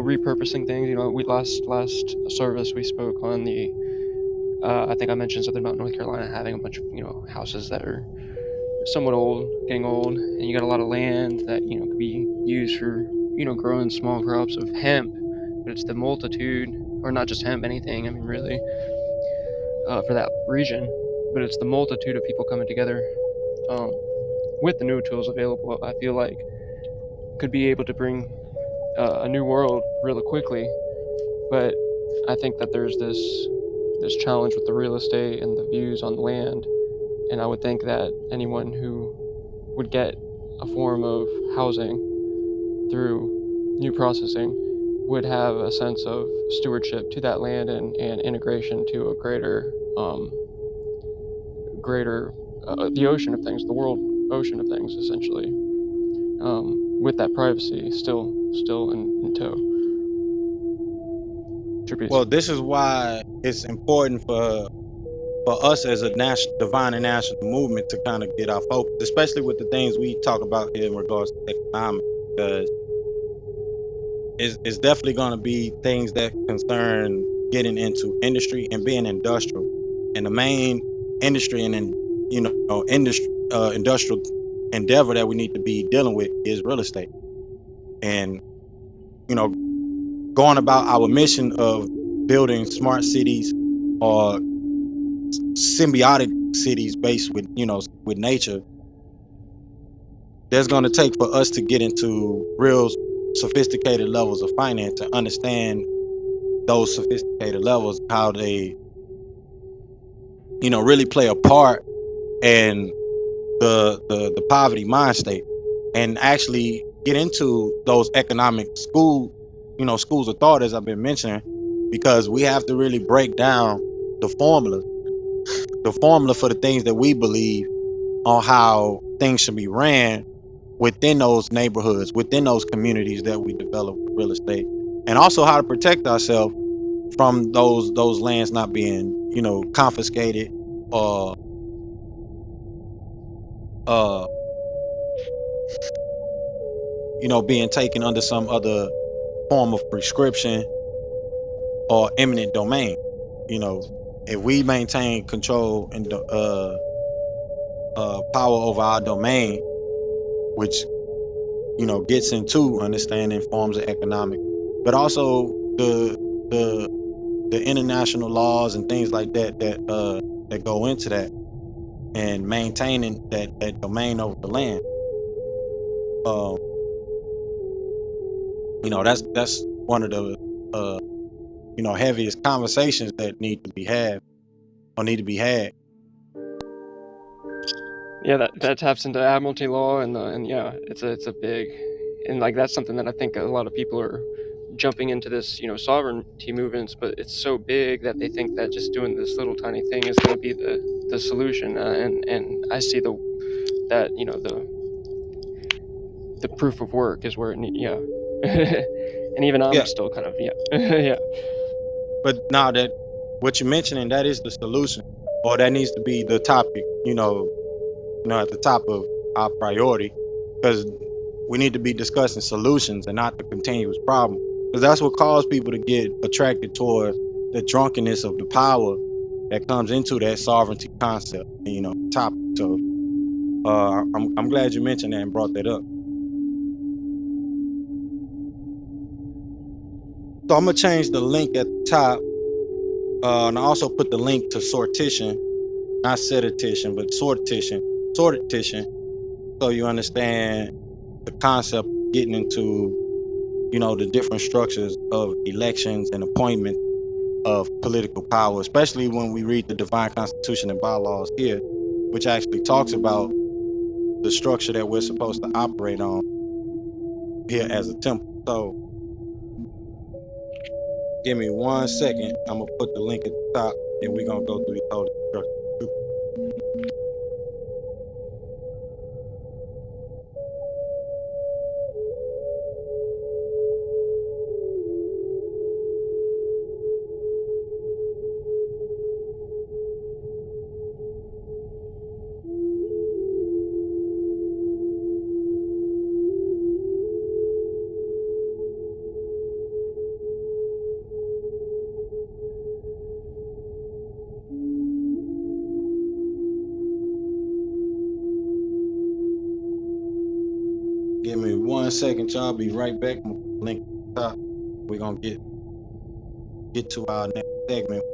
repurposing things. We last service we spoke on the. I think I mentioned something about North Carolina having a bunch of houses that are somewhat old, getting old, and you got a lot of land that could be used for growing small crops of hemp. But it's the multitude, or not just hemp, anything. I mean, really, for that region. But it's the multitude of people coming together um, with the new tools available. I feel like could be able to bring a new world really quickly. But I think that there's this challenge with the real estate and the views on the land. And I would think that anyone who would get a form of housing through new processing would have a sense of stewardship to that land and integration to a greater the ocean of things, the world ocean of things, essentially, with that privacy still in tow. Well, this is why it's important for us as a national, divine and national movement to kind of get our focus, especially with the things we talk about here in regards to economics, because it's definitely going to be things that concern getting into industry and being industrial. And the main industry and industrial endeavor that we need to be dealing with is real estate. And you know, going about our mission of building smart cities or symbiotic cities based with with nature, there's going to take for us to get into real sophisticated levels of finance and understand those sophisticated levels, how they really play a part in the poverty mind state, and actually get into those economic schools of thought, as I've been mentioning, because we have to really break down the formula the formula for the things that we believe on how things should be ran within those neighborhoods, within those communities that we develop with real estate, and also how to protect ourselves from those lands not being confiscated or uh being taken under some other form of prescription or eminent domain. You know, if we maintain control and power over our domain, which gets into understanding forms of economic, but also the the international laws and things like that go into that, and maintaining that domain over the land. Um, that's one of the uh heaviest conversations that need to be had. Yeah, that taps into admiralty law and yeah, it's a big, and like that's something that I think a lot of people are jumping into this sovereignty movements, but it's so big that they think that just doing this little tiny thing is going to be the solution, and I see that the proof of work is where it yeah. And even I'm Yeah, still kind of yeah. but now that what you're mentioning, that is the solution, or that needs to be the topic. At the top of our priority, because we need to be discussing solutions and not the continuous problem, because that's what caused people to get attracted toward the drunkenness of the power that comes into that sovereignty concept. Topic. So I'm glad you mentioned that and brought that up. So I'm gonna change the link at the top, and I also put the link to sortition, not sedition, but sortition, so you understand the concept of getting into the different structures of elections and appointment of political power, especially when we read the divine constitution and bylaws here, which actually talks about the structure that we're supposed to operate on here as a temple. So give me 1 second. I'm gonna put the link at the top, and we're gonna go through the whole structure. Give me 1 second, y'all. Be right back. I'm gonna put the link at the top. We're gonna get to our next segment.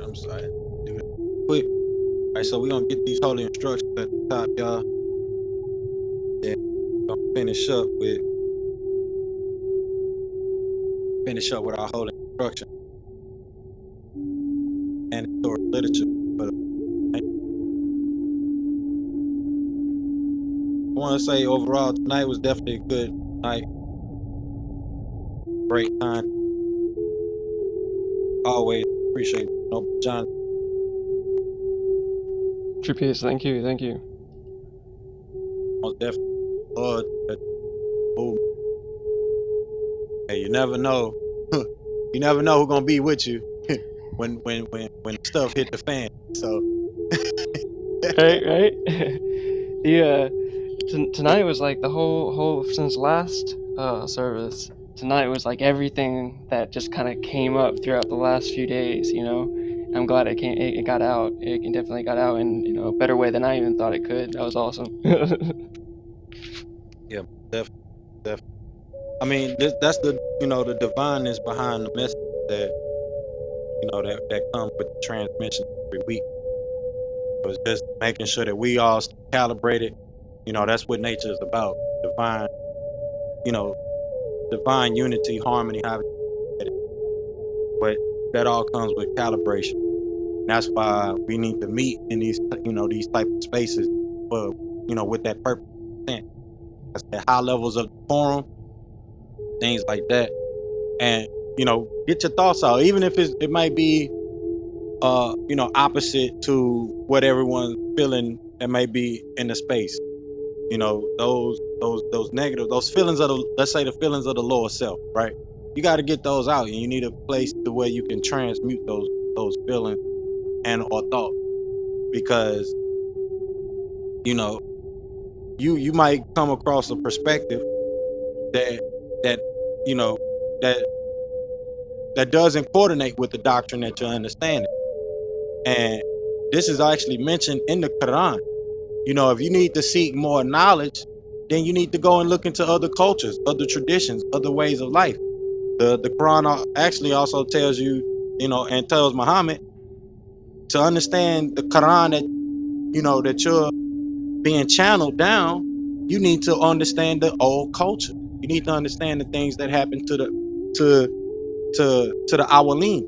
terms. I do it quick. All right, so we're gonna get these holy instructions at the top, y'all. Yeah, we're gonna finish up with our holy instruction and historic literature. But I want to say overall tonight was definitely a good night. Great time. Always appreciate John. True peace. Thank you. Thank you. Most definitely, Lord. Hey, you never know. You never know who's gonna be with you when stuff hit the fan. So Right. Yeah. Tonight was like the whole since last service. Tonight was like everything that just kind of came up throughout the last few days. I'm glad it got out. It definitely got out in a better way than I even thought it could. That was awesome. yeah, definitely. I mean, that's the the divineness behind the message that that comes with the transmission every week. So it's just making sure that we all stay calibrated. That's what nature is about. Divine, you know, divine unity, harmony, however you get it. But that all comes with calibration. That's why we need to meet in these these type of spaces for with that purpose. That's the high levels of decorum, things like that, and get your thoughts out, even if it might be opposite to what everyone's feeling that may be in the space. Those negative, those feelings of the, let's say, the feelings of the lower self, right? You got to get those out, and you need a place to where you can transmute those feelings and or thoughts, because you might come across a perspective that that you know that doesn't coordinate with the doctrine that you're understanding. And this is actually mentioned in the Qur'an. If you need to seek more knowledge, then you need to go and look into other cultures, other traditions, other ways of life. The Quran actually also tells you, and tells Muhammad to understand the Quran that you're being channeled down. You need to understand the old culture. You need to understand the things that happened to the Awalim,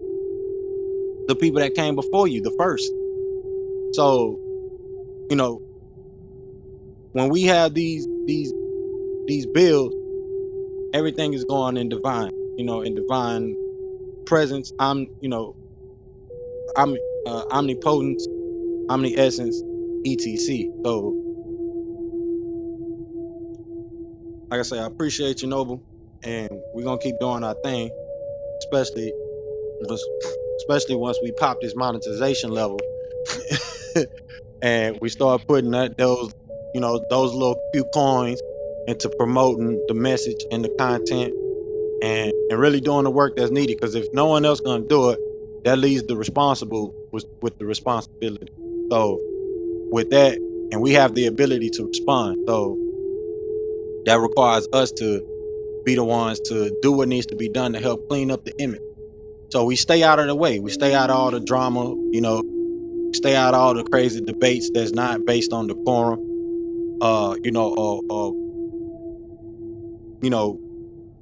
the people that came before you, the first. So, when we have these builds, everything is going in divine, in divine presence. I'm omnipotence, omni-essence, etc. So, like I say, I appreciate you, Noble, and we're gonna keep doing our thing, especially once we pop this monetization level and we start putting those little few coins into promoting the message and the content, and really doing the work that's needed. Because if no one else gonna do it, that leaves the responsible with the responsibility. So with that, and we have the ability to respond, so that requires us to be the ones to do what needs to be done to help clean up the image. So we stay out of the way. We stay out of all the drama, stay out of all the crazy debates that's not based on decorum,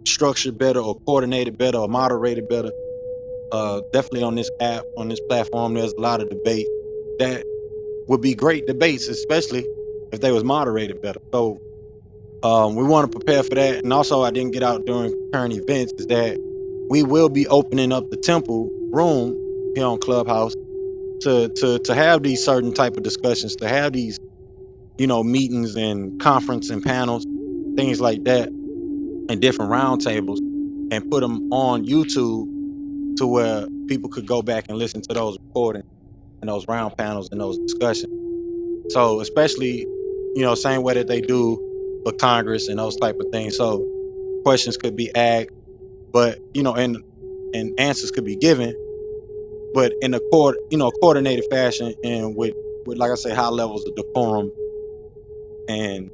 structured better or coordinated better or moderated better. Definitely on this app, on this platform, there's a lot of debate that would be great debates, especially if they was moderated better. So we want to prepare for that. And also, I didn't get out during current events, is that we will be opening up the temple room here on Clubhouse to have these certain type of discussions, to have these meetings and conference and panels, things like that, and different roundtables, and put them on YouTube to where people could go back and listen to those recordings and those round panels and those discussions. So especially, same way that they do for Congress and those type of things. So questions could be asked, but and answers could be given, but in a coordinated fashion, and with like I say, high levels of decorum, and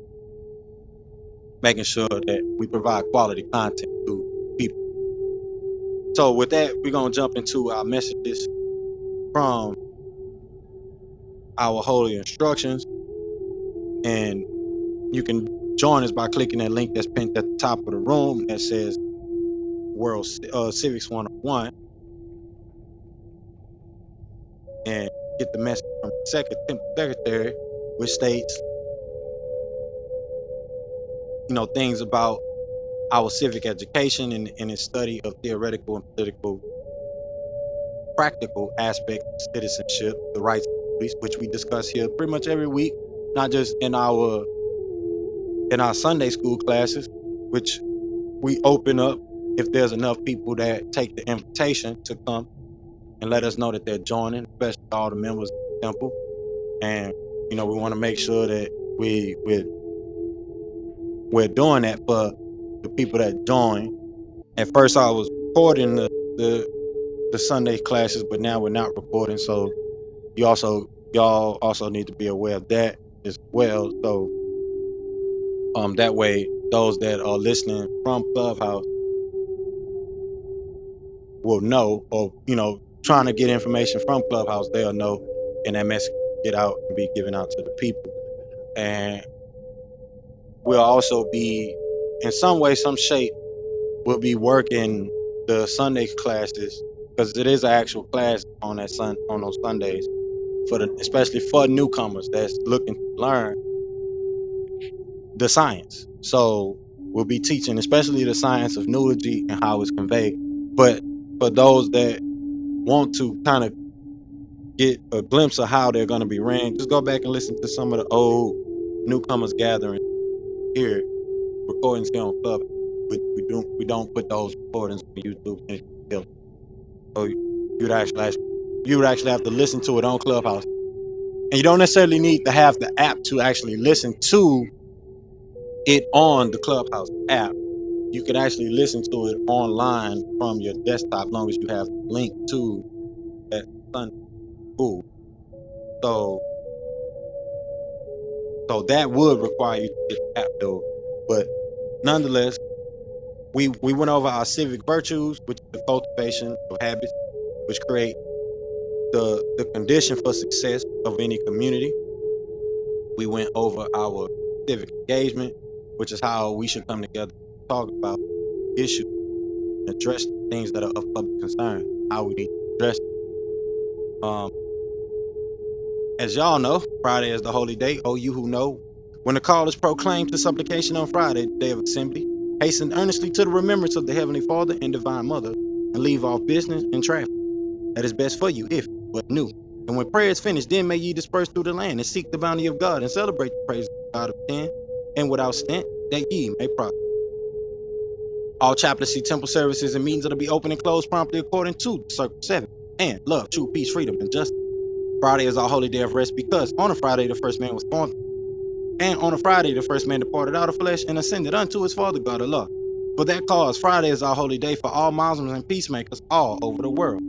making sure that we provide quality content to people. So with that, we're gonna jump into our messages. from our holy instructions, and you can join us by clicking that link that's pinned at the top of the room that says World Civics 101, and get the message from the second temple secretary, which states, things about our civic education and its study of theoretical and political practical aspects of citizenship, the rights of police, which we discuss here pretty much every week, not just in our Sunday school classes, which we open up if there's enough people that take the invitation to come and let us know that they're joining, especially all the members of the temple. And we want to make sure that we're doing that for the people that join. At first, I was recording the Sunday classes, but now we're not recording. So y'all also need to be aware of that as well. So that way, those that are listening from Clubhouse will know, or trying to get information from Clubhouse, they'll know, and that message will get out and be given out to the people. And we'll also be, in some way, some shape, we'll be working the Sunday classes, because it is an actual class on those Sundays, especially for newcomers that's looking to learn the science. So we'll be teaching, especially the science of nuology and how it's conveyed. But for those that want to kind of get a glimpse of how they're going to be ran, just go back and listen to some of the old newcomers gathering here, recordings here on Club. We don't put those recordings on YouTube. So you would actually have to listen to it on Clubhouse, and you don't necessarily need to have the app to actually listen to it on the Clubhouse app. You can actually listen to it online from your desktop, as long as you have a link to that Sunday school. So that would require you to get the app though. But nonetheless, we went over our civic virtues, which is the cultivation of habits, which create the condition for success of any community. We went over our civic engagement, which is how we should come together to talk about issues and address things that are of public concern, how we need to address them. As y'all know, Friday is the holy day. Oh, you who know. When the call is proclaimed to supplication on Friday, the day of assembly, hasten earnestly to the remembrance of the Heavenly Father and Divine Mother, and leave off business and traffic. That is best for you, if but new. And when prayer is finished, then may ye disperse through the land and seek the bounty of God and celebrate the praise of God of sin, and without stint, that ye may prosper. All chaplaincy, temple services, and meetings are to be open and closed promptly according to Circle 7. And love, true peace, freedom, and justice. Friday is our holy day of rest, because on a Friday the first man was born, and on a Friday the first man departed out of flesh and ascended unto his Father God of love. For that cause, Friday is our holy day for all Muslims and peacemakers all over the world.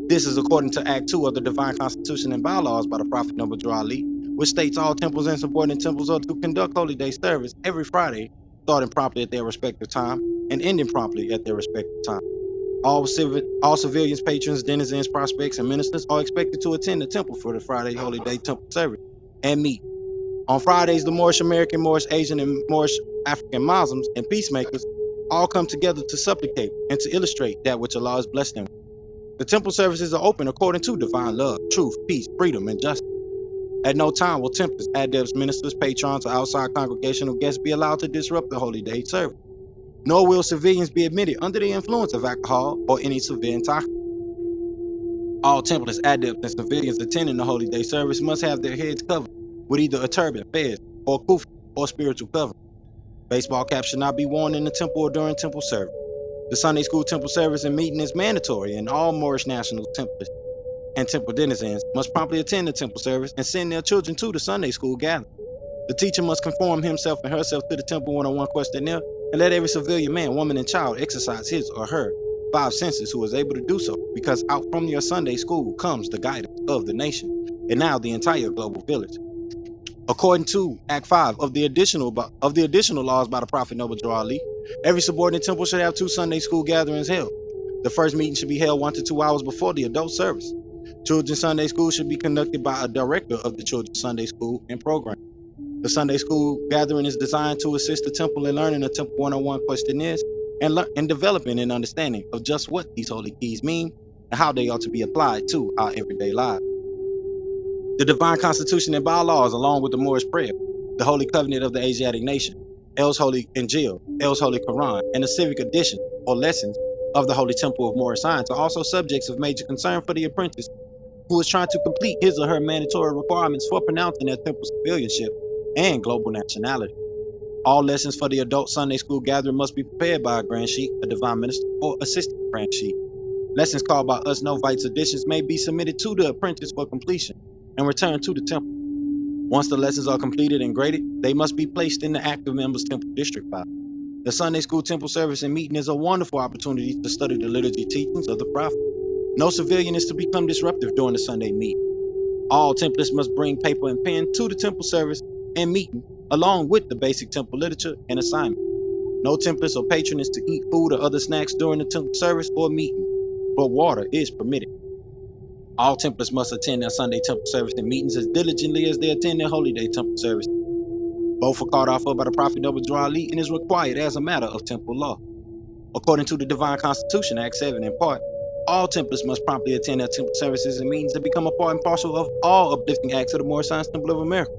This is according to Act 2 of the Divine Constitution and Bylaws by the Prophet Noble Ali, which states all temples and subordinate temples are to conduct holy day service every Friday, starting promptly at their respective time and ending promptly at their respective time. All civilians, patrons, denizens, prospects, and ministers are expected to attend the temple for the Friday Holy Day temple service and meet. On Fridays, the Moorish American, Moorish Asian, and Moorish African Muslims and peacemakers all come together to supplicate and to illustrate that which Allah has blessed them. The temple services are open according to divine love, truth, peace, freedom, and justice. At no time will temples, adepts, ministers, patrons, or outside congregational guests be allowed to disrupt the Holy Day service. Nor will civilians be admitted under the influence of alcohol or any severe intoxicant. All templars, adepts, and civilians attending the Holy Day service must have their heads covered with either a turban, fez, or kufi, or spiritual covering. Baseball caps should not be worn in the temple or during temple service. The Sunday school temple service and meeting is mandatory, and all Moorish national templars and temple denizens must promptly attend the temple service and send their children to the Sunday school gathering. The teacher must conform himself and herself to the temple one-on-one questionnaire, and let every civilian man, woman, and child exercise his or her 5 senses who is able to do so, because out from your Sunday school comes the guidance of the nation, and now the entire global village. According to Act 5 of the additional laws by the Prophet Noble Ali, every subordinate temple should have 2 Sunday school gatherings held. The first meeting should be held 1 to 2 hours before the adult service. Children's Sunday School should be conducted by a director of the Children's Sunday School and program. The Sunday School gathering is designed to assist the temple in learning the Temple 101 questionnaires and developing an understanding of just what these holy keys mean and how they are to be applied to our everyday lives. The divine constitution and bylaws, along with the Moorish prayer, the Holy Covenant of the Asiatic nation, El's Holy Injiyl, El's Holy Qur'aan, and the civic edition or lessons of the Holy Temple of Moorish Science are also subjects of major concern for the apprentice who is trying to complete his or her mandatory requirements for pronouncing their temple civilianship and global nationality. All lessons for the adult Sunday school gathering must be prepared by a Grand Sheik, a divine minister, or assistant Grand Sheik. Lessons called by us Novites editions may be submitted to the apprentice for completion and returned to the temple. Once the lessons are completed and graded, they must be placed in the active members' temple district file. The Sunday school temple service and meeting is a wonderful opportunity to study the liturgy teachings of the prophet. No civilian is to become disruptive during the Sunday meeting. All templars must bring paper and pen to the temple service and meeting, along with the basic temple literature and assignment. No templars or patrons to eat food or other snacks during the temple service or meeting, but water is permitted. All templars must attend their Sunday temple service and meetings as diligently as they attend their holy day temple service. Both are called off by the Prophet Zabuwr and is required as a matter of temple law. According to the Divine Constitution, Act 7 in part, all templars must promptly attend their temple services and meetings and become a part and parcel of all uplifting acts of the Moorish Science Temple of America,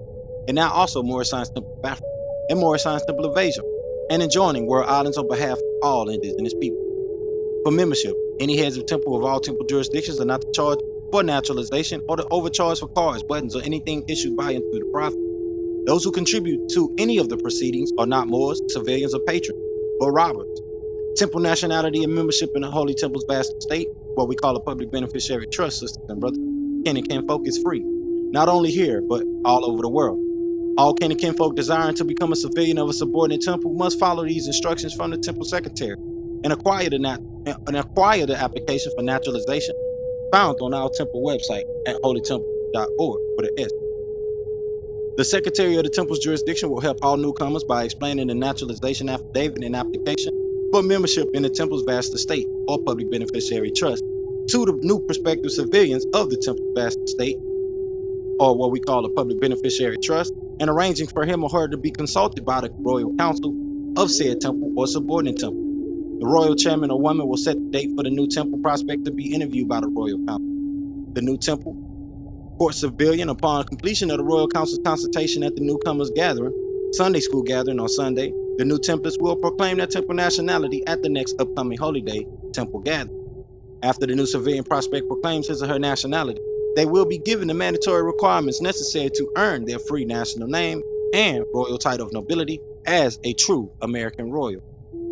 and now also Moorish Science Temple of Africa, and Moorish Science Temple of Asia, and enjoining world islands on behalf of all indigenous people. For membership, any heads of temple of all temple jurisdictions are not to charge for naturalization or to overcharge for cards, buttons, or anything issued by and through the prophet. Those who contribute to any of the proceedings are not Moors, civilians, or patrons, but robbers. Temple nationality and membership in the Holy Temple's vast estate, what we call a public beneficiary trust, sisters and brothers, kin and kinfolk is free, not only here, but all over the world. All kin and kinfolk desiring to become a civilian of a subordinate temple must follow these instructions from the temple secretary and acquire the application for naturalization found on our temple website at holytemple.org with an S. The secretary of the temple's jurisdiction will help all newcomers by explaining the naturalization affidavit and application for membership in the temple's vast estate or public beneficiary trust to the new prospective civilians of the temple's vast estate, or what we call a public beneficiary trust, and arranging for him or her to be consulted by the royal council of said temple or subordinate temple. The royal chairman or woman will set the date for the new temple prospect to be interviewed by the royal council. The new temple court civilian, upon completion of the royal council's consultation at the newcomers gathering, Sunday school gathering on Sunday, the new templars will proclaim their temple nationality at the next upcoming holy day temple gathering. After the new civilian prospect proclaims his or her nationality, they will be given the mandatory requirements necessary to earn their free national name and royal title of nobility as a true American royal.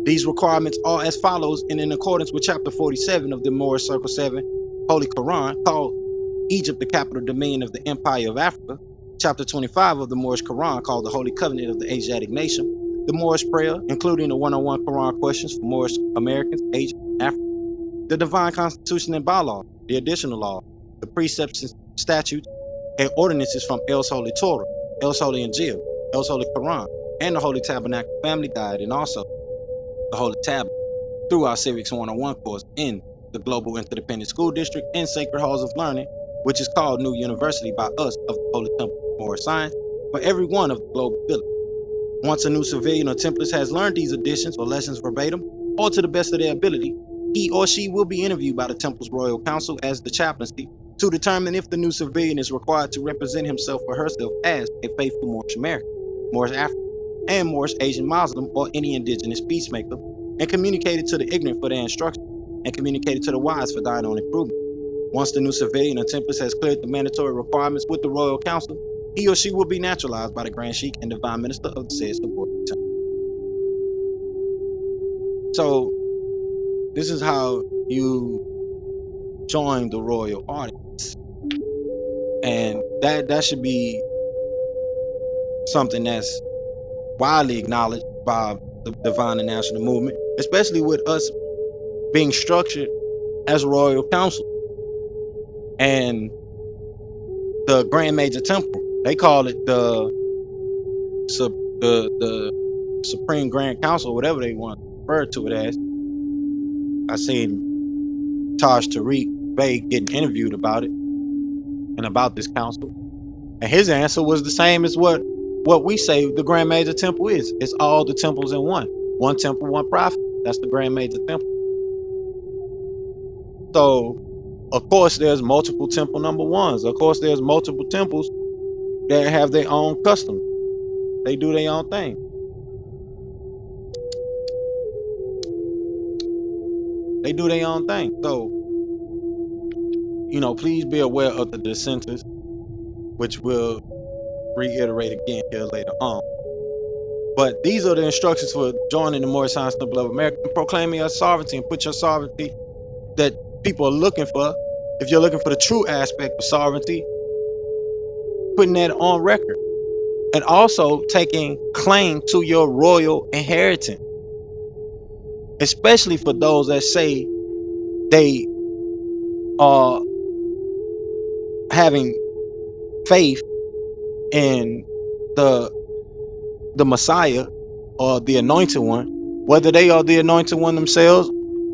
These requirements are as follows, and in accordance with chapter 47 of the Moorish Circle 7 Holy Qur'aan, called Egypt, the capital dominion of the Empire of Africa, chapter 25 of the Moorish Qur'an, called the Holy Covenant of the Asiatic nation, the Moorish prayer, including the 101 Qur'an questions for Moorish Americans, Asia, and Africa, the divine constitution and bylaw, the additional law, the precepts and statutes and ordinances from El's Holy Torah, El's Holy Injiyl, El's Holy Qur'an, and the Holy Tabernacle Family Guide, and also the Holy Tablet, through our Civics 101 course in the Global Interdependent School District and Sacred Halls of Learning, which is called New University by us of the Holy Temple of Moorish Science, for every one of the global village. Once a new civilian or templars has learned these editions or lessons verbatim, or to the best of their ability, he or she will be interviewed by the temple's royal council as the chaplaincy to determine if the new civilian is required to represent himself or herself as a faithful Moorish American, Moorish African, and Moorish Asian Muslim or any indigenous peacemaker, and communicated to the ignorant for their instruction, and communicated to the wise for thine own improvement. Once the new civilian or templars has cleared the mandatory requirements with the royal council, he or she will be naturalized by the Grand Sheik and divine minister of the said subordinate temple. So this is how you join the royal audience, and that should be something that's widely acknowledged by the divine and national movement, especially with us being structured as a royal council and the Grand Major Temple. They call it the Supreme Grand Council, whatever they want to refer to it as. I seen Taj Tariq Bey getting interviewed about it. and about this council. And his answer was the same as what we say the Grand Major Temple is. It's all the temples in one. One temple, one prophet. That's the Grand Major Temple. So, of course, there's multiple temple number ones. Of course, there's multiple temples that have their own customs. They do their own thing. They do their own thing. So, please be aware of the dissenters, which we'll reiterate again here later on. But these are the instructions for joining the Moorish Science Temple of America and proclaiming your sovereignty and put your sovereignty that people are looking for. If you're looking for the true aspect of sovereignty, putting that on record. And also taking claim to your royal inheritance. Especially for those that say they are having faith in the Messiah or the Anointed One, whether they are the Anointed One themselves,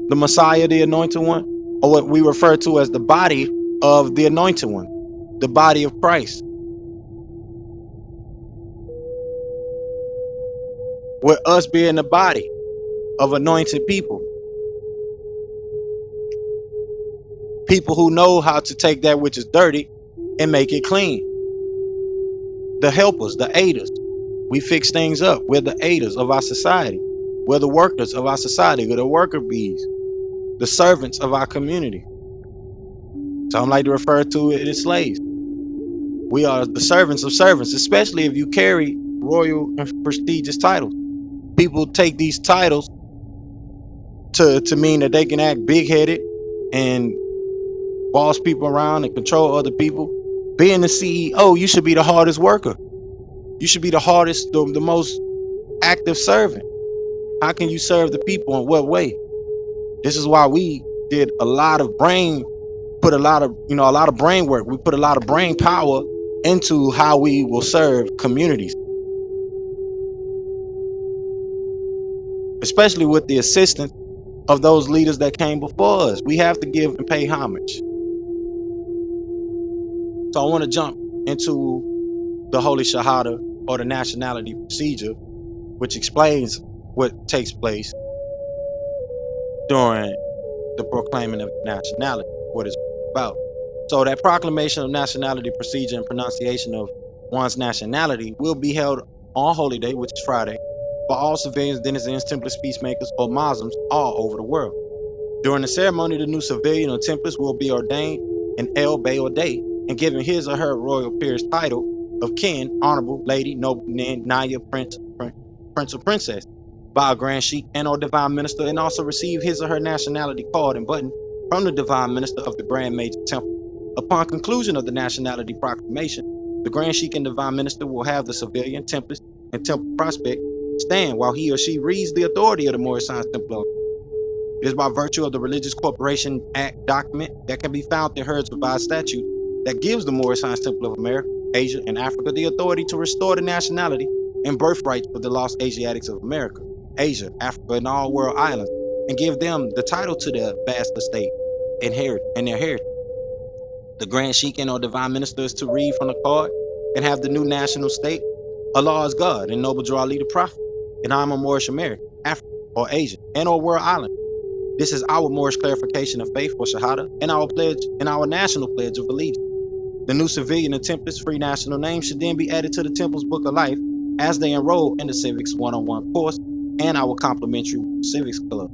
the Messiah, the Anointed One, or what we refer to as the body of the Anointed One, the body of Christ. With us being the body of anointed people. People who know how to take that which is dirty and make it clean. The helpers, the aiders. We fix things up. We're the aiders of our society. We're the workers of our society. We're the worker bees, the servants of our community. Some like to refer to it as slaves. We are the servants of servants, especially if you carry royal and prestigious titles. People take these titles to mean that they can act big-headed and boss people around and control other people. Being the CEO, you should be the hardest worker. You should be the hardest, the most active servant. How can you serve the people in what way? This is why we did a lot of brain, put a lot of brain work. We put a lot of brain power into how we will serve communities. Especially with the assistance of those leaders that came before us. We have to give and pay homage. So I want to jump into the Holy Shahada or the nationality procedure, which explains what takes place during the proclaiming of nationality, what it's about. So that proclamation of nationality procedure and pronunciation of one's nationality will be held on Holy Day, which is Friday, by all civilians, denizens, templars, peacemakers, or Muslims all over the world. During the ceremony, the new civilian or templars will be ordained an El Bay or Day and given his or her royal peer's title of kin, honorable, lady, nobleman, Naya, prince or princess, by a grand sheik and or divine minister, and also receive his or her nationality card and button from the divine minister of the Grand Major Temple. Upon conclusion of the nationality proclamation, the grand sheik and divine minister will have the civilian, templars, and temple prospect stand while he or she reads the authority of the Moorish Science Temple. It is by virtue of the Religious Corporation Act document that can be found in Heard's revised statute that gives the Moorish Science Temple of America, Asia, and Africa the authority to restore the nationality and birthrights of the lost Asiatics of America, Asia, Africa, and all world islands, and give them the title to their vast estate and their heritage. The Grand Sheik and or divine minister is to read from the card and have the new national state, Allah is God, and Noble Drew Ali the Prophet, and I'm a Moorish America, Africa, or Asia, and or world island. This is our Moorish clarification of faith or Shahada and our pledge and our national pledge of allegiance. The new civilian and templars free national name should then be added to the Temple's Book of Life as they enroll in the Civics 101 course and our complimentary Civics Club.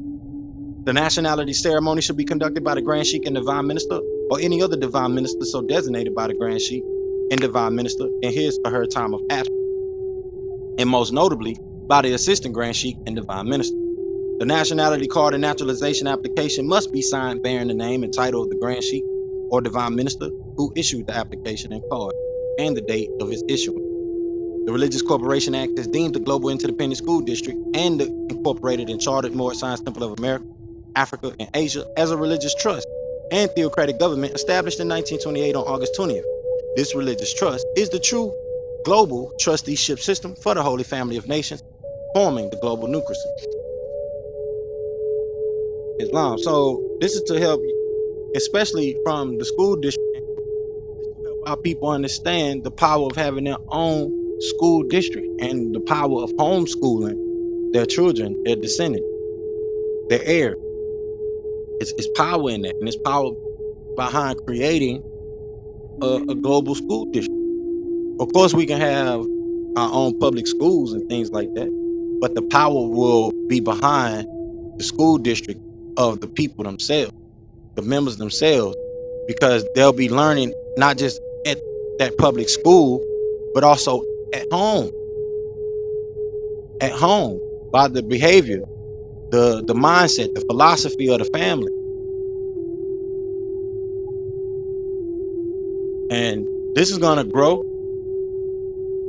The nationality ceremony should be conducted by the Grand Sheik and Divine Minister or any other Divine Minister so designated by the Grand Sheik and Divine Minister in his or her time of absence, and most notably by the Assistant Grand Sheik and Divine Minister. The nationality card and naturalization application must be signed bearing the name and title of the Grand Sheik or Divine Minister who issued the application and card, and the date of its issuance. The Religious Corporation Act is deemed the Global Interdependent School District and the Incorporated and Chartered Moorish Science Temple of America, Africa, and Asia as a religious trust and theocratic government established in 1928 on August 20th. This religious trust is the true global trusteeship system for the Holy Family of Nations, forming the global nucleus. Islam. So this is to help, especially from the school district, our people understand the power of having their own school district and the power of homeschooling their children, their descendants, their heirs. It's power in that, and it's power behind creating a global school district. Of course, we can have our own public schools and things like that, but the power will be behind the school district of the people themselves, the members themselves, because they'll be learning not just at that public school, but also at home. At home, by the behavior, the mindset, the philosophy of the family. And this is gonna grow.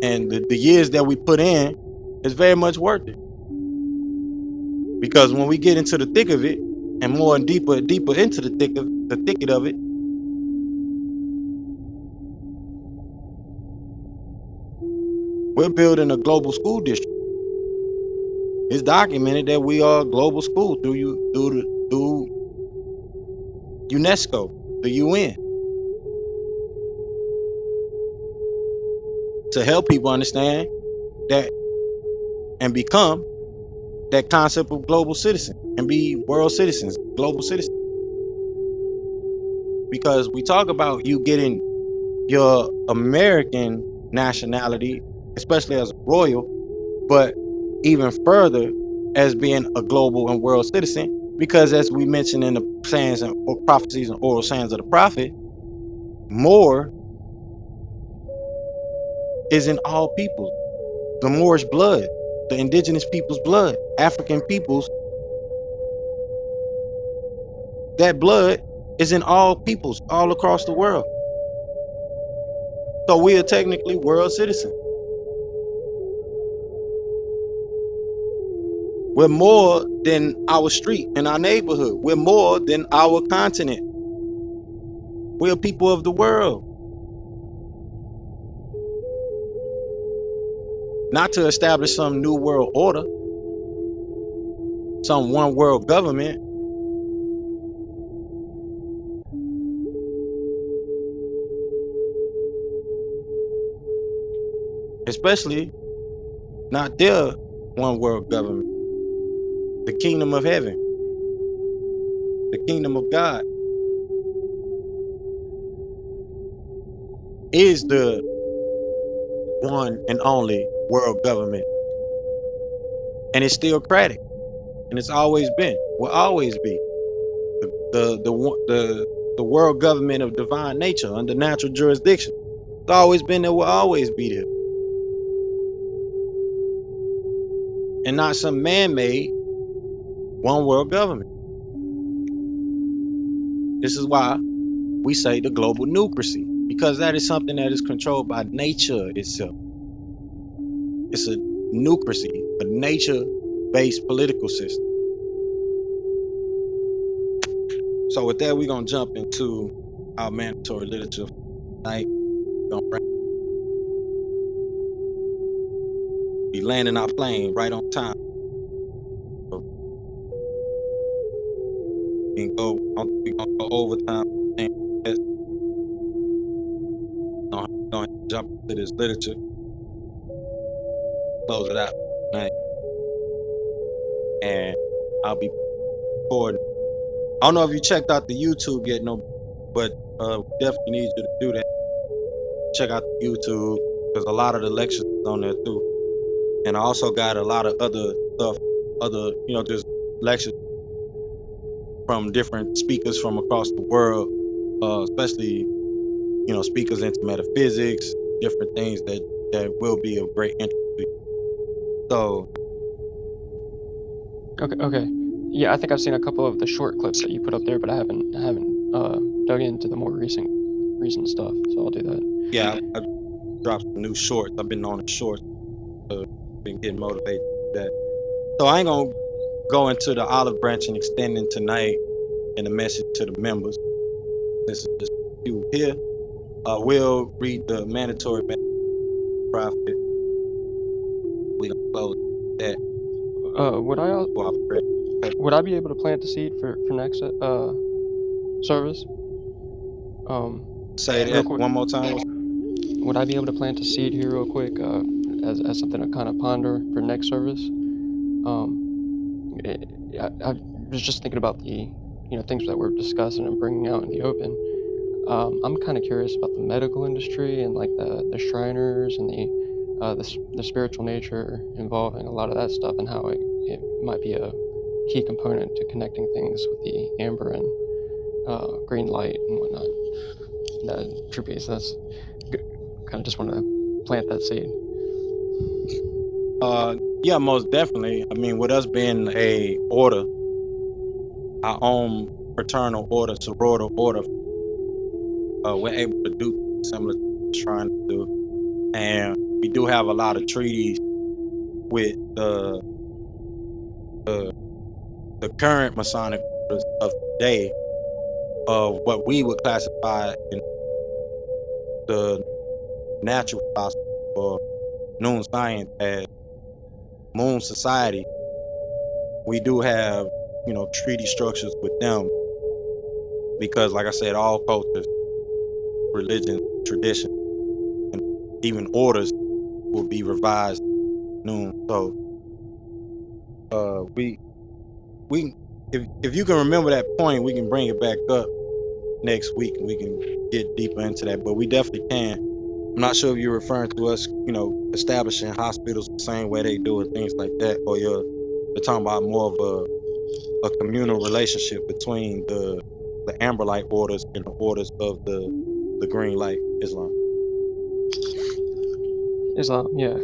And the years that we put in is very much worth it. Because when we get into the thick of it, and more and deeper into the thicket of it, we're building a global school district. It's documented that we are a global school through UNESCO, the UN, to help people understand that and become that concept of global citizen and be world citizens, global citizens. Because we talk about you getting your American nationality, especially as a royal, but even further as being a global and world citizen, because as we mentioned in the sayings and prophecies and oral sayings of the prophet, more is in all peoples. The Moorish blood, the indigenous people's blood, African peoples, that blood is in all peoples all across the world. So we are technically world citizens. We're more than our street and our neighborhood. We're more than our continent. We're people of the world. Not to establish some new world order, some one world government. Especially not their one world government. The kingdom of heaven. The kingdom of God is the one and only world government. And it's still theocratic. And it's always been. Will always be. The world government of divine nature under natural jurisdiction. It's always been there, will always be there. And not some man-made one world government. This is why we say the global nucracy, because that is something that is controlled by nature itself. It's a nucracy, a nature-based political system. So with that, we're gonna jump into our mandatory literature tonight. We're gonna be landing our plane right on time. So we're gonna go overtime. We're gonna jump into this literature, close it out tonight, and I'll be recording. I don't know if you checked out the YouTube yet, no, but we definitely need you to do that. Check out the YouTube, because a lot of the lectures is on there too. And I also got a lot of other stuff, just lectures from different speakers from across the world, especially, speakers into metaphysics, different things that will be of great interest to you. So, Okay. Yeah, I think I've seen a couple of the short clips that you put up there, but I haven't dug into the more recent stuff. So I'll do that. yeah, I dropped some new shorts. I've been on the shorts, been getting motivated to that. So I ain't gonna go into the olive branch and extending tonight and the message to the members. This is just a few here. We'll read the mandatory prophet. We gonna close that. Would I be able to plant the seed for next service? Say that one more time. would I be able to plant a seed here real quick, as something to kind of ponder for next service? I was just thinking about the things that we're discussing and bringing out in the open. I'm kind of curious about the medical industry and like the Shriners and the spiritual nature involving a lot of that stuff, and how it might be a key component to connecting things with the amber and green light and whatnot. That true piece. That's kind of just want to plant that seed. Yeah, most definitely. I mean, with us being a order, our own fraternal order, sorority order, we're able to do similar to what we're trying to do. And we do have a lot of treaties with the current Masonic orders of today, of what we would classify in the natural philosophy or Noon Science as Moon Society. We do have, treaty structures with them because, like I said, all cultures, religion, tradition, and even orders will be revised noon. So, we if you can remember that point, we can bring it back up next week and we can get deeper into that. But we definitely can. I'm not sure if you're referring to us, establishing hospitals the same way they do and things like that, or you're talking about more of a communal relationship between the amber light orders and the orders of the green light Islam. Islam, yeah.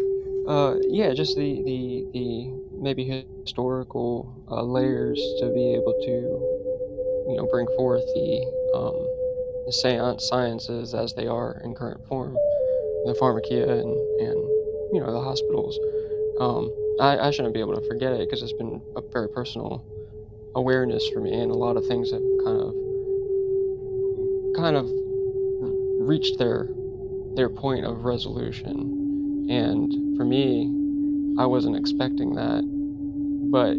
Yeah, just the maybe historical layers to be able to bring forth the sciences as they are in current form, the pharmakia and the hospitals. I shouldn't be able to forget it because it's been a very personal awareness for me, and a lot of things have kind of reached their point of resolution. And for me, I wasn't expecting that, but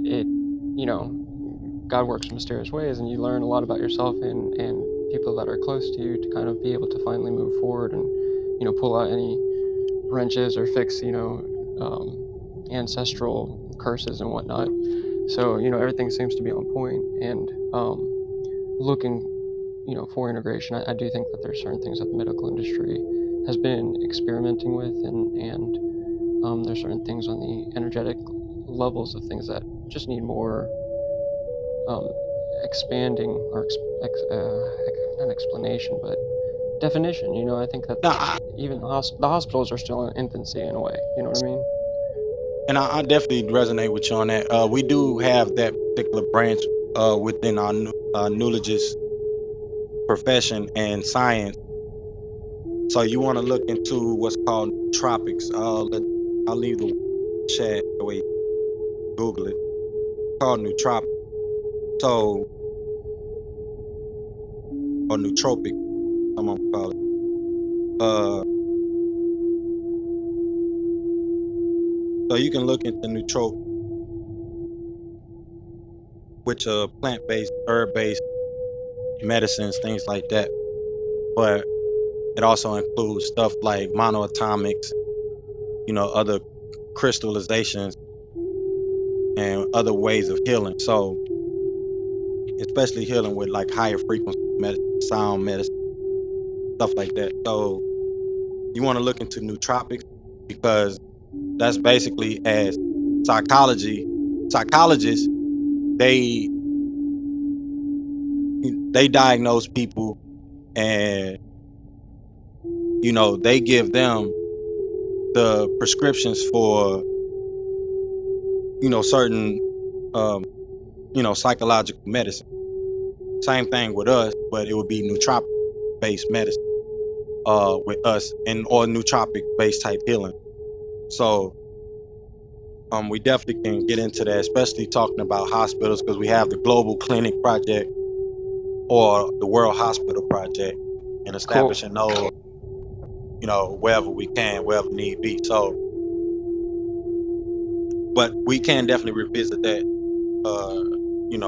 it, God works in mysterious ways, and you learn a lot about yourself and people that are close to you to kind of be able to finally move forward and, pull out any wrenches or fix, ancestral curses and whatnot. So, everything seems to be on point, and looking, for integration, I do think that there's certain things that the medical industry has been experimenting with, and there's certain things on the energetic levels of things that just need more expanding or not explanation, but definition. I think that even the hospitals are still in infancy in a way. You know what I mean? And I definitely resonate with you on that. We do have that particular branch within our neurologist profession and science. So you want to look into what's called tropics. I'll leave the chat the way you Google it. It's called nootropic. So, or nootropic, someone call it. So you can look into nootropic, which are plant-based, herb-based medicines, things like that. But it also includes stuff like monoatomics, other crystallizations and other ways of healing. So, especially healing with like higher frequency medicine, sound medicine, stuff like that. So, you want to look into nootropics because that's basically as psychologists, they diagnose people and they give them the prescriptions for certain psychological medicine. Same thing with us, but it would be nootropic based medicine with us, and or nootropic based type healing. So we definitely can get into that, especially talking about hospitals, because we have the Global Clinic Project or the World Hospital Project, and establishing those, wherever we can, wherever need be. So, but we can definitely revisit that,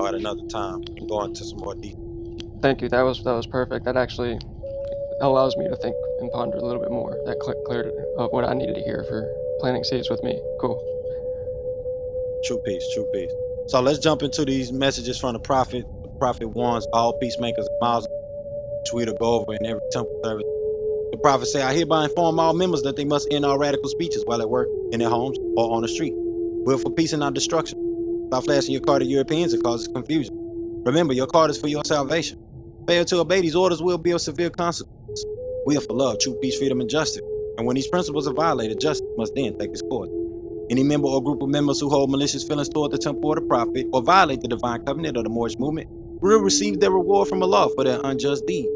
at another time and go into some more detail. Thank you. That was perfect. That actually allows me to think and ponder a little bit more. That clarity of what I needed to hear for planting seeds with me. Cool. True peace, true peace. So let's jump into these messages from the prophet. The prophet warns all peacemakers and Muslims, which we to go over in every temple service. The prophet say, I hereby inform all members that they must end all radical speeches while at work, in their homes, or on the street. We're for peace and not destruction. Stop flashing your card to Europeans, it causes confusion. Remember, your card is for your salvation. Fail to obey these orders will be of severe consequences. We are for love, true peace, freedom, and justice. And when these principles are violated, justice must then take its course. Any member or group of members who hold malicious feelings toward the temple or the prophet, or violate the divine covenant of the Moorish movement, will receive their reward from Allah for their unjust deed.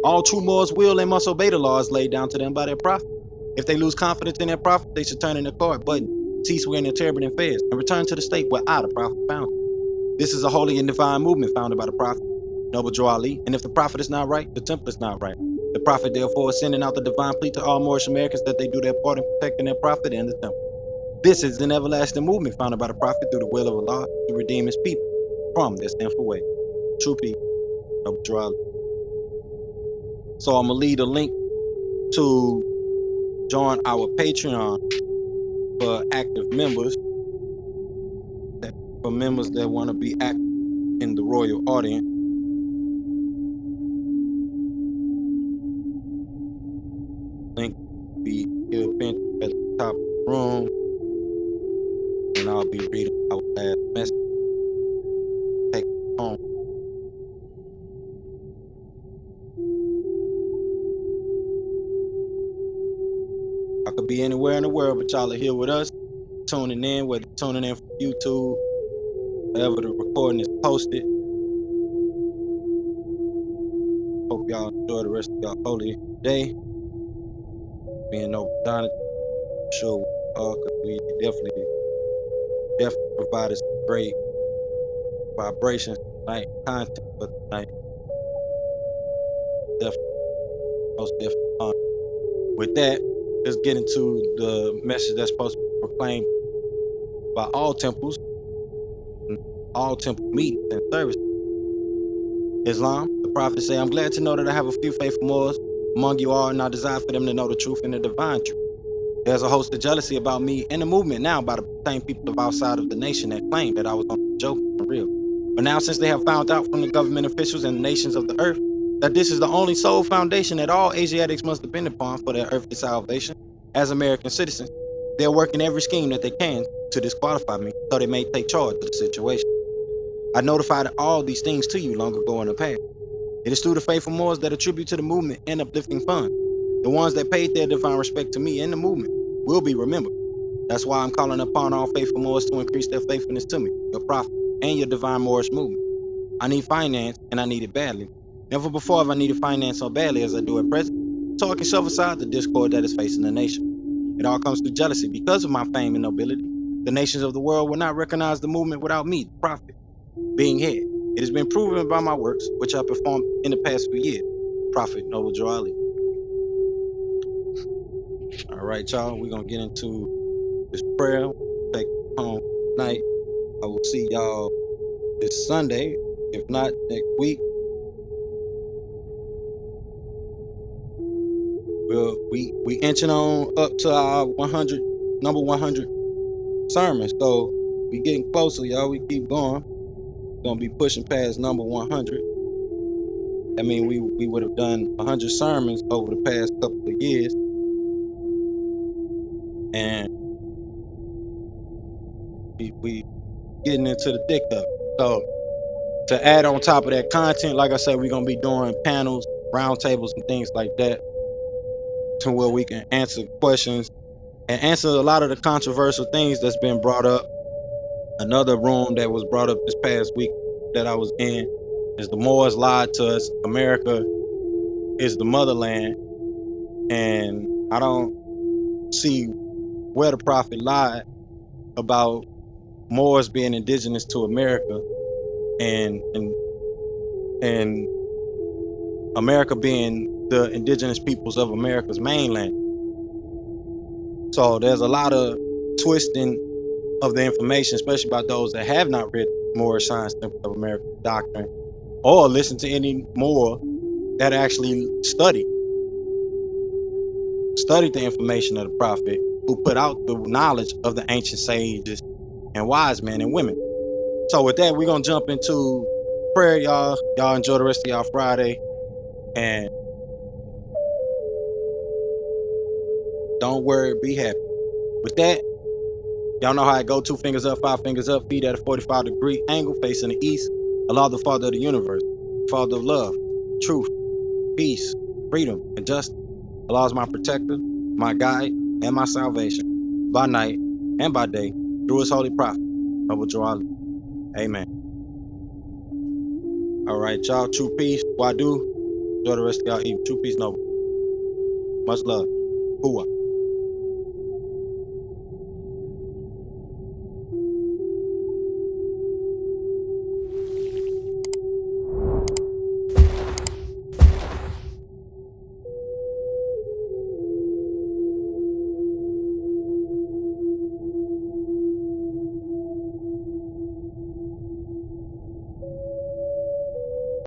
All true Moors will and must obey the laws laid down to them by their prophet. If they lose confidence in their prophet, they should turn in the card button, cease wearing their turban and fez, and return to the state where I, the prophet, found them. This is a holy and divine movement founded by the prophet, Noble Joe Ali, and if the prophet is not right, the temple is not right. The prophet therefore is sending out the divine plea to all Moorish Americans that they do their part in protecting their prophet and the temple. This is an everlasting movement founded by the prophet through the will of Allah to redeem his people from their sinful way. True people, Noble Joe Ali. So I'm going to leave a link to join our Patreon for active members, for members that want to be active in the royal audience. Link will be here pinned at the top of the room, and I'll be reading our last message. Take it home. I could be anywhere in the world, but y'all are here with us, tuning in, whether you're tuning in from YouTube, wherever the recording is posted. Hope y'all enjoy the rest of y'all holy day. Being over Jonathan, I'm sure we are, because we definitely provided some great vibrations tonight, content for tonight. Definitely, most definitely. With that, let's get into the message that's supposed to be proclaimed by all temples, all temple meetings and services. Islam, the prophet say, I'm glad to know that I have a few faithful Moors among you all, and I desire for them to know the truth and the divine truth. There's a host of jealousy about me and the movement now by the same people of outside of the nation that claimed that I was on a joke and real. But now, since they have found out from the government officials and the nations of the earth that this is the only sole foundation that all Asiatics must depend upon for their earthly salvation as American citizens, they're working every scheme that they can to disqualify me so they may take charge of the situation. I notified all these things to you long ago in the past. It is through the faithful Moors that attribute to the movement and uplifting funds. The ones that paid their divine respect to me and the movement will be remembered. That's why I'm calling upon all faithful Moors to increase their faithfulness to me, your prophet, and your divine Moorish movement. I need finance, and I need it badly. Never before have I needed finance so badly as I do at present. So I can shove aside the discord that is facing the nation. It all comes through jealousy. Because of my fame and nobility, the nations of the world will not recognize the movement without me, the prophet, being head. It has been proven by my works, which I performed in the past few years. Prophet Noble Joe Ali. All right, y'all, we're going to get into this prayer. Take it home tonight. I will see y'all this Sunday, if not next week. We inching on up to our number 100 sermon. So we getting closer, y'all. We keep going. We're gonna be pushing past number 100. I mean, we would have done 100 sermons over the past couple of years, and we getting into the thick of it. So to add on top of that content, like I said, we're gonna be doing panels, roundtables, and things like that, to where we can answer questions and answer a lot of the controversial things that's been brought up. Another room that was brought up this past week that I was in is the Moors lied to us. America is the motherland, and I don't see where the prophet lied about Moors being indigenous to America and America being the indigenous peoples of America's mainland. So there's a lot of twisting of the information, especially about those that have not read Moorish Science Temple of America doctrine or listen to any more that actually study. studied the information of the prophet, who put out the knowledge of the ancient sages and wise men and women. So with that, we're gonna jump into prayer, y'all. Y'all enjoy the rest of y'all Friday, and don't worry, be happy. With that, y'all know how I go: 2 fingers up, 5 fingers up, feet at a 45-degree angle, facing the east. Allah, the Father of the universe, Father of love, truth, peace, freedom, and justice. Allah is my protector, my guide, and my salvation, by night and by day, through his holy prophet, Zabuwr. Amen. All right, y'all. True peace. Wadu. Enjoy the rest of y'all evening. True peace, noble. Much love. Hua.